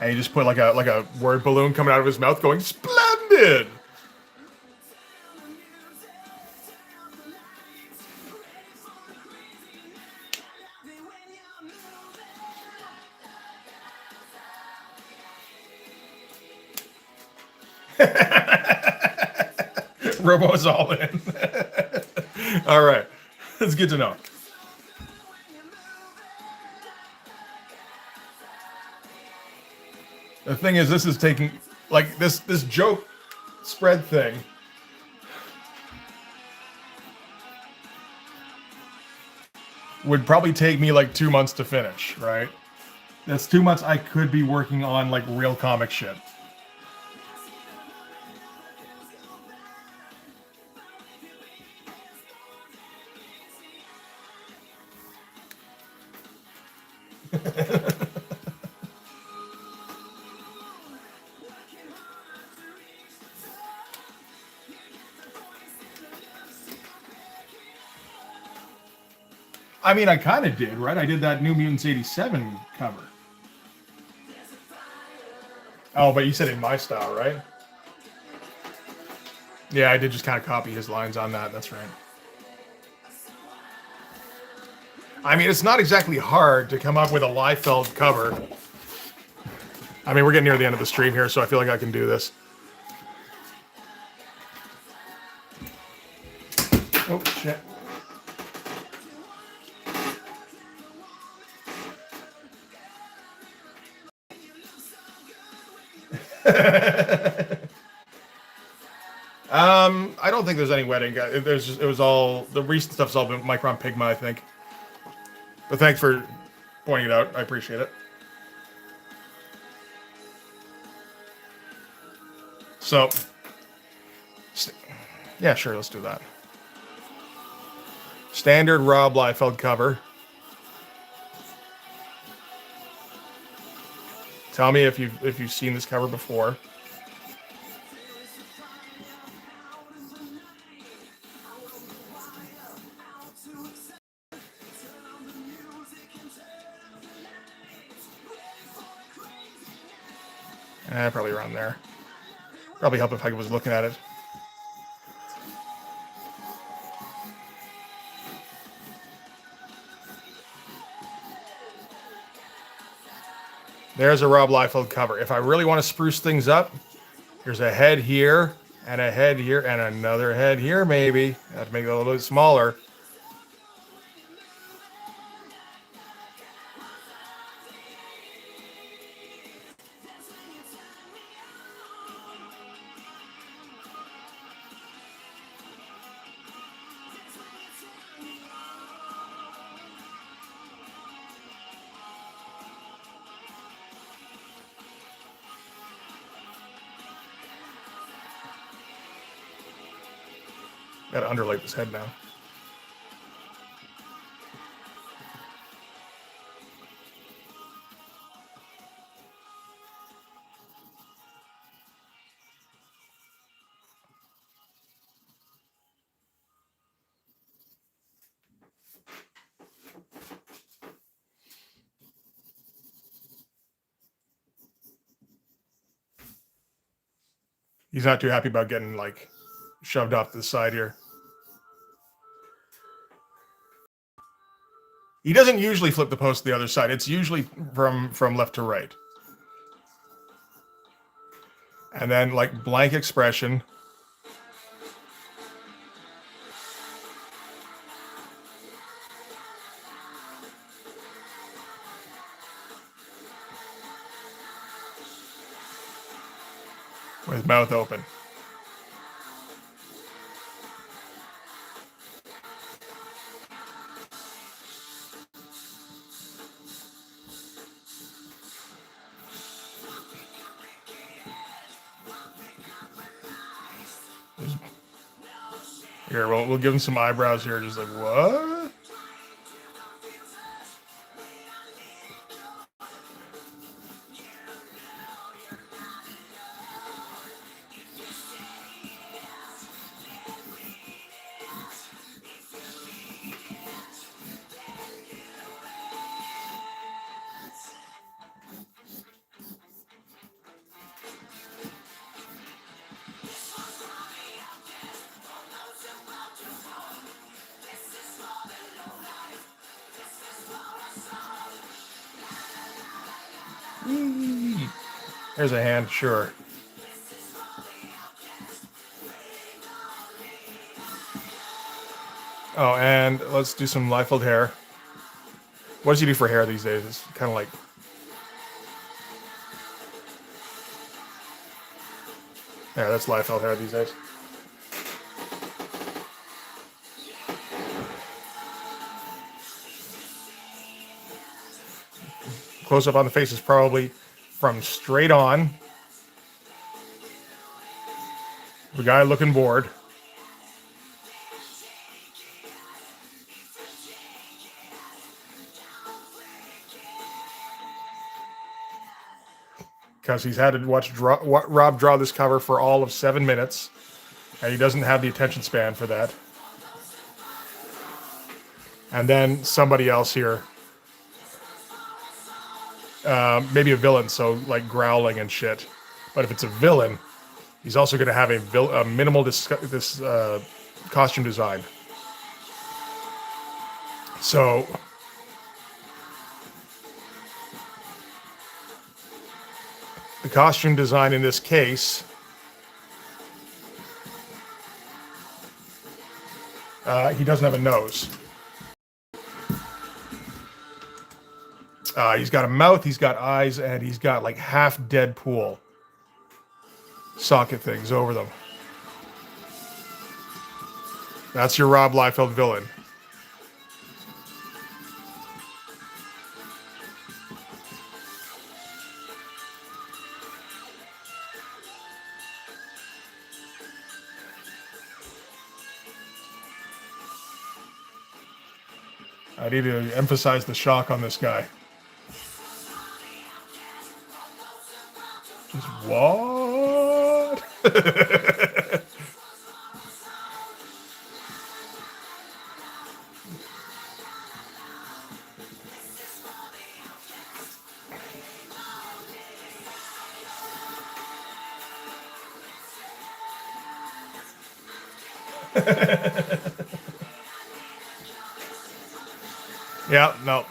And you just put like a word balloon coming out of his mouth going, "Splendid!" Robo's all in. All right. That's good to know. The thing is, this is taking, like, this joke spread thing. Would probably take me like 2 months to finish, right? That's 2 months I could be working on like real comic shit. I mean, I kind of did, right? I did that New Mutants 87 cover. Oh, but you said in my style, right? Yeah, I did just kind of copy his lines on that. That's right. I mean, it's not exactly hard to come up with a Liefeld cover. I mean, we're getting near the end of the stream here, so I feel like I can do this. Oh, shit. I don't think there's any wedding. It was all, the recent stuff's all been Micron Pigma, I think. But thanks for pointing it out. I appreciate it. So, yeah, sure, let's do that. Standard Rob Liefeld cover. Tell me if you've seen this cover before. Probably around there. Probably help if I was looking at it. There's a Rob Liefeld cover. If I really want to spruce things up, there's a head here, and a head here, and another head here, maybe. I have to make it a little bit smaller. Gotta underlay this head now. He's not too happy about getting like shoved off to the side here. He doesn't usually flip the post to the other side. It's usually from left to right. And then like blank expression. With mouth open. Here, we'll give him some eyebrows here. Just like, what? There's a hand, sure. Oh, and let's do some Liefeld hair. What does he do for hair these days? It's kind of like... Yeah, that's Liefeld hair these days. Close up on the face is probably from straight on. The guy looking bored. Because he's had to watch Rob draw this cover for all of 7 minutes. And he doesn't have the attention span for that. And then somebody else here. Maybe a villain, so like growling and shit. But if it's a villain, he's also going to have a minimal costume design. So the costume design in this case, he doesn't have a nose. He's got a mouth, he's got eyes, and he's got like half Deadpool socket things over them. That's your Rob Liefeld villain. I need to emphasize the shock on this guy. Just what? Yeah, no.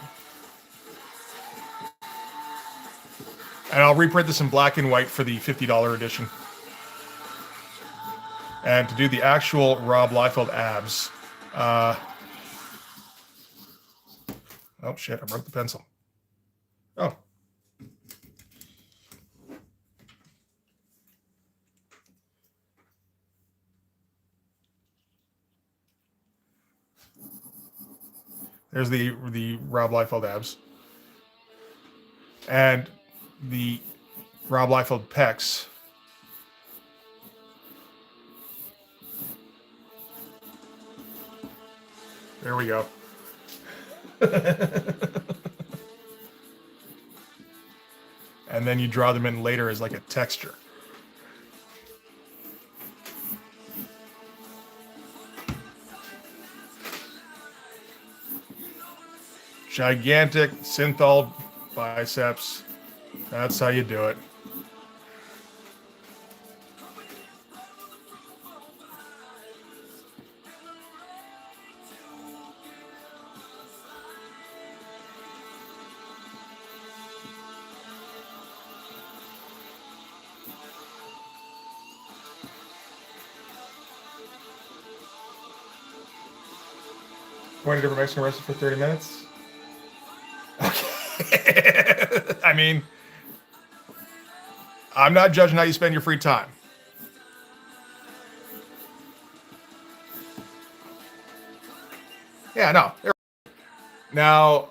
And I'll reprint this in black and white for the $50 edition. And to do the actual Rob Liefeld abs. Oh shit, I broke the pencil. Oh. There's the Rob Liefeld abs. And the Rob Liefeld pecs. There we go. And then you draw them in later as like a texture. Gigantic synthol biceps. That's how you do it. Going to different Mexican restaurants for 30 minutes? Okay. I mean, I'm not judging how you spend your free time. Yeah, no. Now,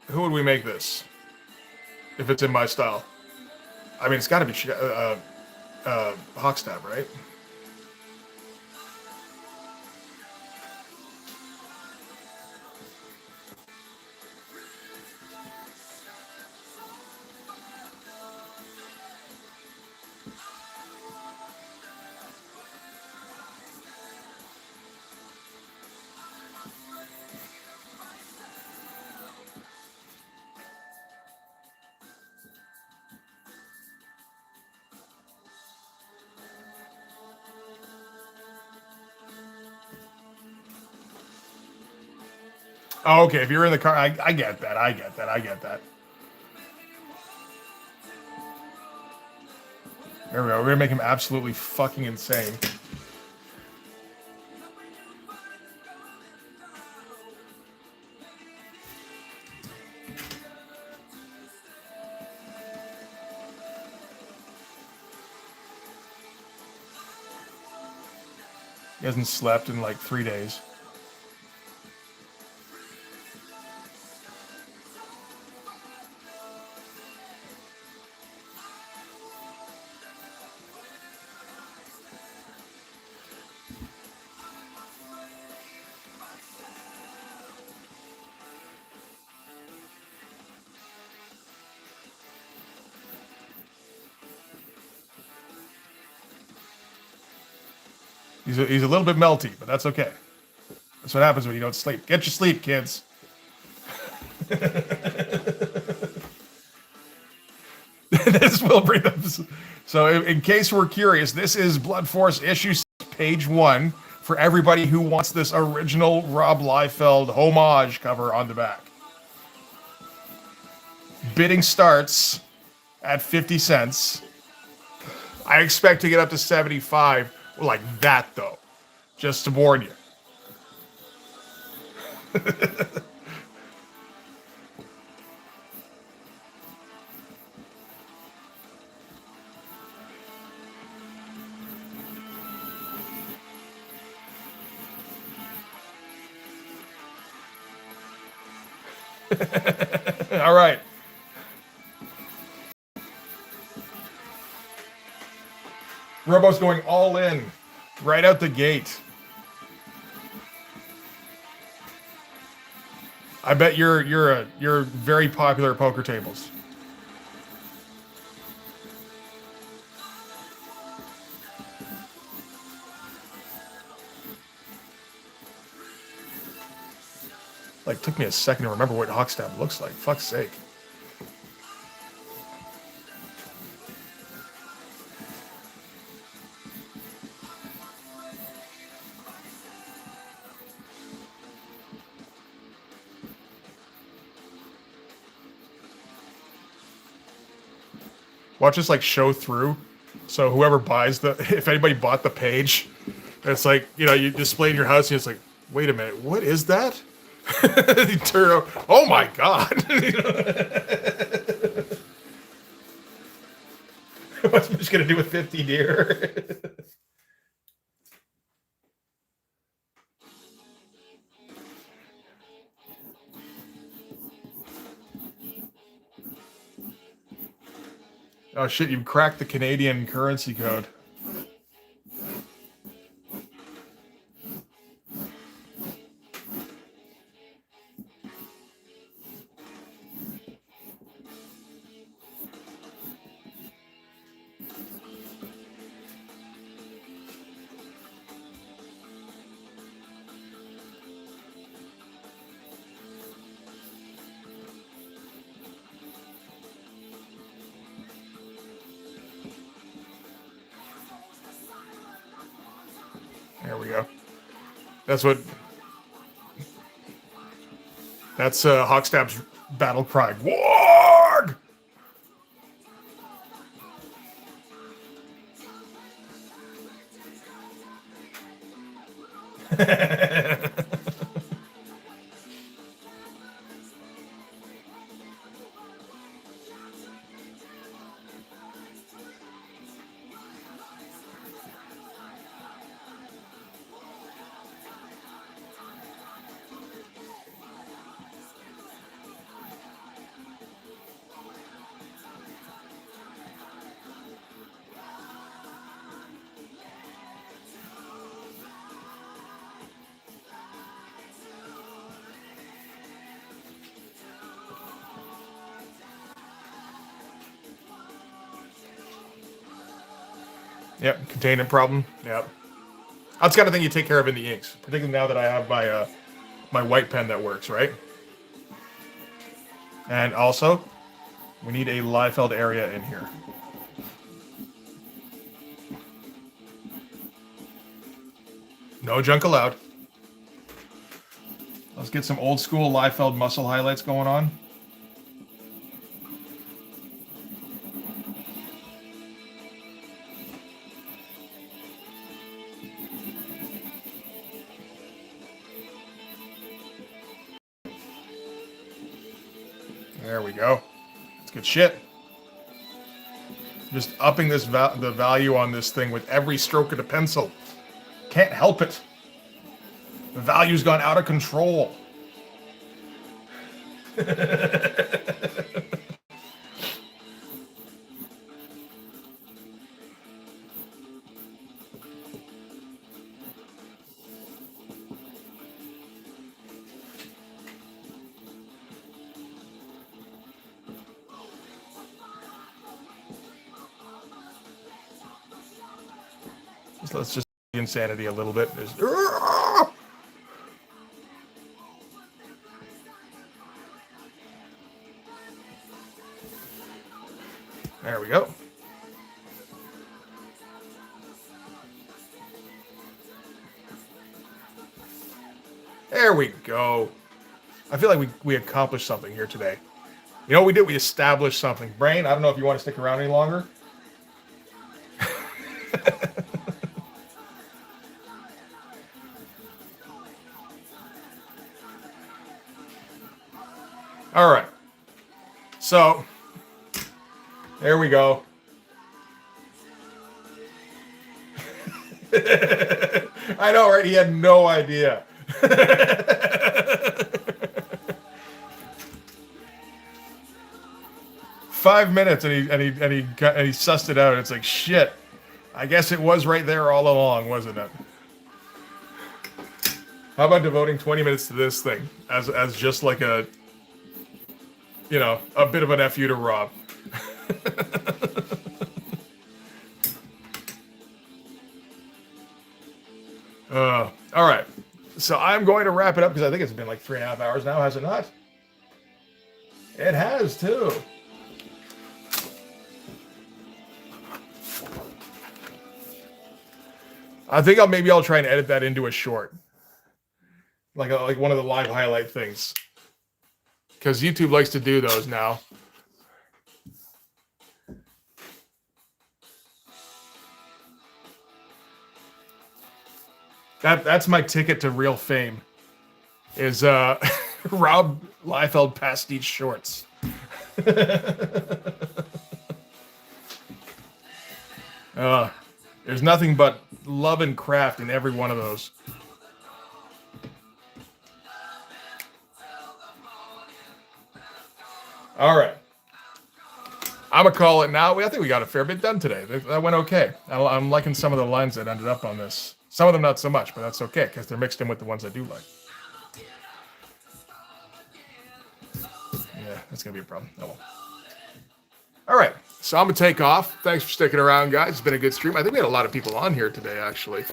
who would we make this? If it's in my style. I mean, it's got to be Hawkstab, right? Oh, okay, if you're in the car, I get that. I get that. I get that. There we go. We're gonna make him absolutely fucking insane. He hasn't slept in like 3 days. He's a little bit melty, but that's okay. That's what happens when you don't sleep. Get your sleep, kids. This will bring them. So, in case we're curious, this is Blood Force issue 6, page 1 for everybody who wants this original Rob Liefeld homage cover on the back. Bidding starts at 50 cents. I expect to get up to 75, like that though, just to warn you. All right. Robo's going all in right out the gate. I bet you're very popular at poker tables. Like, took me a second to remember what Hawkstab looks like. Fuck's sake. Watch this like show through. So whoever buys if anybody bought the page, it's like, you know, you display in your house and it's like, wait a minute, what is that? You turn over, oh my God. What's I'm just gonna do with 50 deer? Oh shit, you've cracked the Canadian currency code. There we go. That's Hawkstab's battle cry. Warg! Yep, containment problem. Yep. That's the kind of thing you take care of in the inks, particularly now that I have my my white pen that works, right? And also, we need a Liefeld area in here. No junk allowed. Let's get some old school Liefeld muscle highlights going on. There we go. That's good shit. Just upping this the value on this thing with every stroke of the pencil. Can't help it. The value's gone out of control. Let's just insanity a little bit. There we go. There we go. I feel like we accomplished something here today. You know what we did? We established something. Brain, I don't know if you want to stick around any longer. All right. So, there we go. I know, right? He had no idea. 5 minutes and he sussed it out. It's like, shit. I guess it was right there all along, wasn't it? How about devoting 20 minutes to this thing as just like a, you know, a bit of an FU to Rob. All right. So I'm going to wrap it up because I think it's been like 3.5 hours now, has it not? It has too. I think I'll try and edit that into a short, like one of the live highlight things, because YouTube likes to do those now. That's my ticket to real fame, is Rob Liefeld pastiche shorts. There's nothing but love and craft in every one of those. All right. I'm going to call it now. I think we got a fair bit done today. That went okay. I'm liking some of the lines that ended up on this. Some of them not so much, but that's okay because they're mixed in with the ones I do like. Yeah, that's going to be a problem. Oh well. All right. So I'm going to take off. Thanks for sticking around, guys. It's been a good stream. I think we had a lot of people on here today, actually.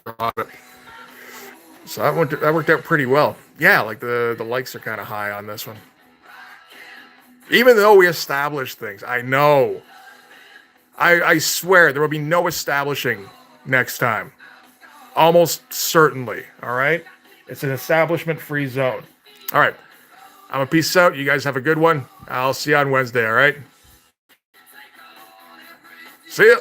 So that worked out pretty well. Yeah, like the likes are kind of high on this one. Even though we established things. I know. I swear there will be no establishing next time. Almost certainly. All right? It's an establishment-free zone. All right. I'm a peace out. You guys have a good one. I'll see you on Wednesday, all right? See ya.